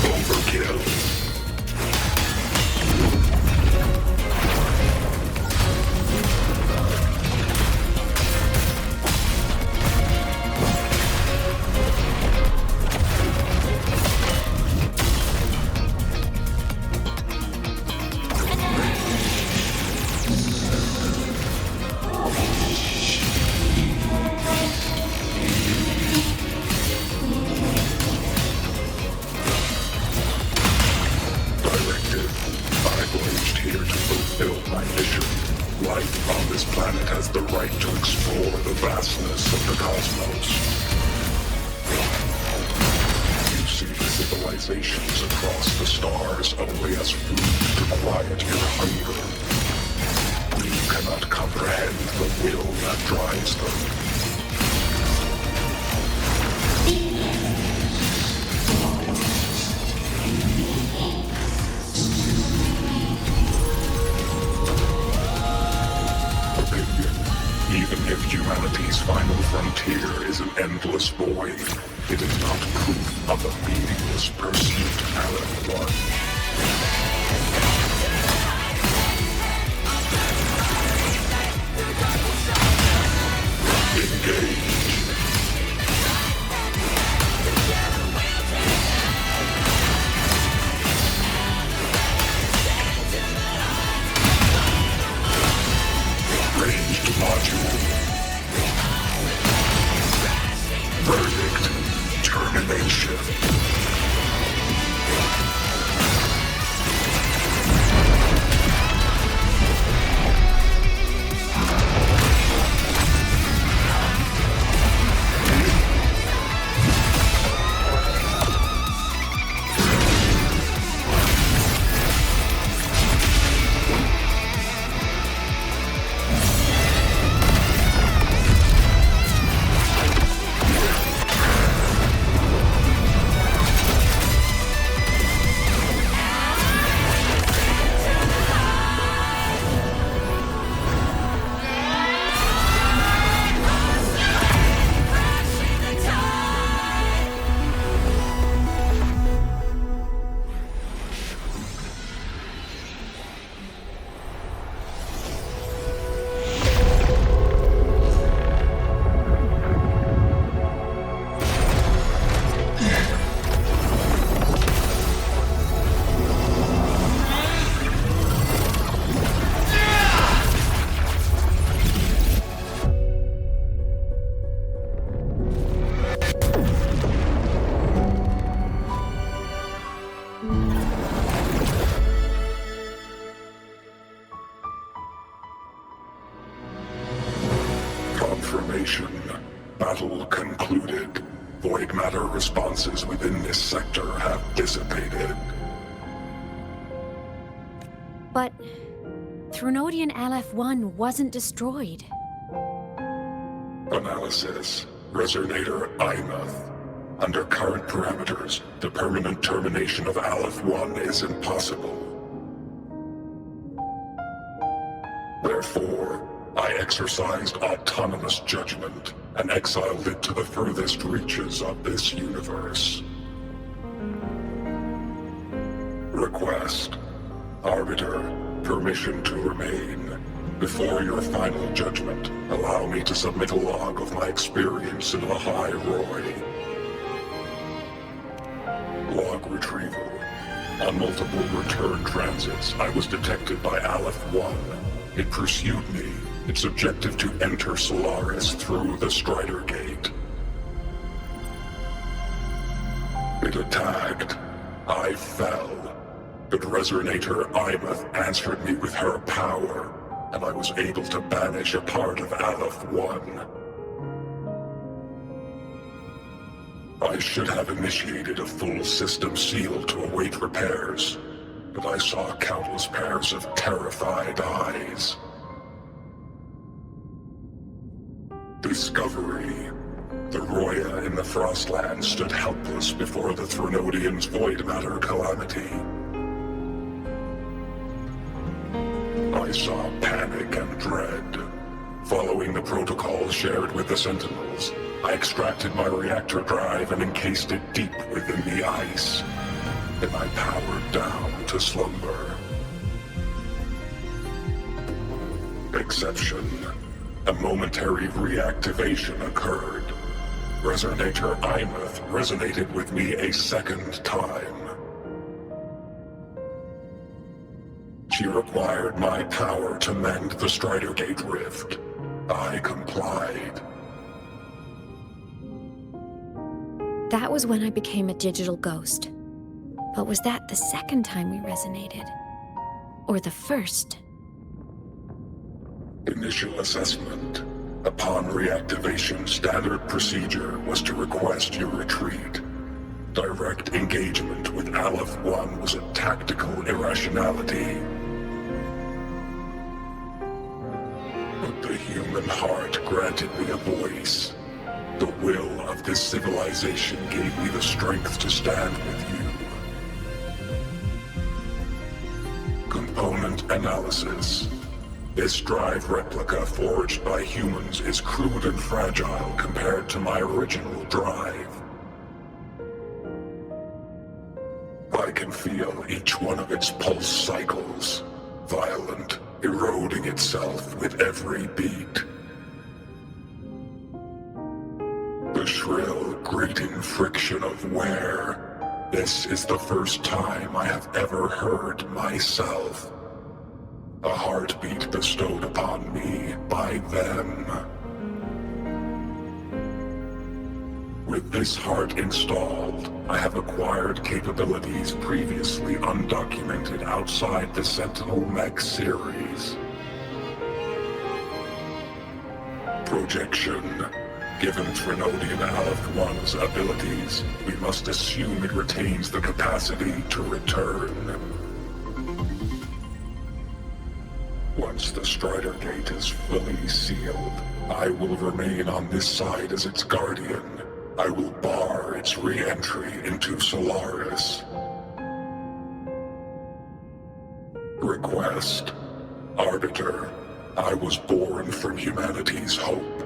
Overkill. Civilizations across the stars only as food to quiet your hunger. You cannot comprehend the will that drives them. Opinion. Even if humanity's final frontier is an endless void, it is not proof of a meaningless pursuit, Aleph 1. Engage. Ranged module. Verdict. Termination. Confirmation. Battle concluded. Void matter responses within this sector have dissipated. But Threnodian LF-1 wasn't destroyed. Analysis. Resonator Imath. Under current parameters, the permanent termination of Aleph-1 is impossible. Therefore, I exercised autonomous judgment and exiled it to the furthest reaches of this universe. Request. Arbiter, permission to remain. Before your final judgment, allow me to submit a log of my experience in the High Roy. Log retrieval. On multiple return transits, I was detected by Aleph-1. It pursued me, its objective to enter Solaris through the Strider Gate. It attacked. I fell. But Resonator Imeth answered me with her power, and I was able to banish a part of Aleph 1. I should have initiated a full system seal to await repairs, but I saw countless pairs of terrified eyes. Discovery. The Roya in the Frostland stood helpless before the Threnodians' void matter calamity. I saw panic and dread. Following the protocol shared with the Sentinels, I extracted my reactor drive and encased it deep within the ice. Then I powered down to slumber. Exception. A momentary reactivation occurred. Resonator Imeth resonated with me a second time. She required my power to mend the Strider Gate rift. I complied. That was when I became a digital ghost. But was that the second time we resonated? Or the first? Initial assessment. Upon reactivation, standard procedure was to request your retreat. Direct engagement with Aleph 1 was a tactical irrationality. But the human heart granted me a voice. The will of this civilization gave me the strength to stand with you. Component analysis. This drive replica forged by humans is crude and fragile compared to my original drive. I can feel each one of its pulse cycles, violent, eroding itself with every beat. The shrill, grating friction of wear. This is the first time I have ever heard myself. A heartbeat bestowed upon me by them. With this heart installed, I have acquired capabilities previously undocumented outside the Sentinel Mech series. Projection. Given Threnodian Aleph 1's abilities, we must assume it retains the capacity to return. Once the Strider Gate is fully sealed, I will remain on this side as its guardian. I will bar its re-entry into Solaris. Request. Arbiter, I was born from humanity's hope.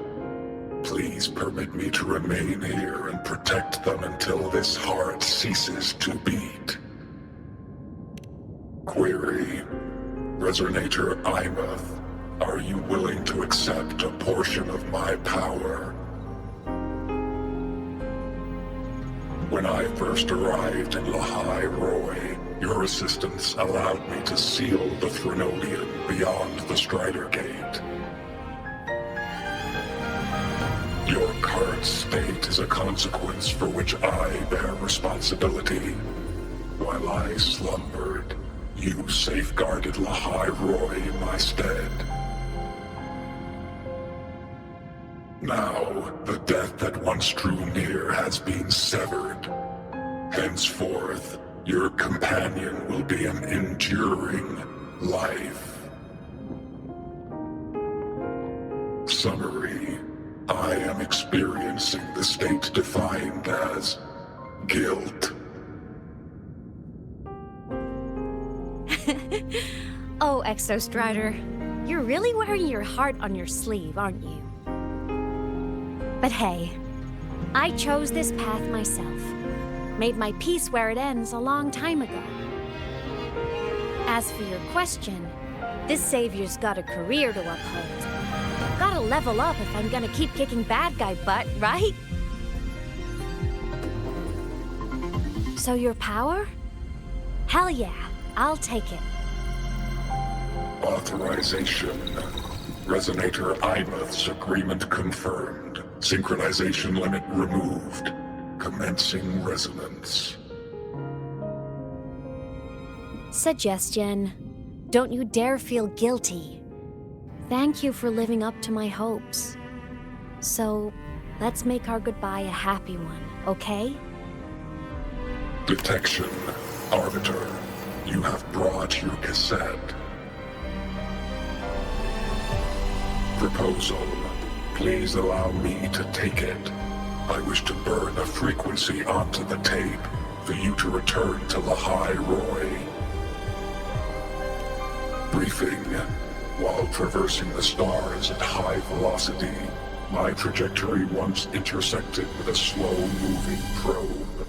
Please permit me to remain here and protect them until this heart ceases to beat. Query. Resonator Imeth, are you willing to accept a portion of my power? When I first arrived in Lahai Roy, your assistance allowed me to seal the Threnodian beyond the Strider Gate. Your current state is a consequence for which I bear responsibility. While I slumbered, you safeguarded Lahai Roy in my stead. Now, the death that once drew near has been severed. Henceforth, your companion will be an enduring life. Summary. I am experiencing the state defined as guilt. Oh, Exostrider, you're really wearing your heart on your sleeve, aren't you? But hey, I chose this path myself. Made my peace where it ends a long time ago. As for your question, this savior's got a career to uphold. Gotta level up if I'm gonna keep kicking bad guy butt, right? So your power? Hell yeah, I'll take it. Authorization. Resonator Imeth's agreement confirmed. Synchronization limit removed. Commencing resonance. Suggestion. Don't you dare feel guilty. Thank you for living up to my hopes. So, let's make our goodbye a happy one, okay? Detection. Arbiter, you have brought your cassette. Proposal. Please allow me to take it. I wish to burn a frequency onto the tape for you to return to Lahai Roy. Briefing. While traversing the stars at high velocity, my trajectory once intersected with a slow-moving probe.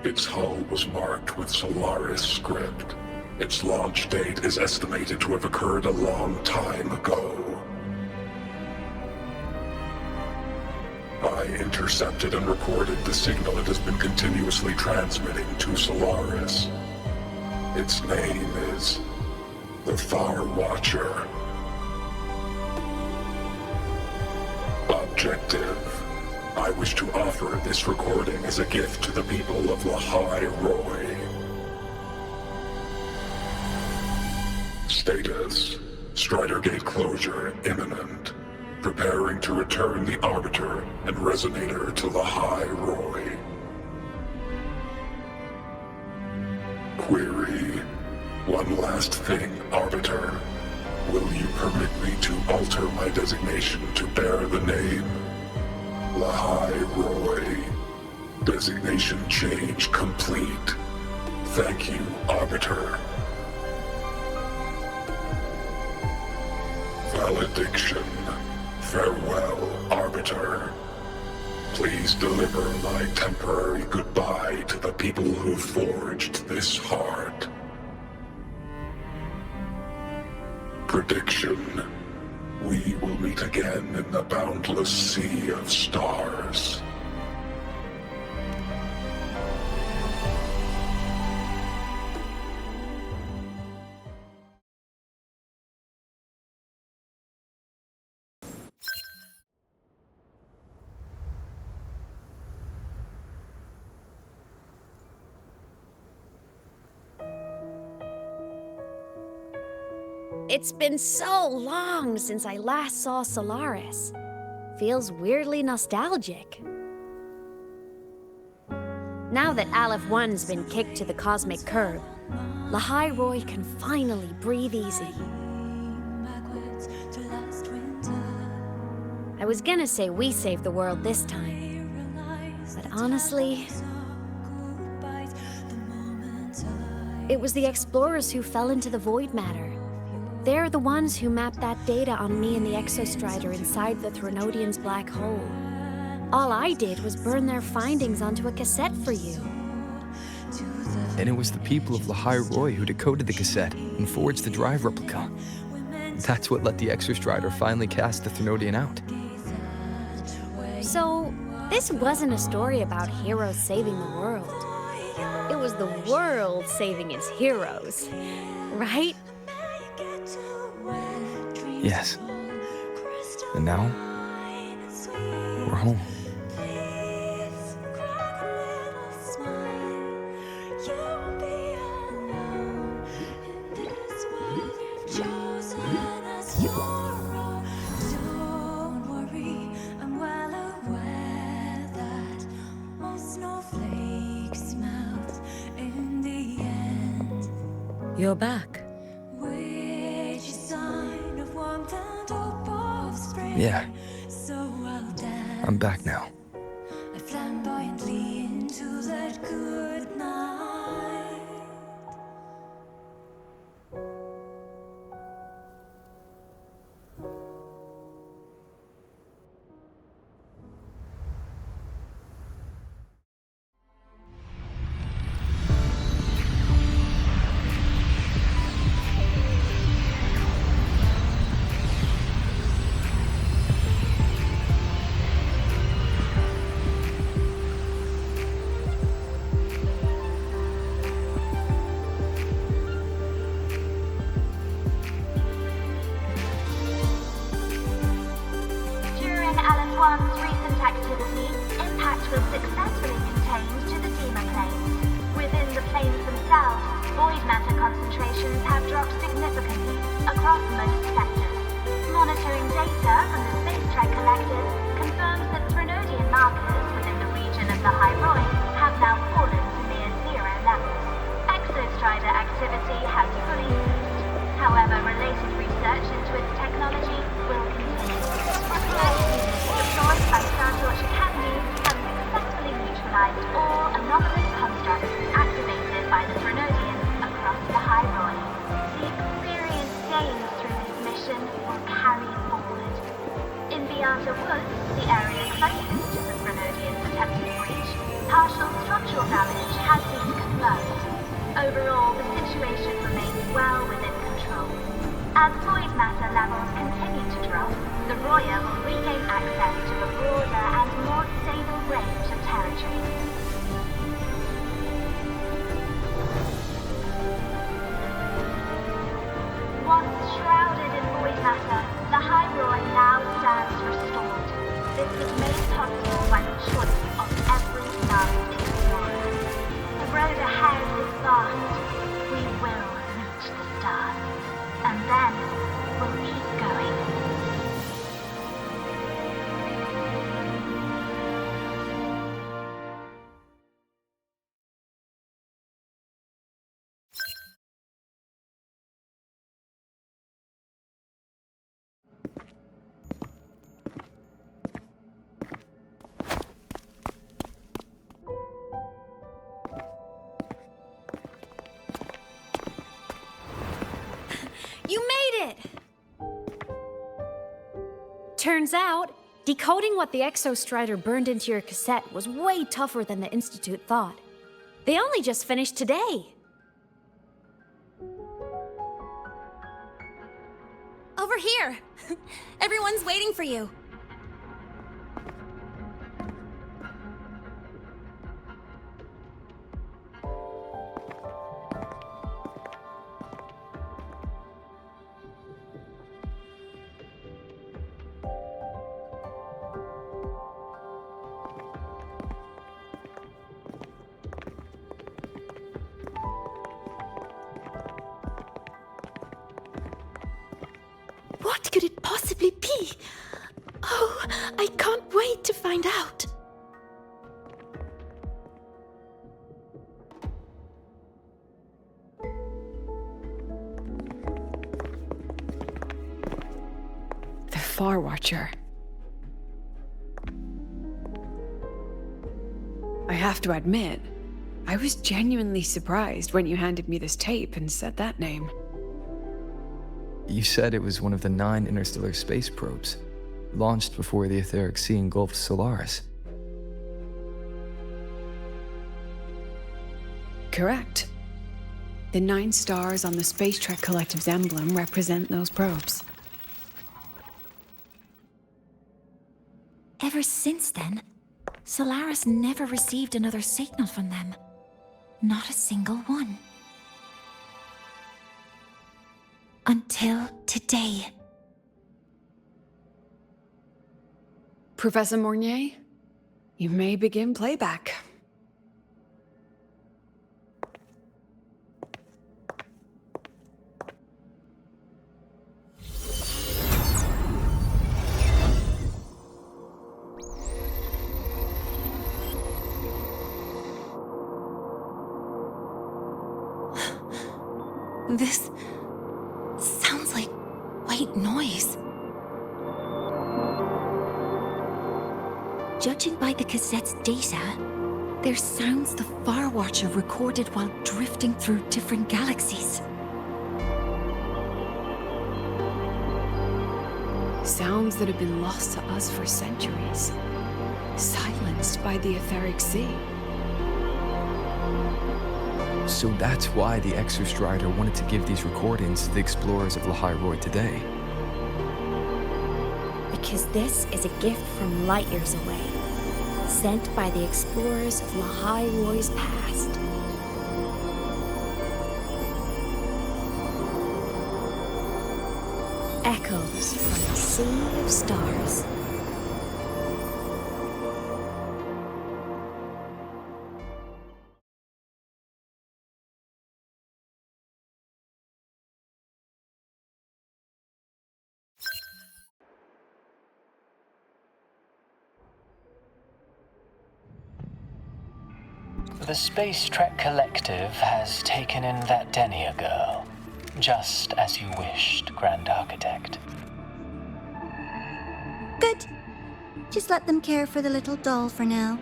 Its hull was marked with Solaris script. Its launch date is estimated to have occurred a long time ago. I intercepted and recorded the signal it has been continuously transmitting to Solaris. Its name is the Far Watcher. Objective. I wish to offer this recording as a gift to the people of Lahai Roy. Status. Strider Gate closure imminent. Preparing to return the Arbiter and Resonator to Lahai Roy. Query. One last thing, Arbiter. Will you permit me to alter my designation to bear the name Lahai Roy? Designation change complete. Thank you, Arbiter. Valediction. Farewell, Arbiter. Please deliver my temporary goodbye to the people who forged this heart. Prediction. We will meet again in the boundless sea of stars. It's been so long since I last saw Solaris. Feels weirdly nostalgic. Now that Aleph 1's been kicked to the cosmic curb, Lahai Roy can finally breathe easy. I was gonna say we saved the world this time, but honestly, it was the explorers who fell into the void matter. They're the ones who mapped that data on me and the Exostrider inside the Threnodian's black hole. All I did was burn their findings onto a cassette for you. And it was the people of Lahai Roy who decoded the cassette and forged the drive replica. That's what let the Exostrider finally cast the Threnodian out. So, this wasn't a story about heroes saving the world. It was the world saving its heroes, right? Yes. And now, we're home. You're back. Yeah. I'm back now. One's recent activity, impact was successfully contained to the Dema plane. Within the planes themselves, void matter concentrations have dropped significantly across most sectors. Monitoring data from the Space Trek Collective confirms that Threnodian markers within the region of the High Roy have now fallen to near zero levels. Exostrider activity has fully ceased. However, related research into its technology will continue. Research deployed by Star Torch Academy have successfully neutralized all anomalous constructs activated by the Threnodians across the High Roy. The experience gained through this mission will carry forward. In the Outer Woods, the area closest to the Threnodians' attempted breach, partial structural damage has been confirmed. Overall, the situation remains well within control. As void matter levels continue to drop, the Roya will regain access to a broader and more stable range of territory. Once shrouded in void matter, the High Roy now stands restored. This was made possible by the choice of every last explorer. The road ahead is vast. We will reach the stars. And then we'll keep going. You made it! Turns out, decoding what the Exostrider burned into your cassette was way tougher than the Institute thought. They only just finished today. Over here! Everyone's waiting for you. What could it possibly be? Oh, I can't wait to find out. The Far Watcher. I have to admit, I was genuinely surprised when you handed me this tape and said that name. You said it was one of the 9 interstellar space probes, launched before the etheric sea engulfed Solaris. Correct. The 9 stars on the Space Trek Collective's emblem represent those probes. Ever since then, Solaris never received another signal from them. Not a single one. Until today. Professor Mornier, you may begin playback. This sounds like white noise. Judging by the cassette's data, they're sounds the Far Watcher recorded while drifting through different galaxies. Sounds that have been lost to us for centuries. Silenced by the etheric sea. So that's why the Exostrider wanted to give these recordings to the explorers of High Roy today. Because this is a gift from light years away, sent by the explorers of High Roy's past. Echoes from the sea of stars. The Space Trek Collective has taken in that Denia girl, just as you wished, Grand Architect. Good. Just let them care for the little doll for now.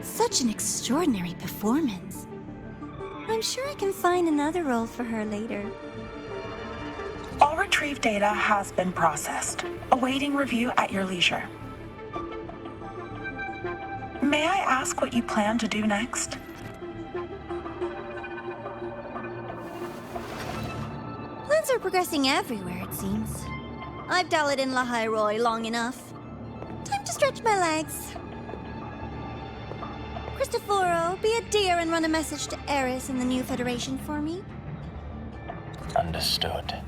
Such an extraordinary performance. I'm sure I can find another role for her later. All retrieved data has been processed, awaiting review at your leisure. May I ask what you plan to do next? Plans are progressing everywhere, it seems. I've dallied in La Roy long enough. Time to stretch my legs. Cristoforo, be a dear and run a message to Eris and the new Federation for me. Understood.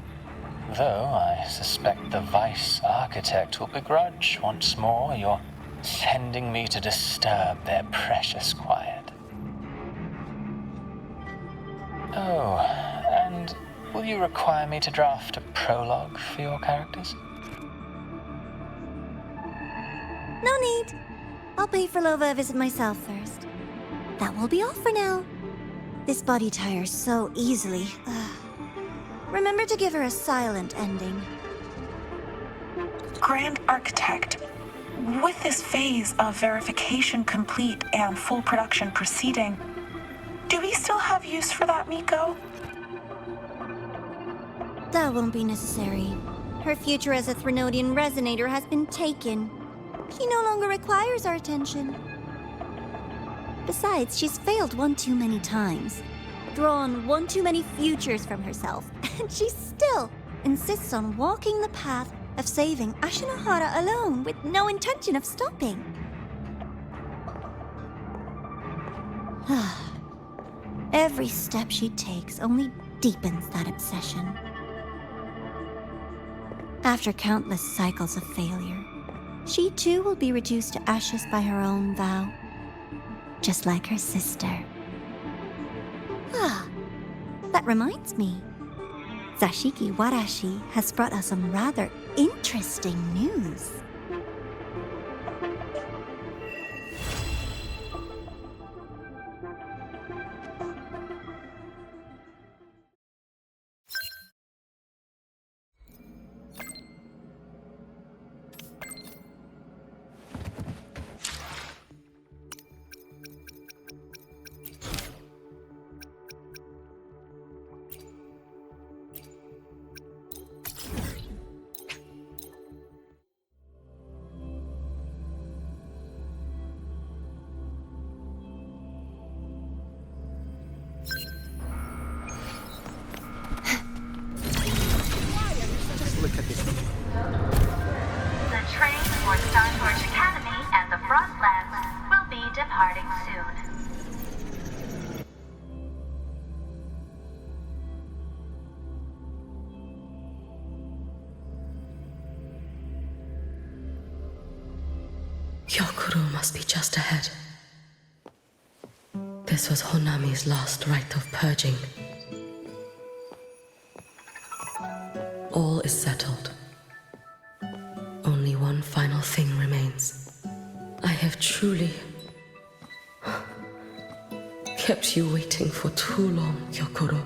Though I suspect the Vice Architect will begrudge once more your sending me to disturb their precious quiet. Oh, and will you require me to draft a prologue for your characters? No need. I'll pay for Lova a visit myself first. That will be all for now. This body tires so easily. Remember to give her a silent ending. Grand Architect, with this phase of verification complete and full production proceeding, do we still have use for that Miko? That won't be necessary. Her future as a Threnodian resonator has been taken. She no longer requires our attention. Besides, she's failed one too many times, drawn one too many futures from herself, and she still insists on walking the path of saving Ashinahara alone with no intention of stopping. Every step she takes only deepens that obsession. After countless cycles of failure, she too will be reduced to ashes by her own vow, just like her sister. That reminds me. Zashiki Warashi has brought us some rather interesting news. Look at this. The train for Starforge Academy and the Frostlands will be departing soon. Gyokuro must be just ahead. This was Honami's last rite of purging. All is settled. Only one final thing remains. I have truly kept you waiting for too long, Gyokuro.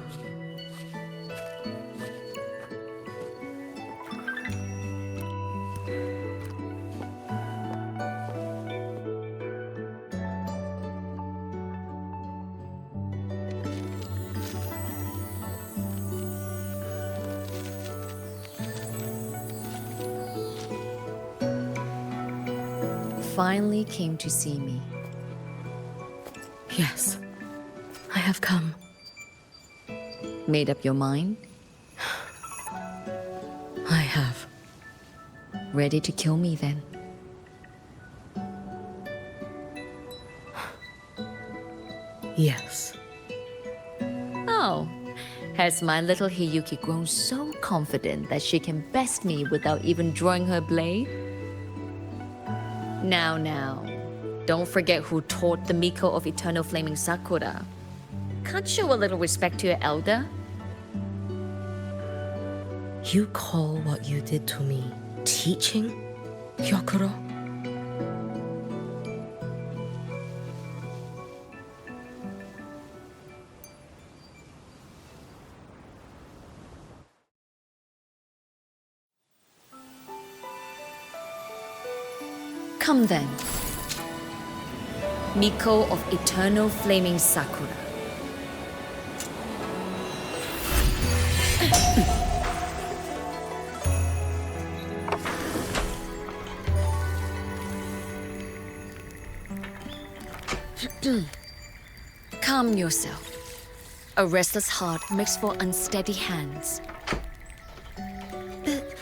Finally came to see me. Yes, I have come. Made up your mind? I have. Ready to kill me then? Yes. Oh, has my little Hiyuki grown so confident that she can best me without even drawing her blade? Now, don't forget who taught the Miko of Eternal Flaming Sakura. Can't show a little respect to your elder? You call what you did to me teaching, Gyokuro? Come then. Miko of Eternal Flaming Sakura. Calm yourself. A restless heart makes for unsteady hands. But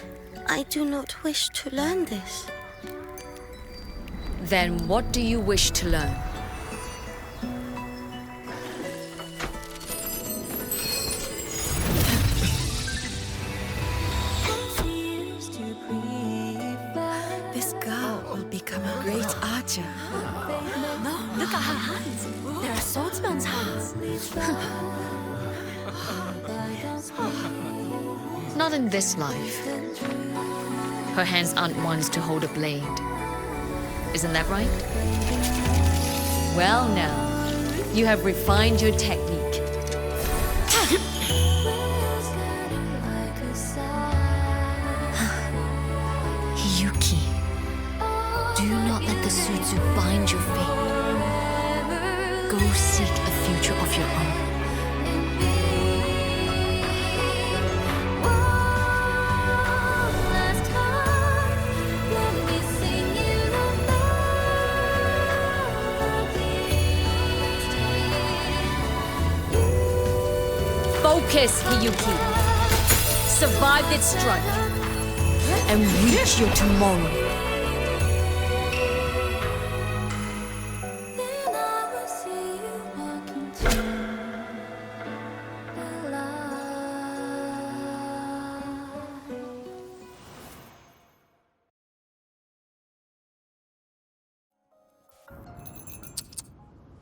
I do not wish to learn this. Then what do you wish to learn? This girl will become a great archer. No, look at her hands. There are swordsman's hands. Not in this life. Her hands aren't ones to hold a blade. Isn't that right? Well now, you have refined your technique. Hiyuki, do not let the Sutsu bind your fate. Go seek a future of your own. Focus, Hiyuki. Survive this strike and reach your tomorrow.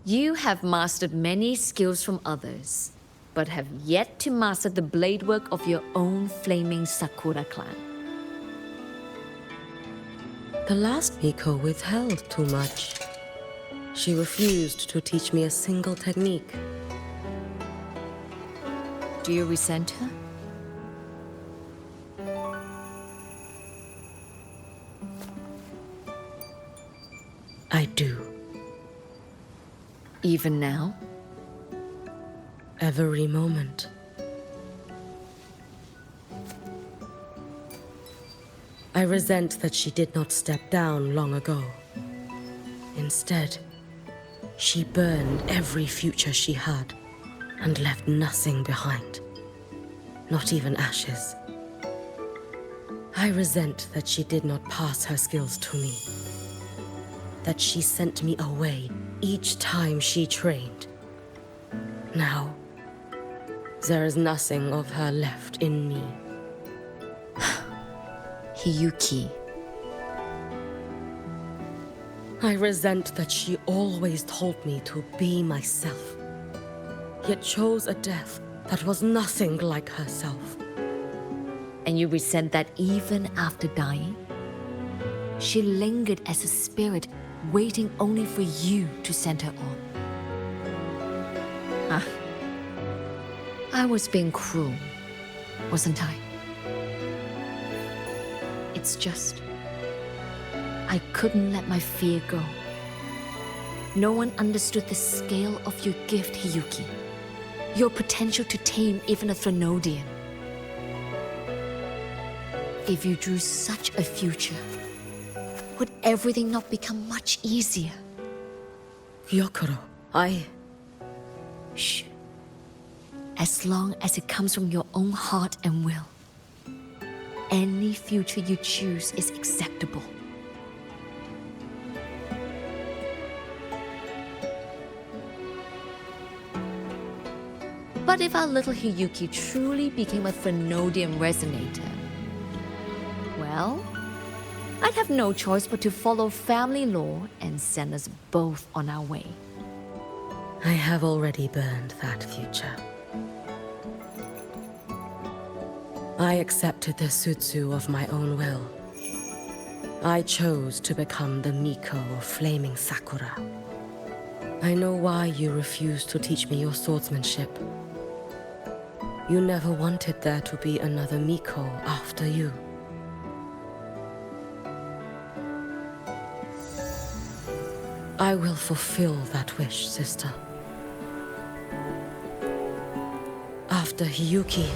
You have mastered many skills from others, but have yet to master the blade work of your own flaming Sakura clan. The last Miko withheld too much. She refused to teach me a single technique. Do you resent her? I do. Even now? Every moment. I resent that she did not step down long ago. Instead, she burned every future she had and left nothing behind. Not even ashes. I resent that she did not pass her skills to me. That she sent me away each time she trained. Now, there is nothing of her left in me. Hiyuki. I resent that she always told me to be myself, yet chose a death that was nothing like herself. And you resent that even after dying? She lingered as a spirit, waiting only for you to send her on. I was being cruel, wasn't I? It's just, I couldn't let my fear go. No one understood the scale of your gift, Hiyuki. Your potential to tame even a Threnodian. If you drew such a future, would everything not become much easier? Gyokuro, Shh. As long as it comes from your own heart and will, any future you choose is acceptable. But if our little Hiyuki truly became a Threnodian resonator, well, I'd have no choice but to follow family law and send us both on our way. I have already burned that future. I accepted the Sutsu of my own will. I chose to become the Miko of Flaming Sakura. I know why you refused to teach me your swordsmanship. You never wanted there to be another Miko after you. I will fulfill that wish, sister. After Hiyuki,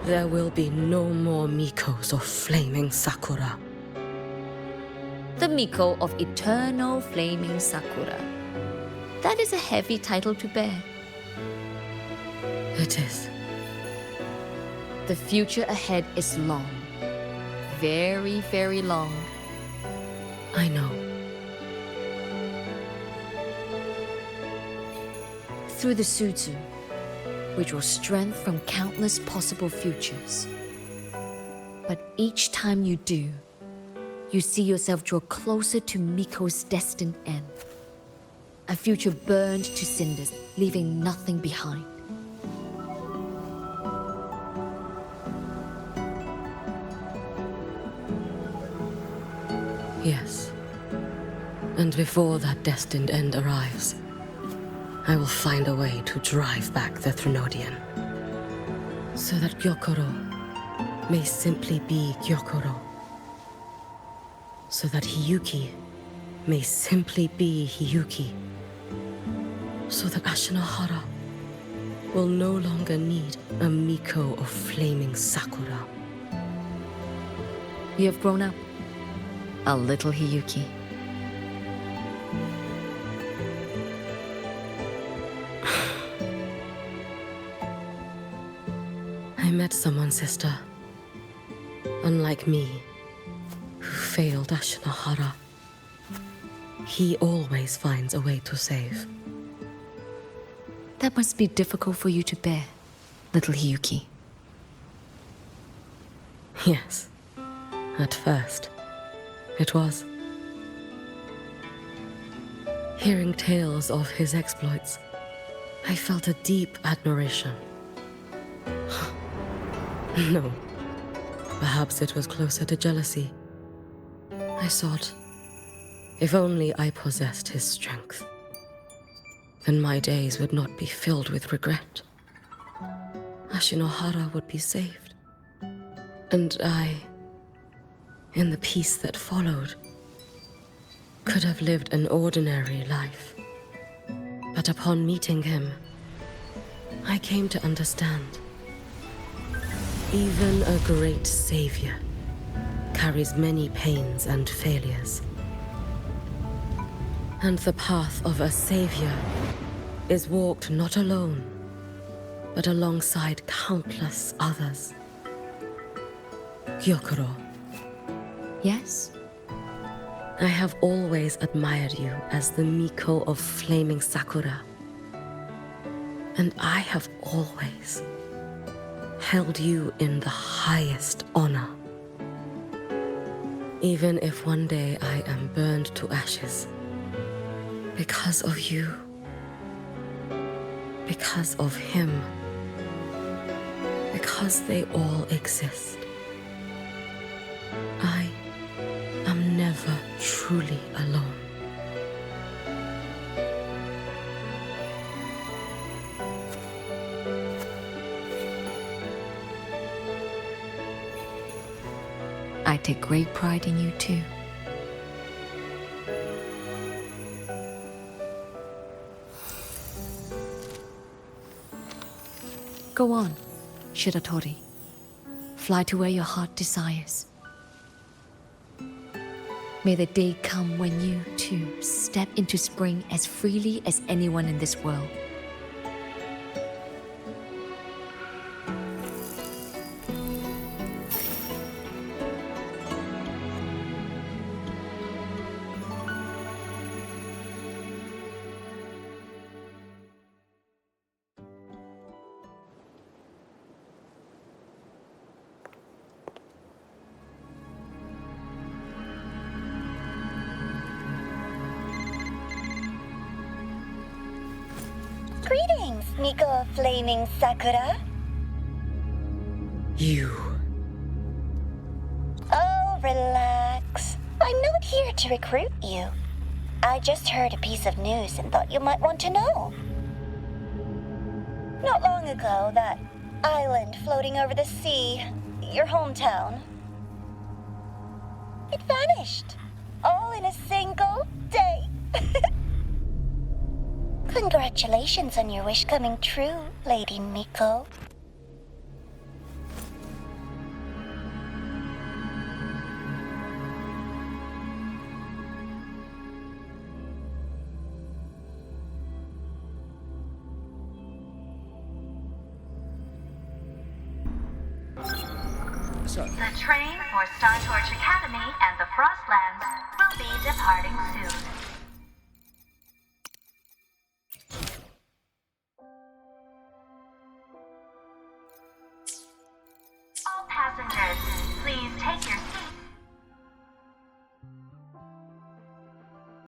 there will be no more Mikos of flaming Sakura. The Miko of Eternal Flaming Sakura. That is a heavy title to bear. It is. The future ahead is long. Very, very long. I know. Through the Sutsu, we draw strength from countless possible futures. But each time you do, you see yourself draw closer to Miko's destined end. A future burned to cinders, leaving nothing behind. Yes. And before that destined end arrives, I will find a way to drive back the Threnodian, so that Gyokoro may simply be Gyokoro, so that Hiyuki may simply be Hiyuki, so that Ashinohara will no longer need a Miko of flaming Sakura. You have grown up, a little Hiyuki. I met someone, sister. Unlike me, who failed Ashinohara. He always finds a way to save. That must be difficult for you to bear, little Hiyuki. Yes. At first, it was. Hearing tales of his exploits, I felt a deep admiration. No. Perhaps it was closer to jealousy. I thought, if only I possessed his strength, then my days would not be filled with regret. Ashinohara would be saved. And I, in the peace that followed, could have lived an ordinary life. But upon meeting him, I came to understand. Even a great savior carries many pains and failures. And the path of a savior is walked not alone, but alongside countless others. Gyokoro. Yes? I have always admired you as the Miko of flaming Sakura. And I have always held you in the highest honor. Even if one day I am burned to ashes, because of you, because of him, because they all exist, I am never truly alone. I take great pride in you too. Go on, Shiratori. Fly to where your heart desires. May the day come when you, too, step into spring as freely as anyone in this world. Greetings, Miko of Flaming Sakura. You. Oh, relax. I'm not here to recruit you. I just heard a piece of news and thought you might want to know. Not long ago, that island floating over the sea, your hometown, it vanished. All in a single day. Congratulations on your wish coming true, Lady Miko. The train for Star Torch Academy and the Frostlands will be departing soon.